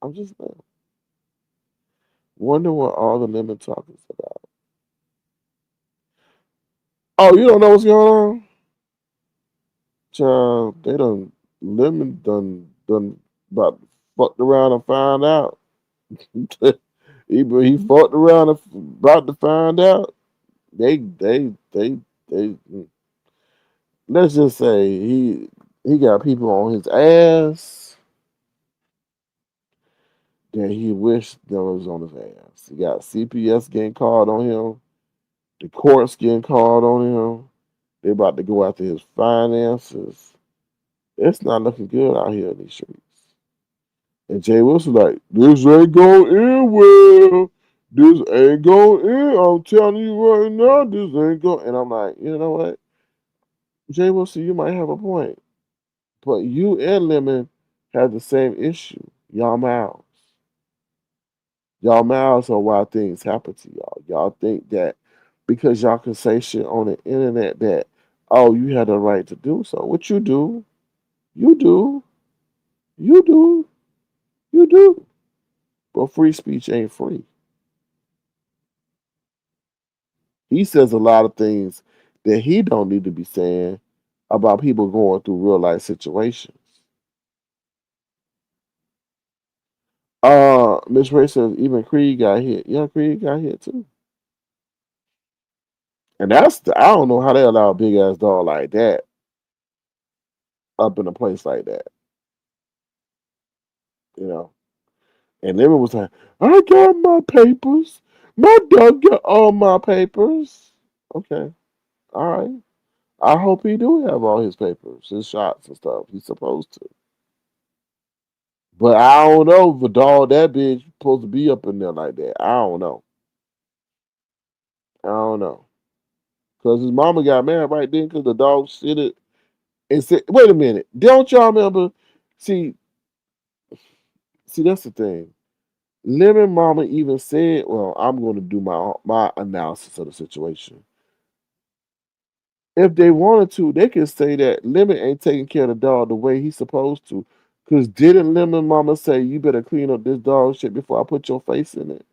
I'm just numb. Wonder what all the lemon talk is about. Oh, you don't know what's going on? Child, they done lemon done about fucked around and find out. he fucked around and about to find out. They let's just say he got people on his ass that he wished that was on his ass. He got CPS getting called on him, the courts getting called on him. They about to go after his finances. It's not looking good out here in these streets. And Jay Wilson like, this ain't going in well. This ain't going in. I'm telling you right now, this ain't going. And I'm like, you know what, Jay Wilson, you might have a point, but you and Lemon have the same issue. Y'all mouths. Y'all mouths are why things happen to y'all. Y'all think that because y'all can say shit on the internet that, oh, you had the right to do so. What you do, you do, you do, you do. But free speech ain't free. He says a lot of things that he don't need to be saying about people going through real life situations. Miss Ray says even Creed got hit. Yeah, Creed got hit too. And I don't know how they allow a big ass dog like that up in a place like that, you know. And Lemon was like, I got my papers. My dog got all my papers. Okay. All right. I hope he do have all his papers, his shots and stuff. He's supposed to. But I don't know if a dog that big supposed to be up in there like that. I don't know. I don't know. Because his mama got mad right then because the dog shitted and said, wait a minute. Don't y'all remember? See, see, that's the thing. Lemon Mama even said, well, I'm going to do my analysis of the situation. If they wanted to, they could say that Lemon ain't taking care of the dog the way he's supposed to. Because didn't Lemon Mama say, you better clean up this dog shit before I put your face in it?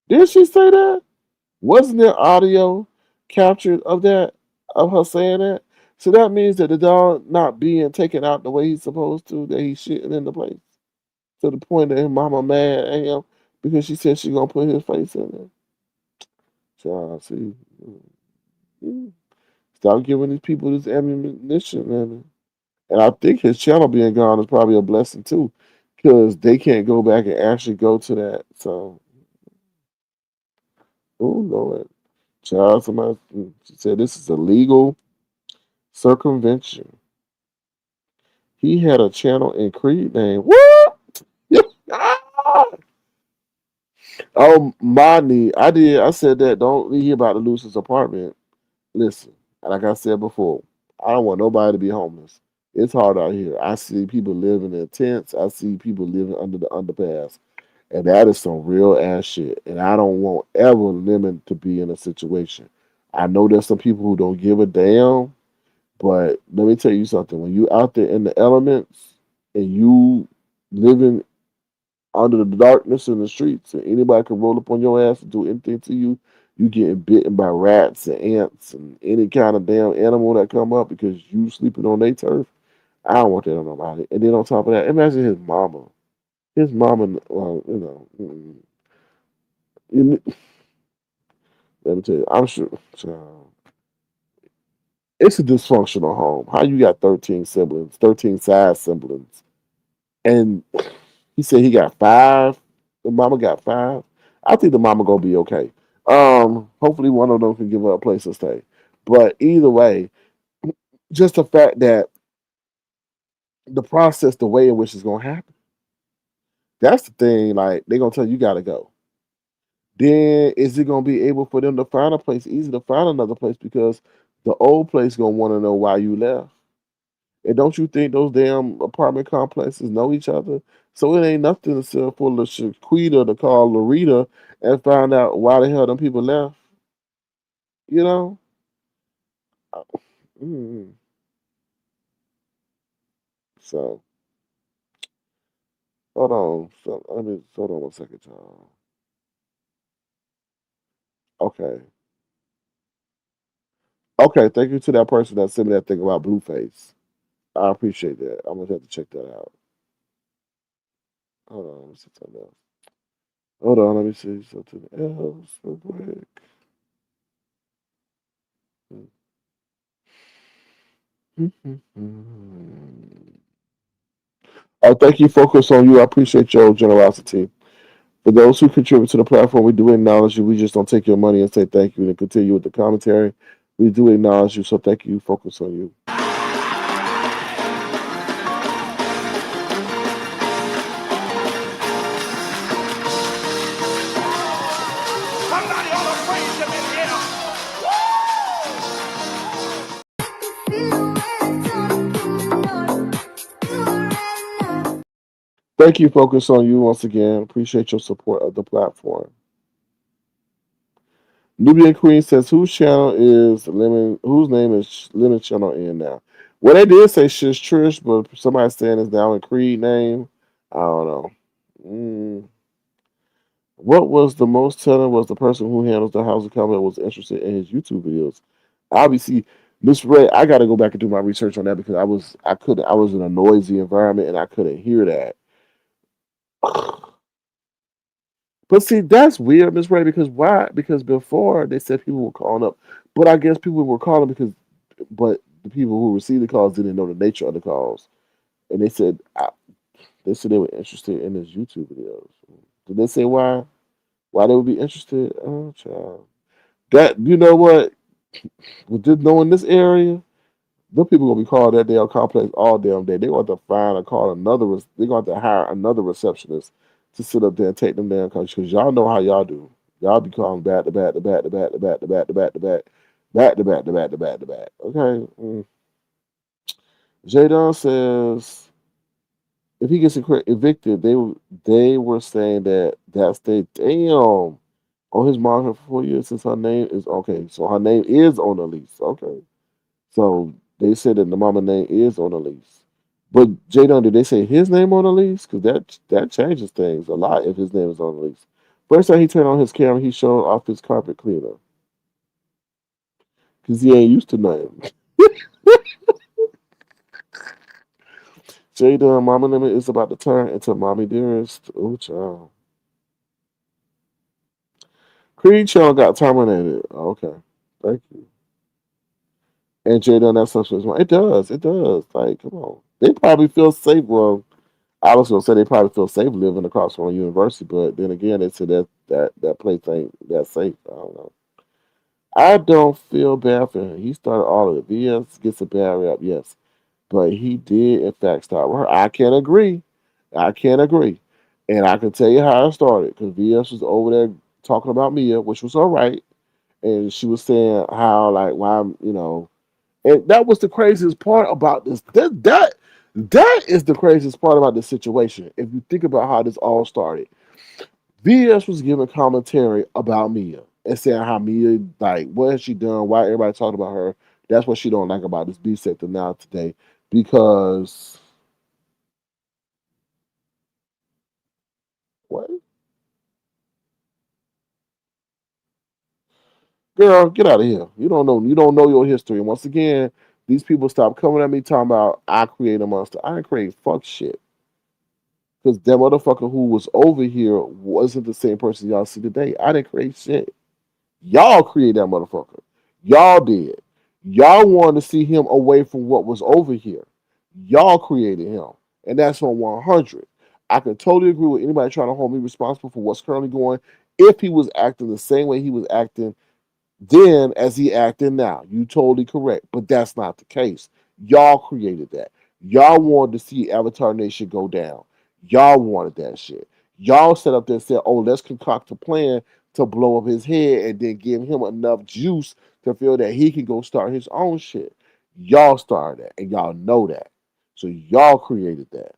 Did she say that? Wasn't there audio captured of that, of her saying that? So that means that the dog not being taken out the way he's supposed to, that he's shitting in the place. To the point that his mama mad at him because she said she gonna put his face in there. So see, mm, stop giving these people this ammunition, man. And I think his channel being gone is probably a blessing too, because they can't go back and actually go to that. So, oh Lord, child, somebody she said this is a legal circumvention. He had a channel in Creed name. What? Oh, Money, I did. I said that. Don't he about to lose his apartment. Listen, like I said before, I don't want nobody to be homeless. It's hard out here. I see people living in tents. I see people living under the underpass. And that is some real ass shit. And I don't want ever Lemon to be in a situation. I know there's some people who don't give a damn, but let me tell you something. When you out there in the elements and you living under the darkness in the streets, and anybody can roll up on your ass and do anything to you. You getting bitten by rats and ants and any kind of damn animal that come up because you sleeping on their turf. I don't want that on nobody. And then on top of that, imagine his mama. His mama, well, let me tell you, I'm sure it's a dysfunctional home. How you got 13 siblings, 13 side siblings, and he said he got five. The mama got five. I think the mama gonna be okay. Hopefully one of them can give her a place to stay. But either way, just the fact that the process, the way in which it's gonna happen. That's the thing. Like they're gonna tell you gotta go. Then is it gonna be able for them to find a place? Easy to find another place because the old place gonna want to know why you left. And don't you think those damn apartment complexes know each other? So it ain't nothing to sell for the Shaquita to call Larita and find out why the hell them people left. You know? Mm. So hold on. So let me hold on 1 second, y'all. Okay. Okay, thank you to that person that sent me that thing about Blueface. I appreciate that. I'm gonna have to check that out. Hold on, let me see something else. Hold on, let me see something else real quick. Thank you, Focus on You. I appreciate your generosity. For those who contribute to the platform, we do acknowledge you. We just don't take your money and say thank you and continue with the commentary. We do acknowledge you, so thank you. Focus on you. Somebody ought to praise him in here. Thank you, Focus on You, once again. Appreciate your support of the platform. Nubian Queen says, "Whose channel is Lemon? Whose name is Lemon Channel in now?" Well, they did say Shish Trish, but somebody's saying it's now in Creed name. I don't know. Mm. What was the most telling was the person who handles the house of comment was interested in his YouTube videos. Obviously, Miss Ray, I got to go back and do my research on that because I was in a noisy environment and I couldn't hear that. But see, that's weird, Miss Ray, because why? Because before they said people were calling up, but I guess people were calling because, but the people who received the calls didn't know the nature of the calls, and they said they were interested in his YouTube videos. Did they say why? Why they would be interested? Oh, child. That you know what? With just knowing this area, them people gonna be called that damn complex all damn day. They want to find or call another. They going to hire another receptionist to sit up there and take them damn calls because y'all know how y'all do. Y'all be calling back to back to back to back to back to back to back to back back to back to back to back to back. Okay. Jadon says if he gets evicted, they were saying that that's the damn on his monitor for 4 years since her name is okay. So her name is on the lease. Okay. So they said that the mama name is on the lease. But Jadon, did they say his name on the lease? Because that changes things a lot if his name is on the lease. First time he turned on his camera, he showed off his carpet cleaner because he ain't used to nothing. Jadon, mama name is about to turn into mommy dearest. Oh, child. Creed channel got terminated. Okay, thank you. And Jadon, that substance. It does. It does. Like, come on. They probably feel safe. Well, I was gonna say they probably feel safe living across from a university, but then again, they said that place ain't that safe. I don't know. I don't feel bad for him. He started all of it. VS gets a bad rap, yes, but he did in fact start with her. I can't agree. I can't agree, and I can tell you how it started because VS was over there talking about Mia, which was all right, and she was saying how like why and that was the craziest part about this. That is the craziest part about this situation. If you think about how this all started, VS was giving commentary about Mia and saying how Mia, like, what has she done? Why everybody talking about her? That's what she don't like about this B sector now today. Because what? Girl, get out of here. You don't know. You don't know your history. And once again, these people stop coming at me talking about I create a monster. I didn't create fuck shit. Because that motherfucker who was over here wasn't the same person y'all see today. I didn't create shit. Y'all created that motherfucker. Y'all did. Y'all wanted to see him away from what was over here. Y'all created him. And that's on 100. I can totally agree with anybody trying to hold me responsible for what's currently going if he was acting the same way he was acting then as he acting now. You totally correct. But that's not the case. Y'all created that. Y'all wanted to see Avatar Nation go down. Y'all wanted that shit. Y'all set up there and said, "Oh, let's concoct a plan to blow up his head and then give him enough juice to feel that he can go start his own shit." Y'all started that, and y'all know that. So y'all created that.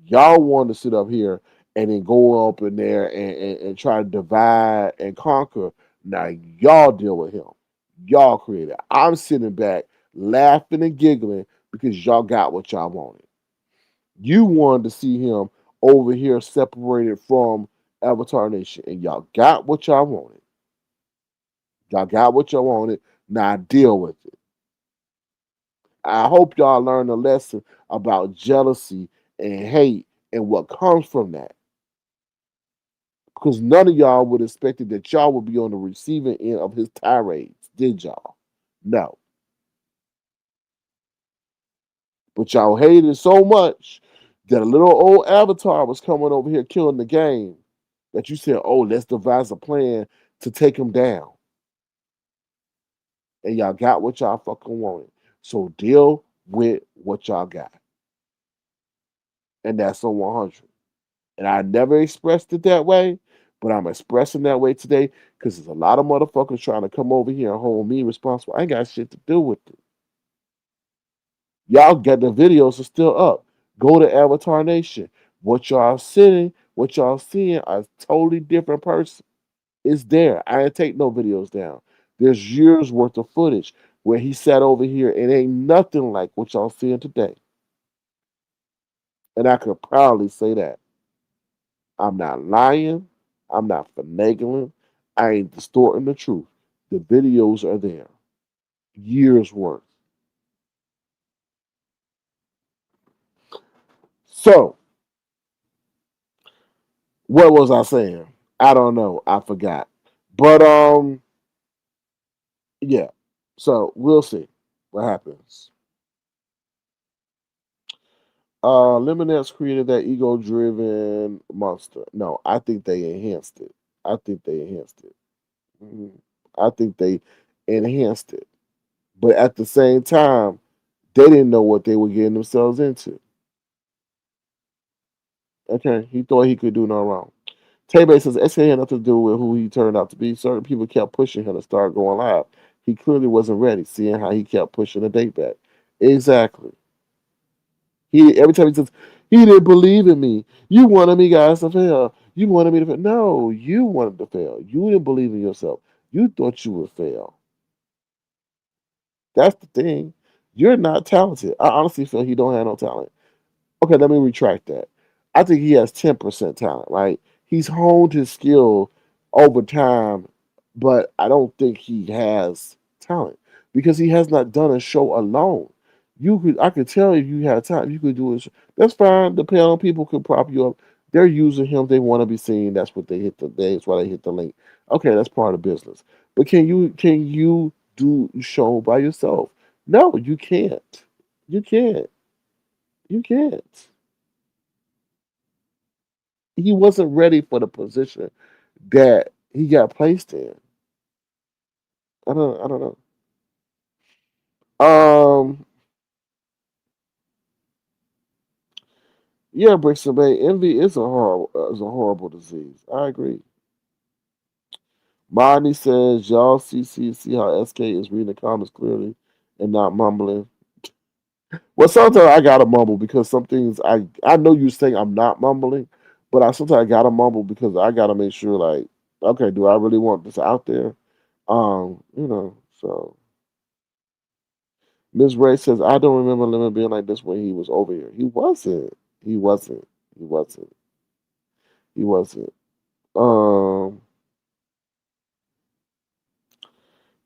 Y'all wanted to sit up here and then go up in there and try to divide and conquer. Now y'all deal with him. Y'all created. I'm sitting back laughing and giggling because y'all got what y'all wanted. You wanted to see him over here separated from Avatar Nation, and y'all got what y'all wanted. Y'all got what y'all wanted. Now deal with it. I hope y'all learned a lesson about jealousy and hate and what comes from that. Because none of y'all would have expected that y'all would be on the receiving end of his tirades, did y'all? No. But y'all hated it so much that a little old Avatar was coming over here killing the game that you said, "Oh, let's devise a plan to take him down." And y'all got what y'all fucking wanted. So deal with what y'all got. And that's on 100. And I never expressed it that way, but I'm expressing that way today because there's a lot of motherfuckers trying to come over here and hold me responsible. I ain't got shit to do with it. Y'all get the videos are still up. Go to Avatar Nation. What y'all seeing, a totally different person. It's there. I ain't take no videos down. There's years worth of footage where he sat over here and ain't nothing like what y'all seeing today. And I could proudly say that. I'm not lying. I'm not finagling. I ain't distorting the truth. The videos are there. Years worth. So, what was I saying? I don't know. I forgot. But yeah. So we'll see what happens. Lemonette's created that ego driven monster. No, I think they enhanced it. I think they enhanced it. Mhm. I think they enhanced it. But at the same time, they didn't know what they were getting themselves into. Okay, he thought he could do no wrong. Tay says SK had nothing to do with who he turned out to be. Certain people kept pushing him to start going live. He clearly wasn't ready, seeing how he kept pushing the date back. Exactly. He every time he says he didn't believe in me. You wanted me guys to fail. You wanted me to fail. No, you wanted to fail. You didn't believe in yourself. You thought you would fail. That's the thing. You're not talented. I honestly feel he don't have no talent. Okay, let me retract that. I think he has 10% talent, right? He's honed his skill over time, but I don't think he has talent because he has not done a show alone. I could tell if you had time, you could do it. That's fine. The panel people could prop you up. They're using him. They want to be seen. That's what they hit the. That's why they hit the link. Okay, that's part of business. But can you do show by yourself? No, you can't. You can't. You can't. He wasn't ready for the position that he got placed in. I don't know. Yeah, Brixton Bay, envy is a horrible disease. I agree. Bonnie says y'all see how SK is reading the comments clearly and not mumbling. Well, sometimes I gotta mumble because some things I know you saying I'm not mumbling, but I sometimes gotta mumble because I gotta make sure like, okay, do I really want this out there? So Miss Ray says, I don't remember Lemon being like this when he was over here. He wasn't. He wasn't. He wasn't. He wasn't. Um,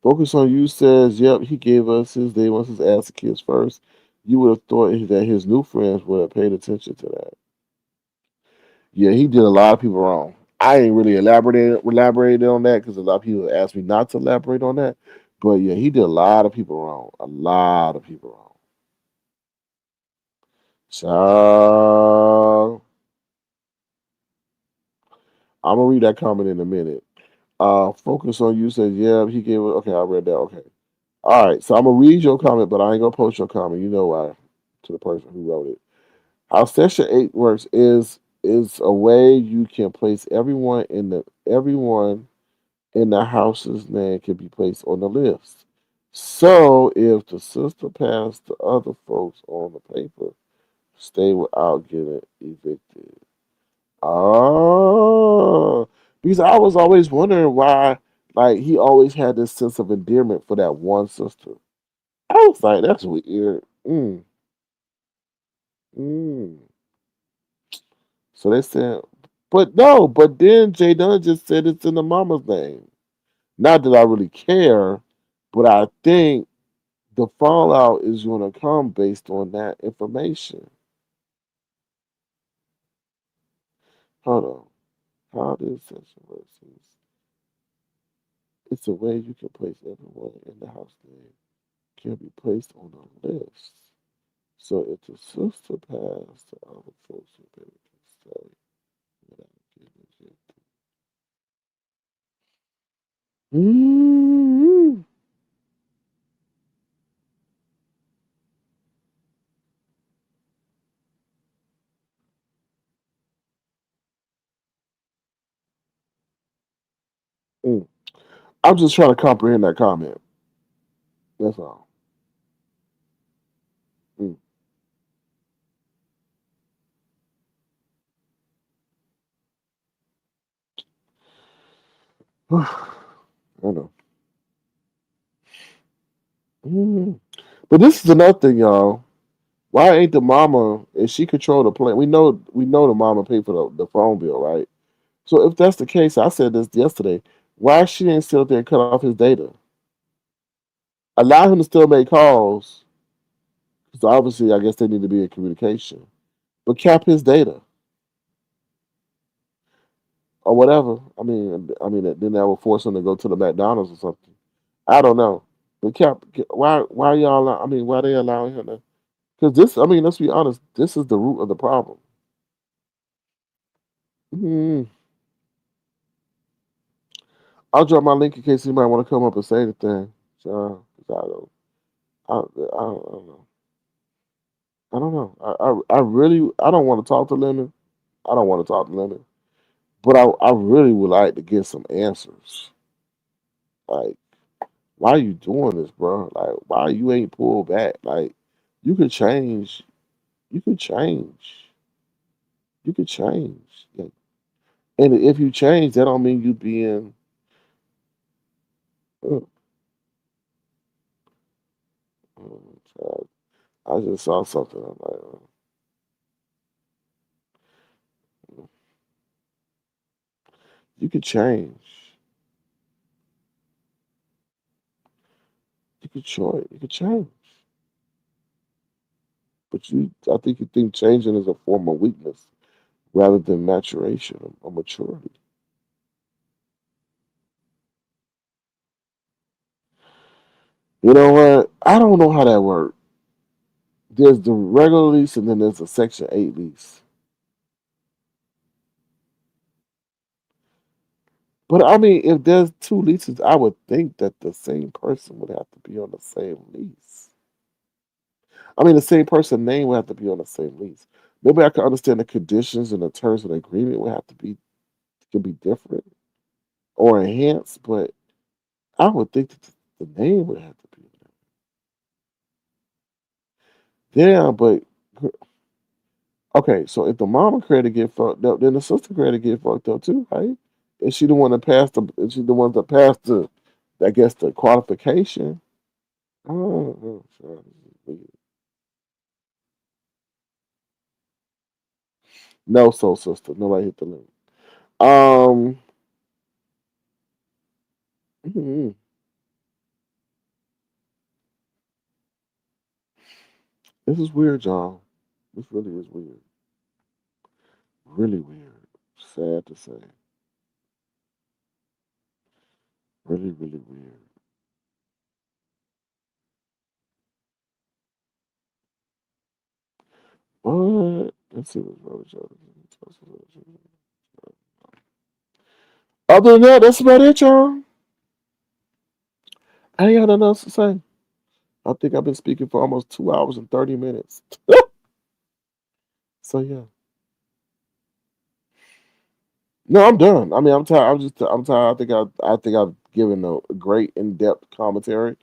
Focus on You says, yep, he gave us his day once his ass kids first. You would have thought that his new friends would have paid attention to that. Yeah, he did a lot of people wrong. I ain't really elaborated on that because a lot of people asked me not to elaborate on that. But yeah, he did a lot of people wrong. A lot of people wrong. So I'm gonna read that comment in a minute. Focus on You says, yeah, he gave it. Okay, I read that. Okay. All right. So I'm going to read your comment, but I ain't going to post your comment. You know why, to the person who wrote it. How Section 8 works is a way you can place everyone in the house's name can be placed on the list. So if the sister passed the other folks on the paper, stay without getting evicted. Oh, because I was always wondering why, like, he always had this sense of endearment for that one sister. I was like, that's weird. Mm. So they said, but no, but then Jay Dunn just said it's in the mama's name. Not that I really care, but I think the fallout is going to come based on that information. Hold on. How this session works is it's a way you can place everyone in the house name can be placed on a list. So if the sister passed, the other folks will be able to say without getting rejected. Mm-hmm. Mm. I'm just trying to comprehend that comment. That's all. Mm. I know. Mm. But this is another thing, y'all. Why ain't the mama? If she control the plan, we know the mama pay for the phone bill, right? So if that's the case, I said this yesterday. Why she didn't sit up there and cut off his data? Allow him to still make calls, because obviously, I guess they need to be in communication. But cap his data or whatever. I mean, then that will force him to go to the McDonald's or something. I don't know. But cap, why y'all? I mean, why they allowing him to? Because this, I mean, let's be honest. This is the root of the problem. Mm, I'll drop my link in case anybody want to come up and say anything. So, 'cause I don't know. I don't know. I really, I don't want to talk to Lemon. I don't want to talk to Lemon. But I really would like to get some answers. Like, why you doing this, bro? Like, why you ain't pulled back? Like, you could change. You could change. You could change. Like, and if you change, that don't mean you being. Uh, uh, I just saw something. I'm like, you could change. You could choice. You could change. But I think you think changing is a form of weakness rather than maturation or maturity. You know what? I don't know how that works. There's the regular lease and then there's a Section 8 lease. But I mean, if there's two leases, I would think that the same person would have to be on the same lease. I mean, the same person name would have to be on the same lease. Maybe I could understand the conditions and the terms of the agreement would have to be could be different or enhanced, but I would think that the name would have to be there. Yeah, but okay, so if the mama credit get fucked up, then the sister credit get fucked up too, right? Is she the one that passed the? Is she the one that passed the? I guess the qualification. Oh, sorry. No, soul sister. Nobody hit the link. Um, mm, this is weird, y'all. This really is weird. Really weird. Sad to say. Really, really weird. What? Let's see what's wrong with y'all. Other than that, that's about it, y'all. I ain't got nothing else to say. I think I've been speaking for almost 2 hours and 30 minutes. So yeah. No, I'm done. I mean, I'm tired. I'm tired. I think I've given a great in depth commentary.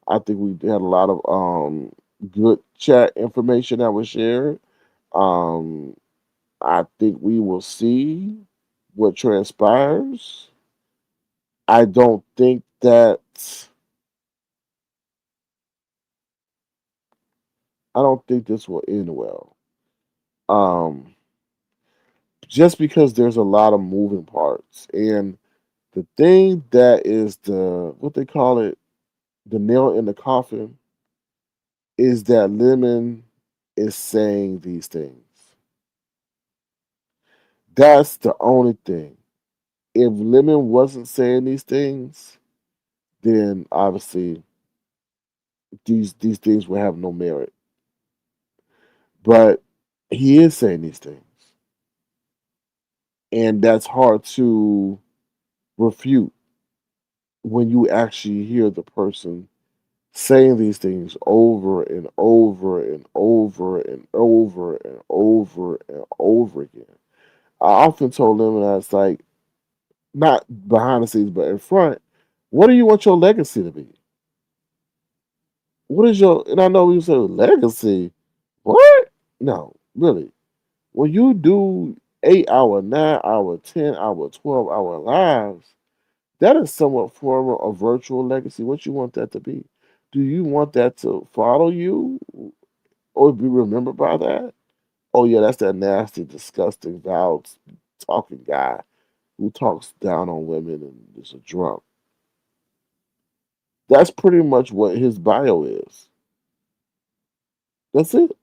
I think we had a lot of good chat information that was shared. Um, I think we will see what transpires. I don't think that I don't think this will end well. Um, just because there's a lot of moving parts, and the thing that is the what they call it, the nail in the coffin, is that Lemon is saying these things. That's the only thing. If Lemon wasn't saying these things, then obviously these things will have no merit. But he is saying these things, and that's hard to refute when you actually hear the person saying these things over and over and over and over and over and over again. I often told them that it's like not behind the scenes but in front. What do you want your legacy to be? What is your and I know you say legacy. What? No, really. When you do 8 hour, 9 hour, 10 hour, 12 hour lives, that is somewhat form of a virtual legacy. What you want that to be? Do you want that to follow you or be remembered by that? Oh yeah, that's that nasty, disgusting, vile talking guy who talks down on women and is a drunk. That's pretty much what his bio is. That's it.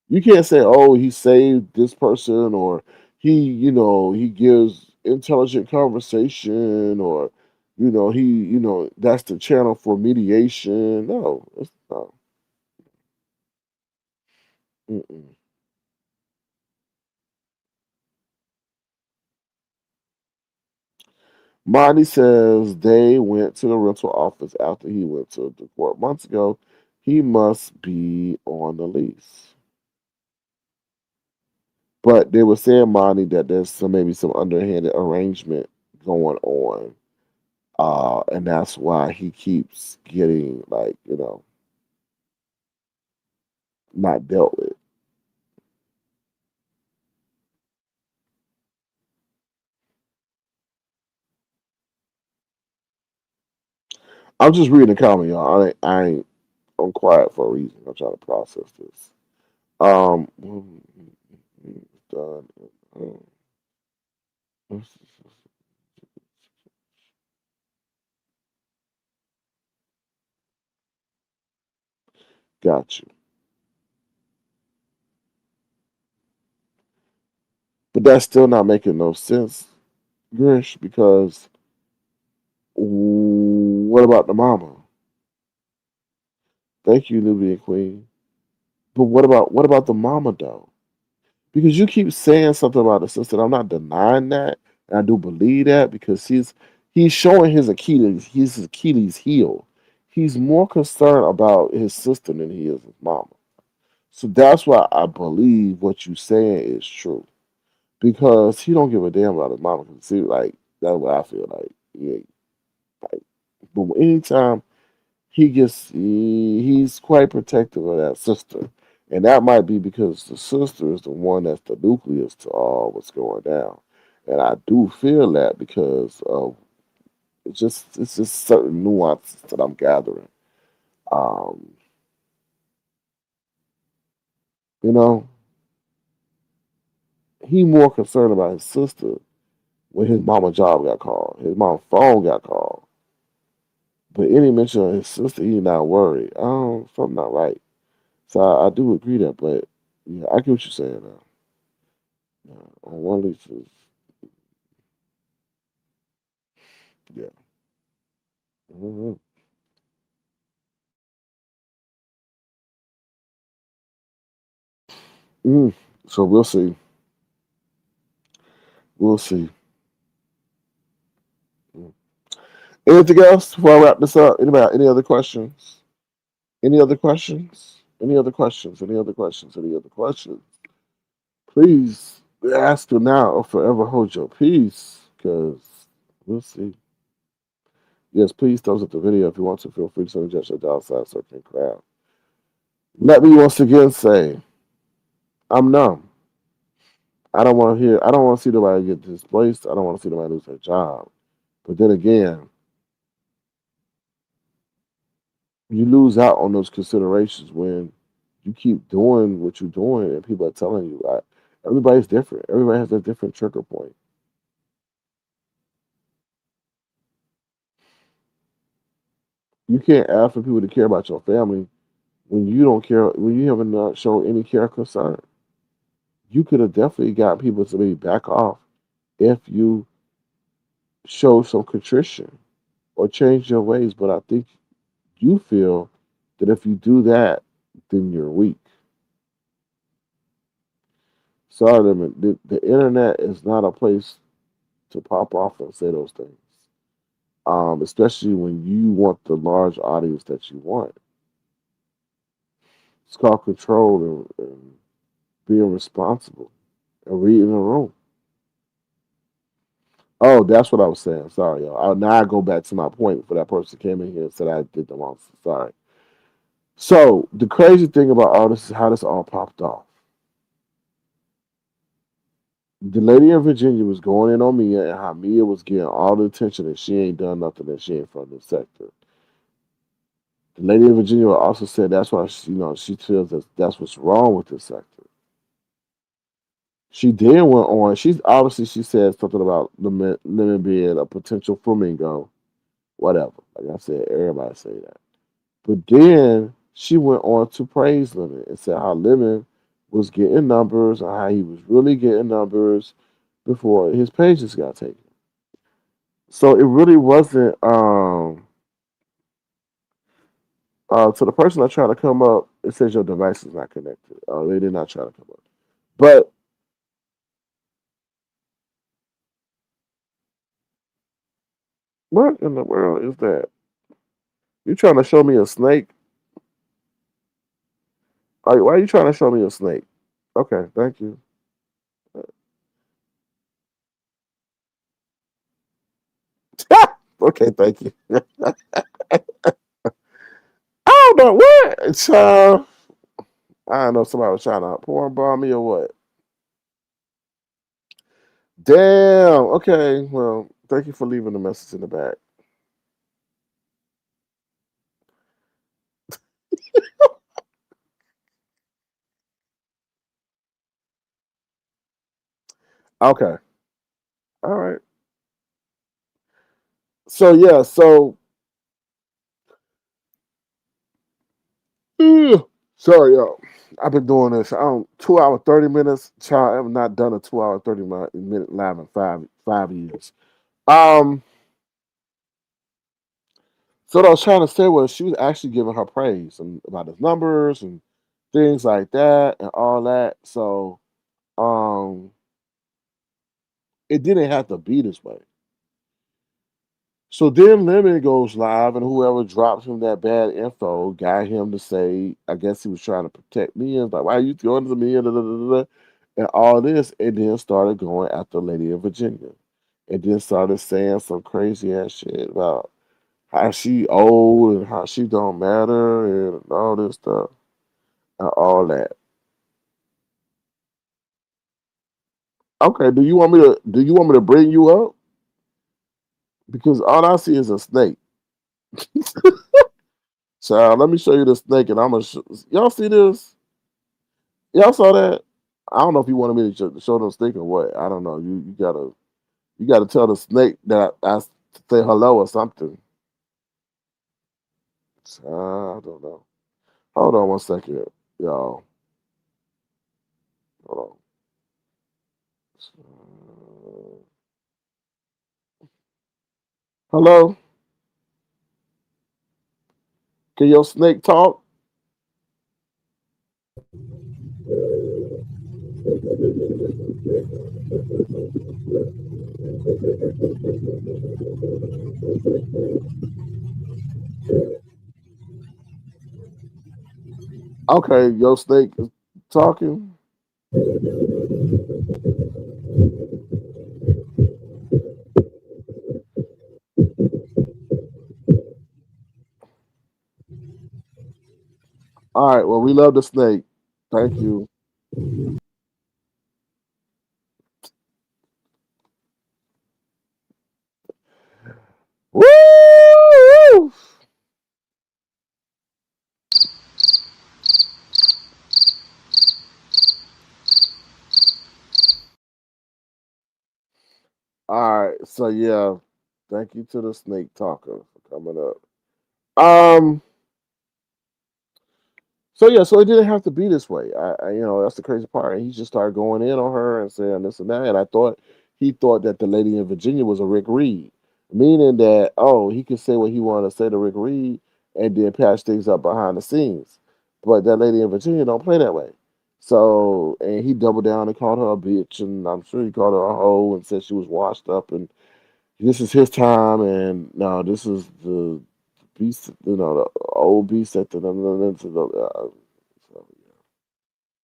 You can't say, oh, he saved this person or he gives intelligent conversation or that's the channel for mediation. No, it's no. Mm-mm. Monty says they went to the rental office after he went to the court months ago. He must be on the lease. But they were saying, Monty, that there's maybe some underhanded arrangement going on. And that's why he keeps getting not dealt with. I'm just reading the comment, y'all. I'm quiet for a reason. I'm trying to process this. Um, done. Got you. But that's still not making no sense, Grish, because what about the mama? Thank you, Nubian Queen. But what about the mama though? Because you keep saying something about the sister. I'm not denying that, and I do believe that because he's showing his Achilles heel. He's more concerned about his sister than he is his mama. So that's why I believe what you saying is true. Because he don't give a damn about his mama. See, like that's what I feel like. Yeah, like, but anytime he's quite protective of that sister, and that might be because the sister is the one that's the nucleus to all what's going down, and I do feel that because of it's just certain nuances that I'm gathering. Um, you know, he more concerned about his sister when his mama job got called, his mama phone got called, but any mention of his sister, he not worried. Something not right. So I do agree that, but yeah, I get what you're saying now. On one lease is yeah. hmm Mm. So we'll see. We'll see. Mm. Anything else before I wrap this up? Anybody? Any other questions? Any other questions? Any other questions? Any other questions? Any other questions? Please ask her now or forever hold your peace, because we'll see. Yes, please thumbs up the video if you want to. Feel free to send a gesture to outside circling crowd. Let me once again say, I'm numb. I don't want to hear. I don't want to see nobody get displaced. I don't want to see nobody lose their job. But then again, you lose out on those considerations when you keep doing what you're doing and people are telling you. Everybody's different. Everybody has a different trigger point. You can't ask for people to care about your family when you don't care. When you haven't not shown any care or concern. You could have definitely got people to maybe back off if you show some contrition or change your ways. But I think you feel that if you do that, then you're weak. Sorry, the internet is not a place to pop off and say those things. Especially when you want the large audience that you want. It's called control and being responsible and reading the room. Oh, that's what I was saying. Sorry, y'all. Now I go back to my point for that person who came in here and said I did the wrong. Sorry. So the crazy thing about all this is how this all popped off. The lady in Virginia was going in on Mia and how Mia was getting all the attention and she ain't done nothing and she ain't from this sector. The lady in Virginia also said that's why she feels that that's what's wrong with this sector. She then went on. She said something about lemon being a potential flamingo, whatever. Like I said, everybody say that. But then she went on to praise Lemon and said how Lemon was getting numbers and how he was really getting numbers before his pages got taken. So it really wasn't to the person that tried to come up, it says your device is not connected. They did not try to come up. But what in the world is that? You trying to show me a snake? Why are you trying to show me a snake? Okay, thank you. Okay, thank you. I don't know what. I don't know if somebody was trying to porn bomb me or what. Damn. Okay. Well, thank you for leaving the message in the back. Okay. All right. So yeah. So sorry, y'all. I've been doing this. 2 hour 30 minutes. Child, I have not done a 2 hour 30 minute live in five years. Um. So what I was trying to say was she was actually giving her praise and about his numbers and things like that and all that. So um it didn't have to be this way. So then Lemon goes live and whoever drops him that bad info got him to say, I guess he was trying to protect me and like, why are you throwing to me and all this, and then started going after Lady of Virginia. And then started saying some crazy ass shit about how she old and how she don't matter and all this stuff and all that. Okay, do you want me to bring you up? Because all I see is a snake. So let me show you the snake, and y'all see this? Y'all saw that? I don't know if you wanted me to show them snake or what. I don't know. You gotta tell the snake that I say hello or something. I don't know. Hold on 1 second, y'all. Hold on. Hello? Can your snake talk? Okay, your snake is talking. All right. Well, we love the snake. Thank you. Woo! All right. So yeah, thank you to the snake talker for coming up. Um. So yeah, so it didn't have to be this way. That's the crazy part. He just started going in on her and saying this and that. And I thought he thought that the lady in Virginia was a Rick Reed, meaning that he could say what he wanted to say to Rick Reed and then patch things up behind the scenes. But that lady in Virginia don't play that way. So and he doubled down and called her a bitch, and I'm sure he called her a hoe and said she was washed up, and this is his time, and no, this is the beast, the old beast at the. So,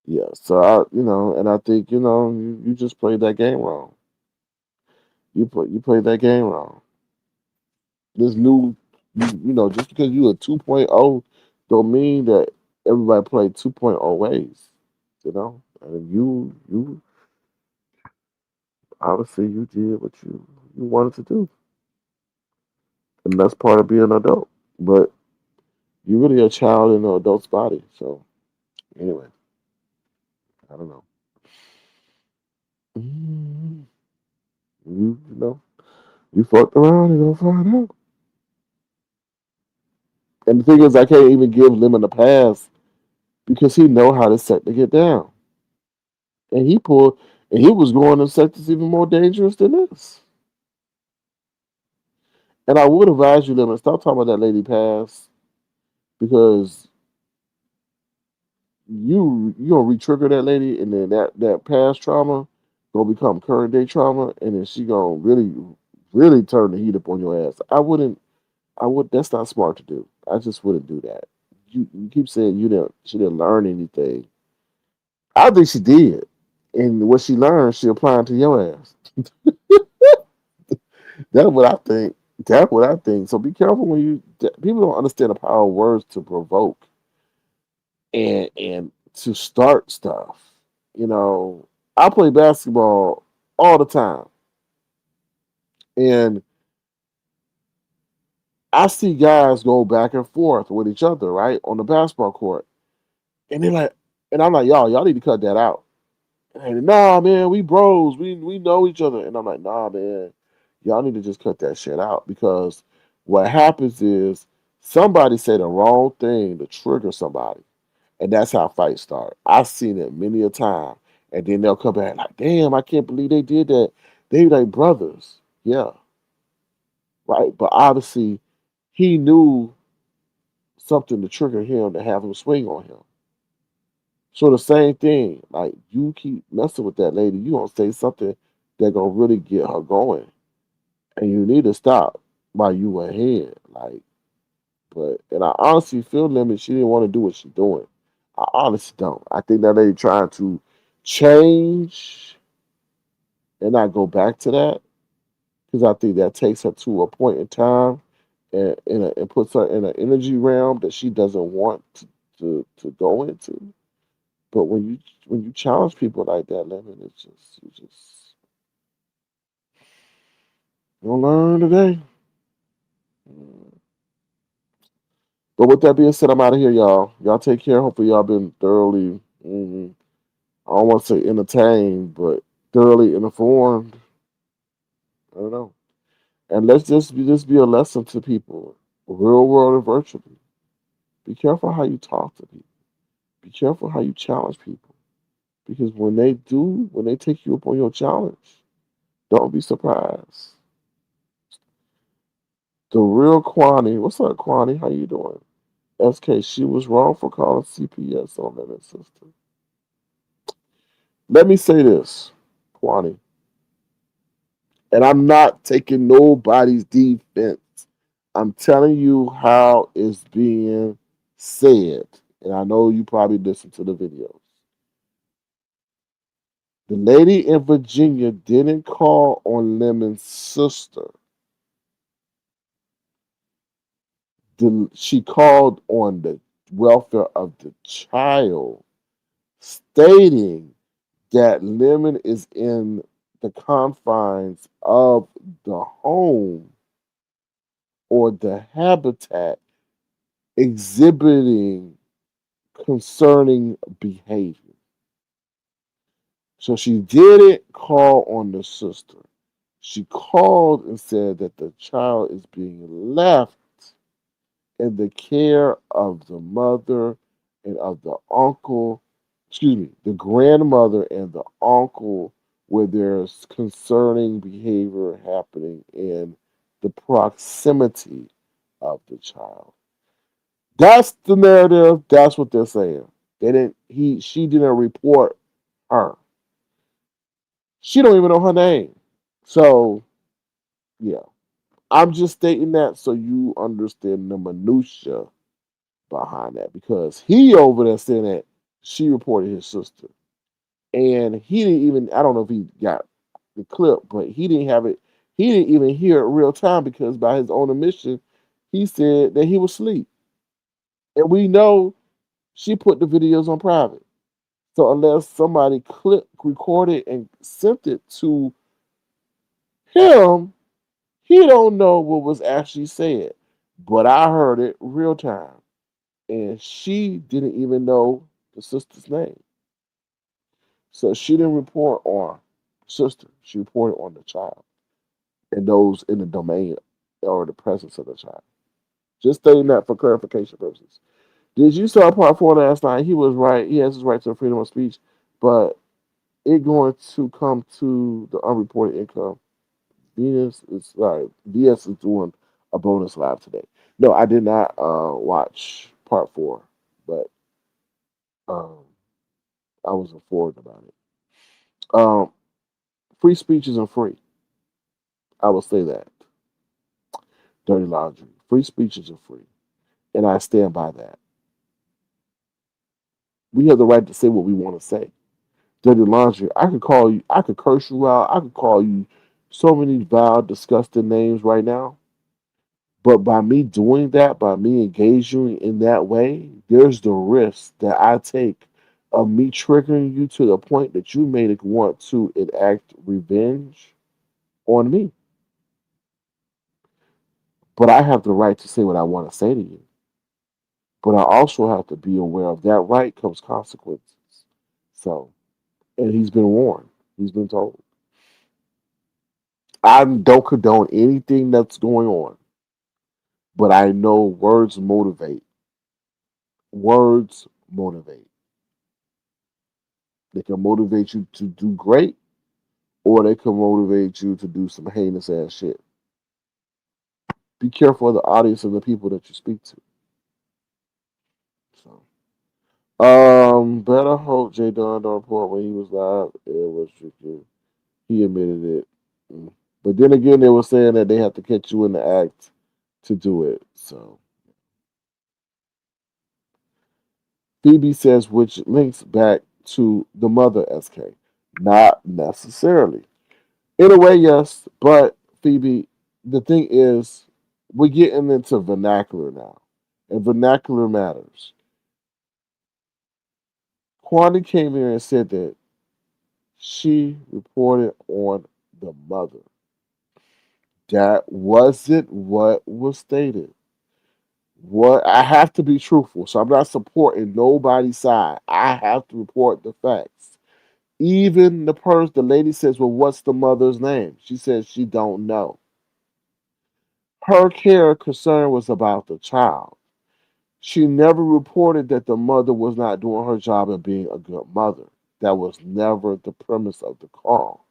yeah, so and I think you just played that game wrong. You played that game wrong. This new, just because you a 2.0, don't mean that everybody played 2.0 ways. And you obviously you did what you wanted to do, and that's part of being an adult. But you're really a child in an adult's body. So anyway, I don't know. Mm, you know, you fucked around and gonna find out. And the thing is, I can't even give Lemon a pass because he know how to set to get down, and he was going in sectors even more dangerous than this. And I would advise you, Lemon, stop talking about that lady pass because you gonna re-trigger that lady, and then that past trauma gonna become current day trauma, and then she gonna really turn the heat up on your ass. I would. That's not smart to do. I just wouldn't do that. You keep saying she didn't learn anything. I think she did, and what she learned, she applying to your ass. That's what I think. That's what I think. So be careful when people don't understand the power of words to provoke and to start stuff. You know, I play basketball all the time, and I see guys go back and forth with each other, right, on the basketball court, and they're like, and I'm like, y'all need to cut that out. And nah, man, we bros, we know each other, and I'm like, nah, man, y'all need to just cut that shit out because what happens is somebody say the wrong thing to trigger somebody, and that's how fights start. I've seen it many a time, and then they'll come back like, damn, I can't believe they did that. They like brothers, yeah, right, but obviously he knew something to trigger him to have him swing on him. So the same thing, like you keep messing with that lady, you gonna say something that gonna really get her going, and you need to stop while you ahead. And I honestly feel Lemon, she didn't want to do what she's doing. I honestly don't. I think that lady trying to change and not go back to that because I think that takes her to a point in time and puts her in an energy realm that she doesn't want to go into. But when you challenge people like that, Lemon, it's just you don't learn today. But with that being said, I'm out of here, y'all. Y'all take care. Hopefully, y'all been thoroughly. I don't want to say entertained, but thoroughly informed. I don't know. And let's just be a lesson to people, real world and virtually. Be careful how you talk to people. Be careful how you challenge people. Because when they take you up on your challenge, don't be surprised. The real Kwani, what's up, Kwani? How you doing? SK, she was wrong for calling CPS on that sister. Let me say this, Kwani, and I'm not taking nobody's defense. I'm telling you how it's being said, and I know you probably listened to the videos. The lady in Virginia didn't call on Lemon's sister. She called on the welfare of the child, stating that Lemon is in the confines of the home or the habitat exhibiting concerning behavior. So she didn't call on the sister. She called and said that the child is being left in the care of the mother and of the uncle, excuse me, the grandmother and the uncle, where there's concerning behavior happening in the proximity of the child. That's the narrative. That's what they're saying. They didn't. She didn't report her. She don't even know her name. So yeah, I'm just stating that so you understand the minutia behind that because he over there saying that she reported his sister, and he didn't even. I don't know if he got the clip, but he didn't have it. He didn't even hear it real time because by his own admission, he said that he was asleep, and we know she put the videos on private. So unless somebody recorded and sent it to him, he don't know what was actually said. But I heard it real time, and she didn't even know the sister's name. So she didn't report on the sister. She reported on the child and those in the domain or the presence of the child. Just stating that for clarification purposes. Did you saw part four last night? He was right. He has his right to freedom of speech, but it going to come to the unreported income. VS is doing a bonus live today. No, I did not watch part four, but um, I was informed about it. Um, free speech isn't free. I will say that. Dirty laundry. Free speech isn't free, and I stand by that. We have the right to say what we want to say. Dirty laundry. I could call you. I could curse you out. I could call you so many vile, disgusting names right now. But by me doing that, by me engaging in that way, there's the risk that I take of me triggering you to the point that you may want to enact revenge on me. But I have the right to say what I want to say to you. But I also have to be aware of that right comes consequences. So, and he's been warned. He's been told. I don't condone anything that's going on, but I know words motivate. Words motivate. They can motivate you to do great, or they can motivate you to do some heinous ass shit. Be careful of the audience and the people that you speak to. So, better hope Jay Dunn don't report when he was live. It was tricky. He admitted it. Mm. But then again, they were saying that they have to catch you in the act to do it. So, Phoebe says, which links back to the mother SK. Not necessarily. In a way, yes, but Phoebe, the thing is, we're getting into vernacular now, and vernacular matters. Kwani came here and said that she reported on the mother. That wasn't what was stated. What I have to be truthful, so I'm not supporting nobody's side. I have to report the facts. Even the lady says, "Well, what's the mother's name?" She says she don't know. Her care concern was about the child. She never reported that the mother was not doing her job of being a good mother. That was never the premise of the call.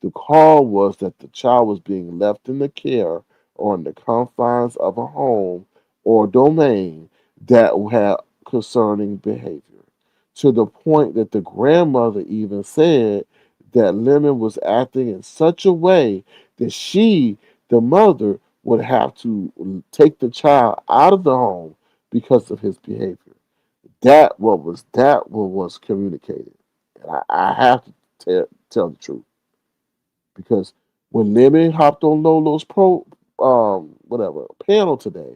The call was that the child was being left in the care or in the confines of a home or domain that had concerning behavior. To the point that the grandmother even said that Lemon was acting in such a way that she, the mother, would have to take the child out of the home because of his behavior. That what was communicated. And I have to tell. Tell the truth, because when Lemon hopped on Lolo's whatever panel today,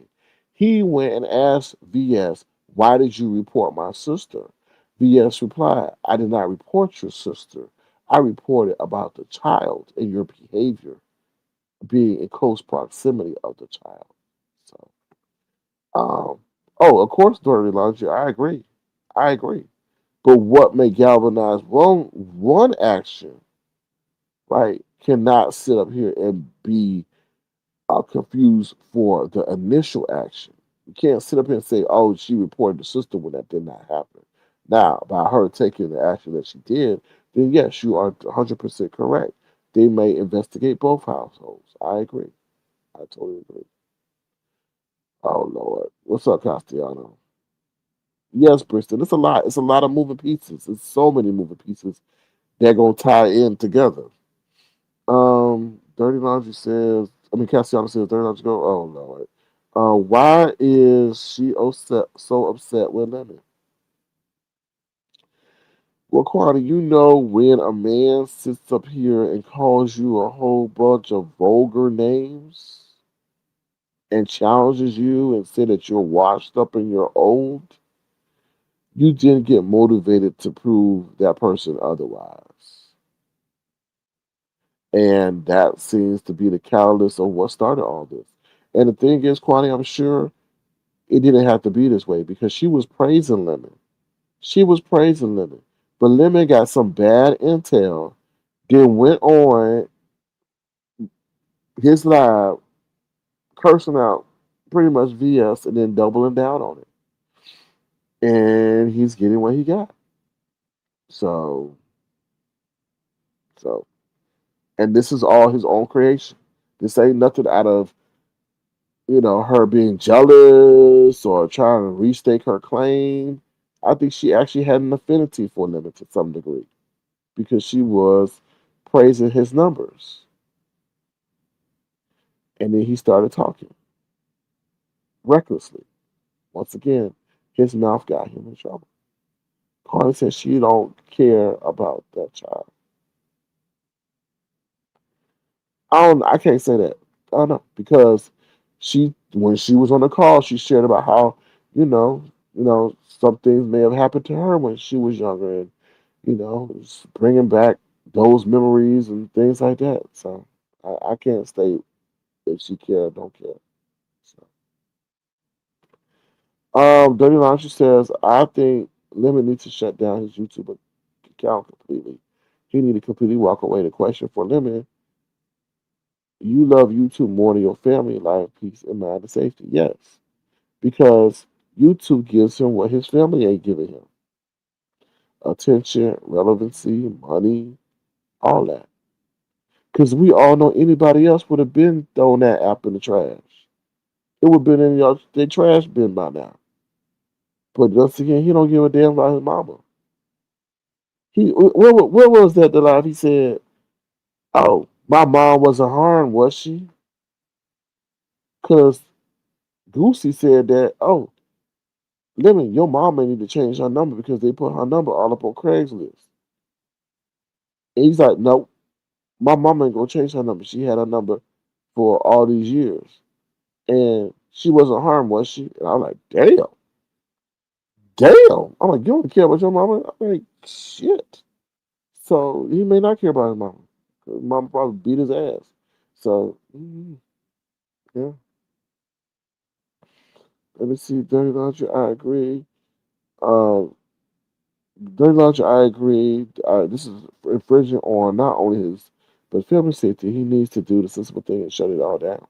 he went and asked VS, "Why did you report my sister?" VS replied, "I did not report your sister. I reported about the child and your behavior being in close proximity of the child." So, um, oh, of course, Dirty Laundry. I agree. I agree. But what may galvanize one action, right, cannot sit up here and be confused for the initial action. You can't sit up here and say, "Oh, she reported the sister," when that did not happen. Now, by her taking the action that she did, then yes, you are 100% correct. They may investigate both households. I agree. I totally agree. Oh Lord, what's up, Castellano? Yes, Bristol. It's a lot. It's a lot of moving pieces. It's so many moving pieces that gonna tie in together. Dirty Laundry says. I mean, Castellano says Dirty Laundry go. Oh Lord. Why is she so upset with Lemon? Well, Quadi, you know when a man sits up here and calls you a whole bunch of vulgar names and challenges you and say that you're washed up and you're old, you didn't get motivated to prove that person otherwise. And that seems to be the catalyst of what started all this. And the thing is, Kwani, I'm sure it didn't have to be this way because she was praising Lemon. She was praising Lemon. But Lemon got some bad intel, then went on his live cursing out pretty much VS and then doubling down on it. And he's getting what he got. So, so, and this is all his own creation. This ain't nothing out of her being jealous or trying to restake her claim. I think she actually had an affinity for Lemon to some degree because she was praising his numbers. And then he started talking recklessly. Once again, his mouth got him in trouble. Carter said she don't care about that child. I can't say that. I don't know because when she was on the call, she shared about how some things may have happened to her when she was younger, and it's bringing back those memories and things like that. So I can't state if she care or don't care. So, Dirty Laundry says I think Lemon needs to shut down his YouTube account completely. He need to completely walk away. The question for Lemon: you love YouTube more than your family life, peace, and mind and safety. Yes, because YouTube gives him what his family ain't giving him: attention, relevancy, money, all that. Because we all know anybody else would have been thrown that app in the trash. It would have been in their trash bin by now. But once again, he don't give a damn about his mama. Where was that the live? He said, "Oh, my mom wasn't harmed, was she?" Because Goosey said that, "Oh, Lemon, your mom may need to change her number because they put her number all up on Craigslist." And he's like, "No, my mom ain't gonna change her number. She had her number for all these years, and she wasn't harmed, was she?" And I'm like, "Damn, damn." I'm like, "You don't care about your mama?" I'm like, "Shit." So he may not care about his mama. His mama probably beat his ass. So yeah. Let me see, Dirty Laundry. I agree. Um, Dirty Laundry. I agree. This is infringing on not only his but family safety. He needs to do the sensible thing and shut it all down.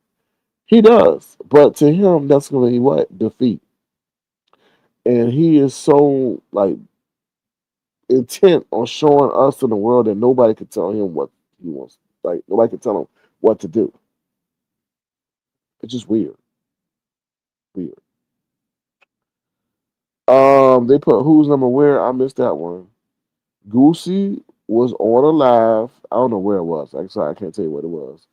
He does, but to him, that's going to be what defeat. And he is so like intent on showing us in the world that nobody can tell him what he wants. Like nobody can tell him what to do. It's just weird. Weird. They put who's number where? I missed that one. Goosey was on a live. I don't know where it was. Like, sorry, I can't tell you what it was.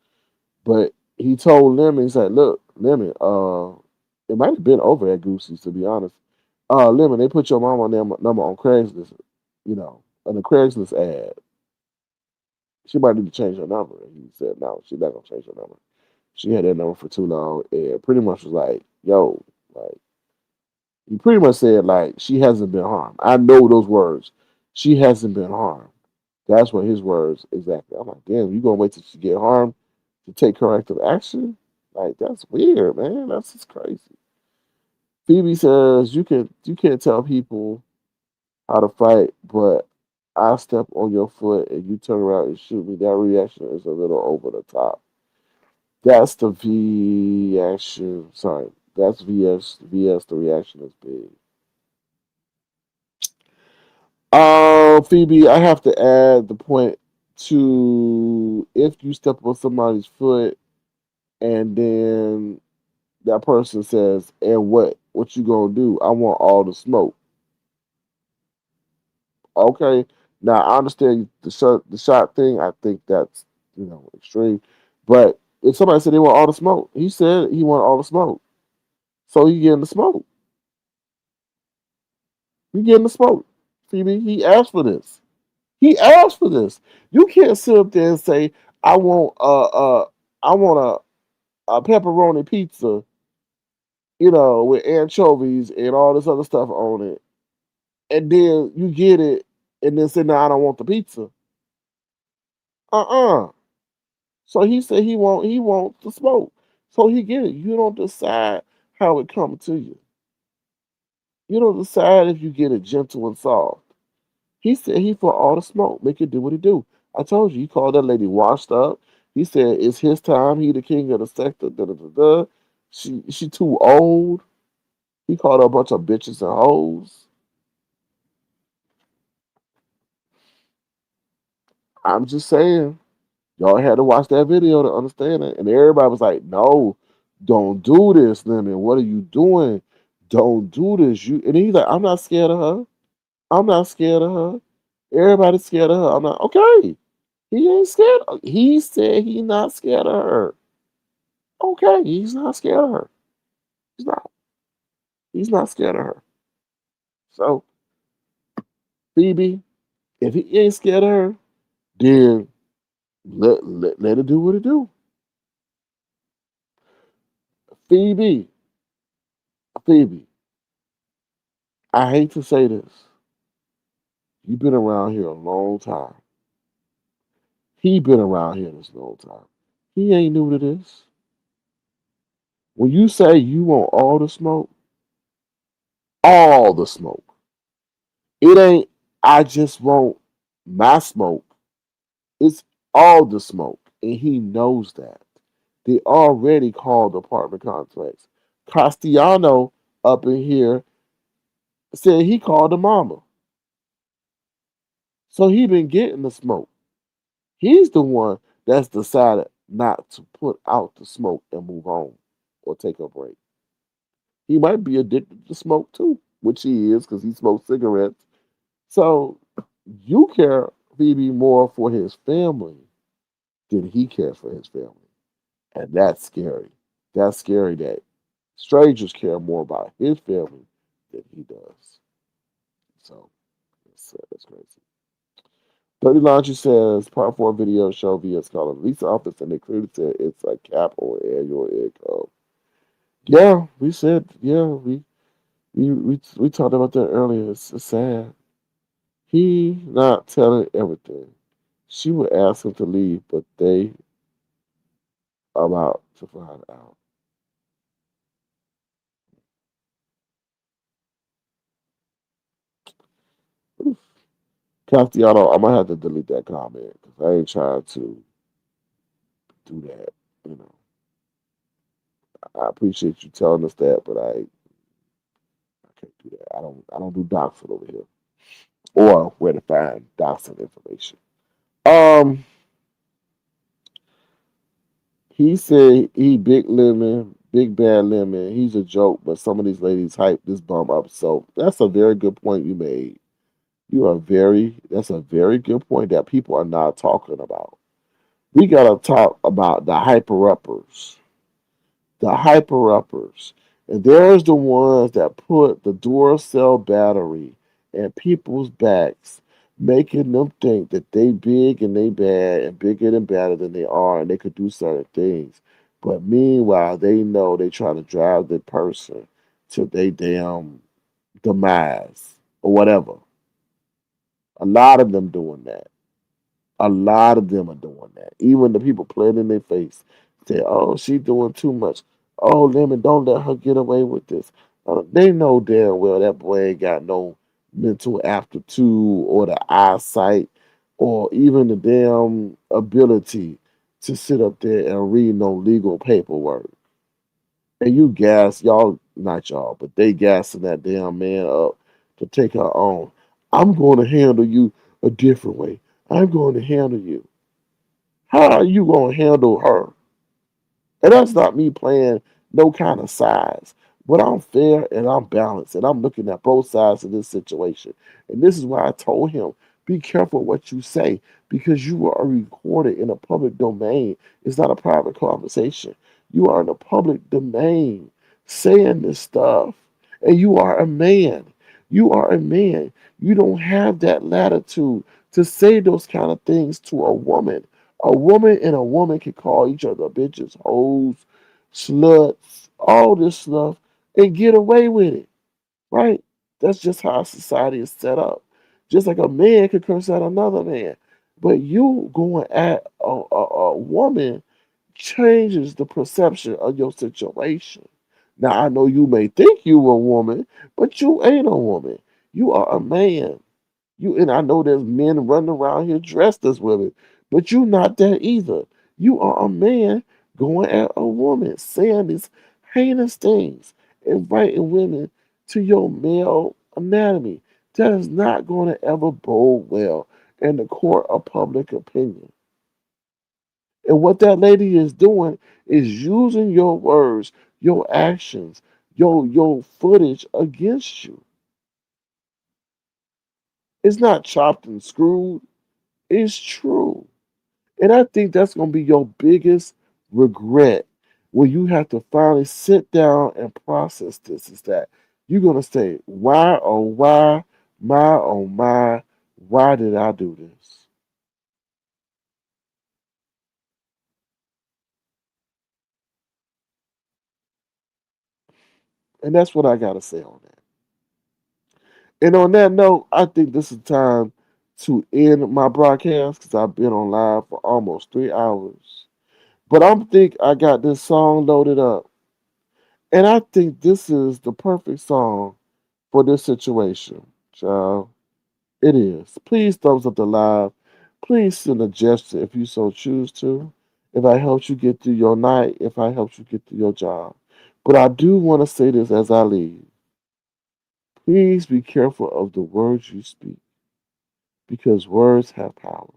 But he told Lemon, he said, "Look, Lemon, it might have been over at Goosey's to be honest. Lemon, they put your mama number on Craigslist, on a Craigslist ad. She might need to change her number. And he said, no, she's not gonna change her number. She had that number for too long, and pretty much was like, yo, like he pretty much said like she hasn't been harmed. I know those words. She hasn't been harmed. That's what his words exactly. I'm like, damn, you gonna wait till she get harmed to take corrective action? Like that's weird, man. That's just crazy. Phoebe says you can't tell people how to fight, but I step on your foot and you turn around and shoot me. That reaction is a little over the top. That's the V action. Sorry, that's VS. VS. The reaction is big. Phoebe, I have to add the point to if you step on somebody's foot and then that person says, "And what you gonna do? I want all the smoke." Okay, now I understand the shot thing. I think that's extreme, but if somebody said they want all the smoke, he said he want all the smoke, so he getting the smoke. He getting the smoke. Phoebe, he asked for this. He asked for this. You can't sit up there and say, "I want I want a pepperoni pizza, with anchovies and all this other stuff on it," and then you get it, and then say, "No, I don't want the pizza." Uh-uh. So he said he want the smoke. So he get it. You don't decide how it comes to you. You don't decide if you get it gentle and soft. He said he for all the smoke. Make it do what it do. I told you, he called that lady washed up. He said it's his time. He the king of the sector. Da, da, da, da. She too old. He called her a bunch of bitches and hoes. I'm just saying. Y'all had to watch that video to understand it. And everybody was like, no, don't do this, Lemon. What are you doing? Don't do this. And he's like, I'm not scared of her. I'm not scared of her. Everybody's scared of her. I'm not okay. He ain't scared. He said he's not scared of her. Okay, he's not scared of her. He's not. He's not scared of her. So, Phoebe, if he ain't scared of her, then let her do what it do. Phoebe, Phoebe, I hate to say this. You've been around here a long time. He been around here this long time. He ain't new to this. When you say you want all the smoke, it ain't I just want my smoke. It's all the smoke. And he knows that. They already called the apartment complex. Castellano up in here said he called the mama. So he been getting the smoke. He's the one that's decided not to put out the smoke and move on or take a break. He might be addicted to smoke too, which he is because he smokes cigarettes. So you care, Phoebe, more for his family than he cares for his family. And that's scary. That's scary that strangers care more about his family than he does. So that's crazy. Dirty Laundry says part four video show via Scholar Lisa office, and they clearly said it's a cap on annual income. Yeah, we said we talked about that earlier. It's sad. He not telling everything. She would ask him to leave, but they about to find out. Oof. Castiano, I might have to delete that comment because I ain't trying to do that. You know, I appreciate you telling us that, but I can't do that. I don't do doxing over here or where to find doxing information. Um, he said he big lemon, big bad lemon. He's a joke, but some of these ladies hype this bum up. So that's a very good point you made. That's a very good point that people are not talking about. We gotta talk about the hyper uppers. The hyper uppers. And there's the ones that put the Duracell battery in people's backs making them think that they big and they bad and bigger and badder than they are and they could do certain things. But meanwhile, they know they try to drive the person to their damn demise or whatever. A lot of them doing that. A lot of them are doing that. Even the people playing in their face say, "Oh, she doing too much. Oh, Lemon, don't let her get away with this." They know damn well that boy ain't got no mental aptitude or the eyesight or even the damn ability to sit up there and read no legal paperwork. And you gas y'all, not y'all, but they gassing that damn man up to take her on. I'm going to handle you a different way. I'm going to handle you. How are you going to handle her? And that's not me playing no kind of sides. But I'm fair and I'm balanced and I'm looking at both sides of this situation. And this is why I told him, be careful what you say because you are recorded in a public domain. It's not a private conversation. You are in a public domain saying this stuff. And you are a man. You are a man. You don't have that latitude to say those kind of things to a woman. A woman and a woman can call each other bitches, hoes, sluts, all this stuff, and get away with it, right? That's just how society is set up. Just like a man could curse at another man. But you going at a woman changes the perception of your situation. Now, I know you may think you a woman, but you ain't a woman. You are a man. You and I know there's men running around here dressed as women, but you not that either. You are a man going at a woman, saying these heinous things, inviting women to your male anatomy. That is not going to ever bode well in the court of public opinion. And what that lady is doing is using your words, your actions, your footage against you. It's not chopped and screwed. It's true. And I think that's going to be your biggest regret when you have to finally sit down and process this is that you're going to say, why, oh, why, my, oh, my, why did I do this? And that's what I got to say on that. And on that note, I think this is time to end my broadcast because I've been on live for almost 3 hours. But I think I got this song loaded up. And I think this is the perfect song for this situation, child. It is. Please thumbs up the live. Please send a gesture if you so choose to. If I helped you get through your night, if I helped you get through your job. But I do want to say this as I leave. Please be careful of the words you speak because words have power.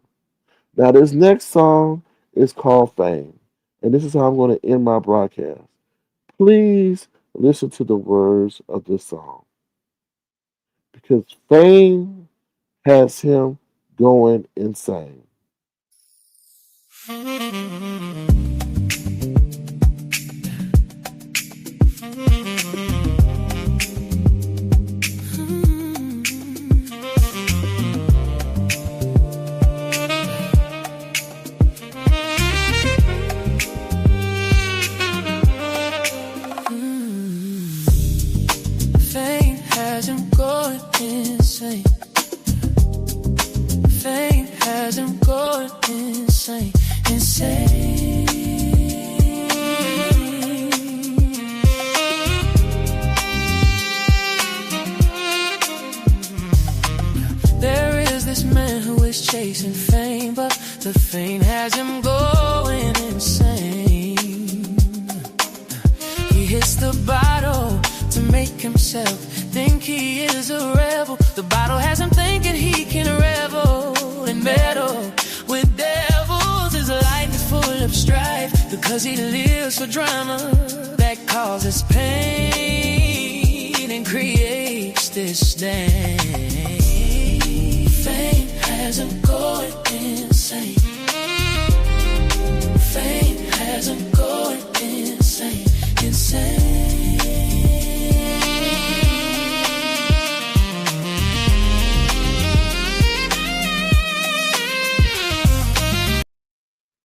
Now, this next song is called Fame. And this is how I'm going to end my broadcast. Please listen to the words of this song because fame has him going insane. Fame has him going insane. Fame has him going insane, insane. There is this man who is chasing fame, but the fame has him going insane. He hits the bottle to make himself think he is a rebel. The bottle has him thinking he can revel and meddle with devils. His life is full of strife because he lives for drama that causes pain and creates disdain. Fame has him going insane. Fame has him going insane, insane.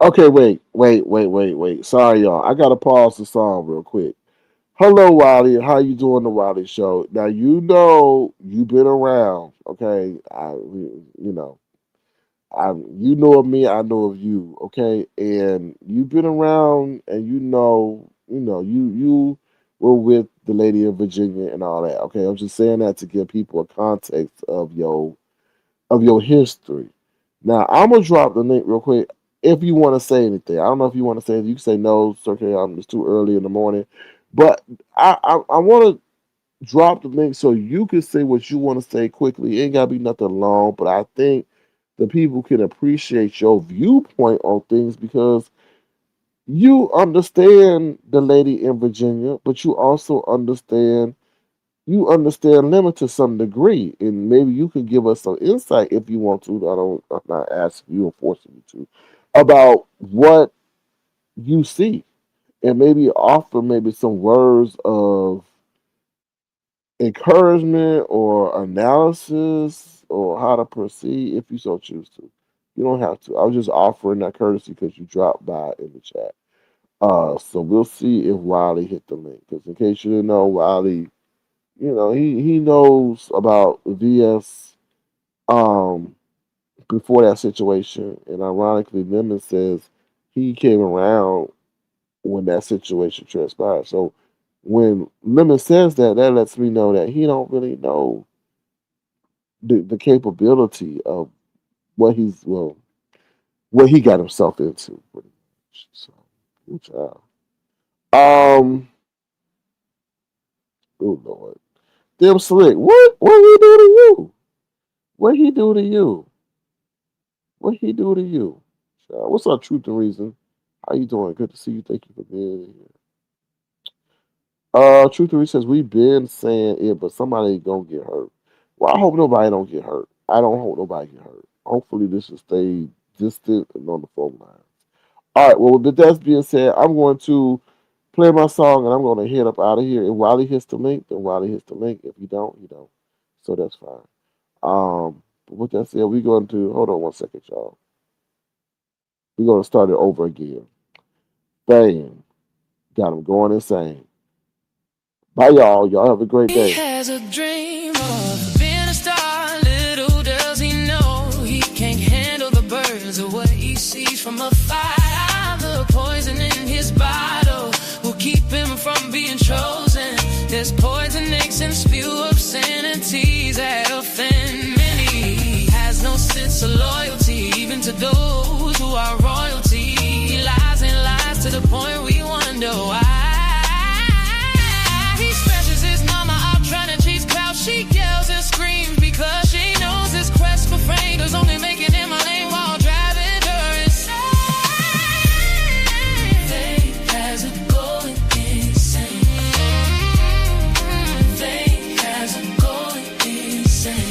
Okay, wait. Sorry, y'all. I gotta pause the song real quick. Hello, Wiley. How you doing, the Wiley Show? Now you know you've been around. Okay, you know, you know of me. I know of you. Okay, and you've been around, and you were with the lady in Virginia and all that. Okay, I'm just saying that to give people a context of your history. Now I'm gonna drop the link real quick. If you want to say anything, I don't know if you want to say anything. You can say no, it's okay. It's too early in the morning, but I want to drop the link so you can say what you want to say quickly. It ain't gotta be nothing long, but I think the people can appreciate your viewpoint on things because you understand the lady in Virginia, but you understand limit to some degree, and maybe you could give us some insight if you want to. I'm not asking you or forcing you to about what you see, and maybe offer maybe some words of encouragement or analysis or how to proceed if you so choose to. You don't have to. I was just offering that courtesy because you dropped by in the chat. So we'll see if Wiley hit the link. Because in case you didn't know, Wiley, he knows about VS um before that situation. And ironically, Lemon says he came around when that situation transpired. So when Lemon says that, that lets me know that he don't really know the capability of what he got himself into pretty much. So good job. Um oh Lord. Them slick. What he do to you? What he do to you? What he do to you? What's up, Truth and Reason? How you doing? Good to see you. Thank you for being here. Truth and Reason says we've been saying it, but somebody gonna get hurt. Well, I hope nobody don't get hurt. I don't hope nobody get hurt. Hopefully this will stay distant and on the phone line. All right. Well, with that being said, I'm going to play my song and I'm going to head up out of here. If Wiley hits the link, then Wiley hits the link. If you don't, you don't. So that's fine. But with that said, we're going to hold on one second, y'all. We're going to start it over again. Bam. Got him going insane. Bye, y'all. Y'all have a great day. He has a dream of being a star. Little does he know he can't handle the birds or what he sees from afar. The poison in his bottle will keep him from being chosen. There's poisonings and spew obscenities that offend many. He has no sense of loyalty, even to those who are royalty. He lies and lies to the point we wonder why. He stretches his mama out trying to chase clouds. She yells and screams because she knows his quest for fame is only making him a lame while driving her insane. Fate has it going insane. Fate has it going insane.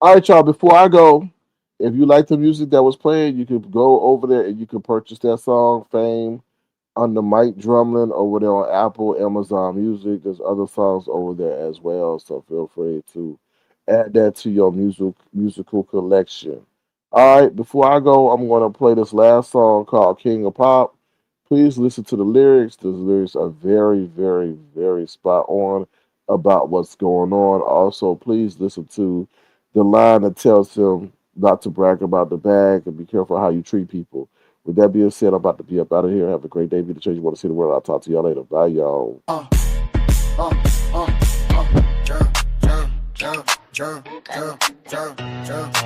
All right, y'all. Before I go, if you like the music that was playing, you could go over there and you can purchase that song, Fame, under Mike Drumlin over there on Apple, Amazon Music. There's other songs over there as well, so feel free to add that to your musical collection. All right, before I go, I'm gonna play this last song called King of Pop. Please listen to the lyrics. The lyrics are very, very, very spot on about what's going on. Also, please listen to the line that tells him not to brag about the bag and be careful how you treat people. With that being said, I'm about to be up out of here. Have a great day. Be the change you want to see the world. I'll talk to y'all later. Bye, y'all. uh, uh, jump, jump, jump, jump, jump, jump, jump,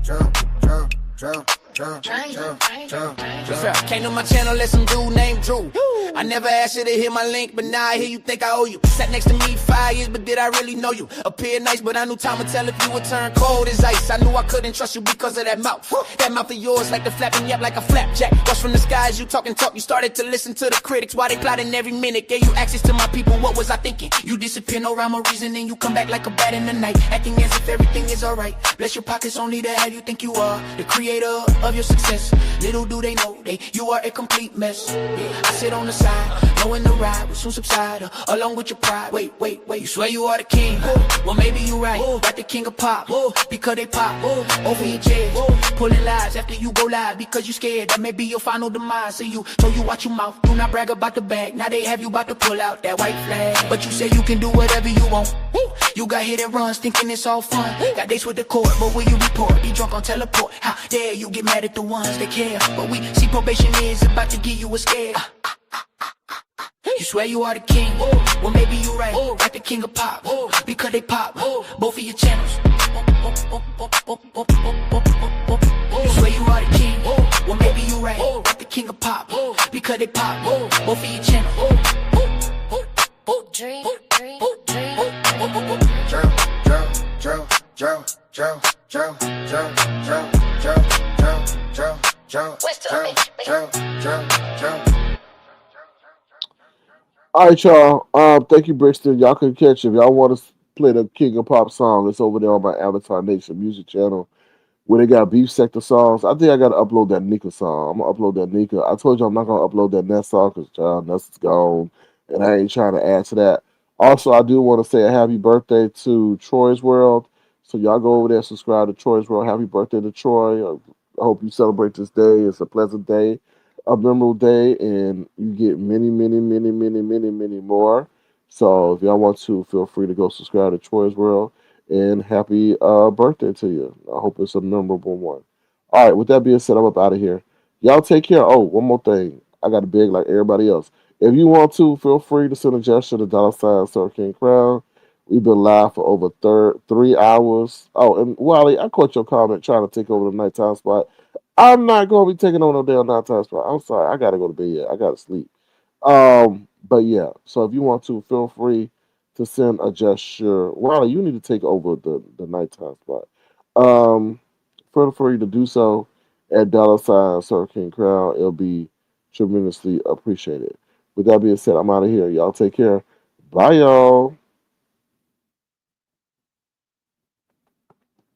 jump, jump, jump, jump, jump. What's up? Came to my channel, let some dude named Drew. I never asked you to hit my link, but now I hear you think I owe you. Sat next to me 5 years, but did I really know you? Appeared nice, but I knew time would tell if you would turn cold as ice. I knew I couldn't trust you because of that mouth. That mouth of yours like the flapping yap like a flapjack. Watch from the skies, you talking talk. You started to listen to the critics while they plotting every minute. Gave you access to my people, what was I thinking? You disappear, no rhyme or reason, and you come back like a bat in the night. Acting as if everything is alright. Bless your pockets only to have you think you are the creator of your success. Little do they know you are a complete mess. I sit on the side, knowing the ride will soon subside, along with your pride. Wait, you swear you are the king? Well, maybe you right. Like the king of pop, because they pop over your jet, pulling lies after you go live because you scared that may be your final demise. See you, so you watch your mouth, do not brag about the bag. Now they have you about to pull out that white flag, but you say you can do whatever you want. You got hit and runs, thinking it's all fun. Got dates with the court, but will you report? Be drunk on teleport. How dare you get mad at the ones that care? But we see probation is about to give you a scare. You swear you are the king? Well, maybe you right. Like the king of pop, because they pop both of your channels. You swear you are the king? Well, maybe you right. Like the king of pop, because they pop both of your channels. Dream. All right, y'all. Thank you, Brixton. Y'all can catch if y'all want to play the King of Pop song. It's over there on my Avatar Nation music channel where they got Beef Sector songs. I think I got to upload that Nika song. I'm gonna upload that Nika. I told you I'm not gonna upload that Ness song because child Ness is gone, and I ain't trying to add to that. Also, I do want to say a happy birthday to Troy's World. So y'all go over there, subscribe to Troy's World. Happy birthday to Troy. I hope you celebrate this day. It's a pleasant day, a memorable day, and you get many, many, many, many, many, many more. So if y'all want to, feel free to go subscribe to Troy's World. And happy birthday to you. I hope it's a memorable one. All right, with that being said, I'm up out of here. Y'all take care. Oh, one more thing. I got a big like everybody else. If you want to, feel free to send a gesture to $ Sir King Crown. We've been live for over 3 hours. Oh, and Wally, I caught your comment trying to take over the nighttime spot. I'm not going to be taking on no damn nighttime spot. I'm sorry. I got to go to bed. I got to sleep. But yeah, so if you want to, feel free to send a gesture. Wally, you need to take over the nighttime spot. Um, feel free to do so at $ Sir King Crown. It'll be tremendously appreciated. With that being said, I'm out of here. Y'all take care. Bye, y'all.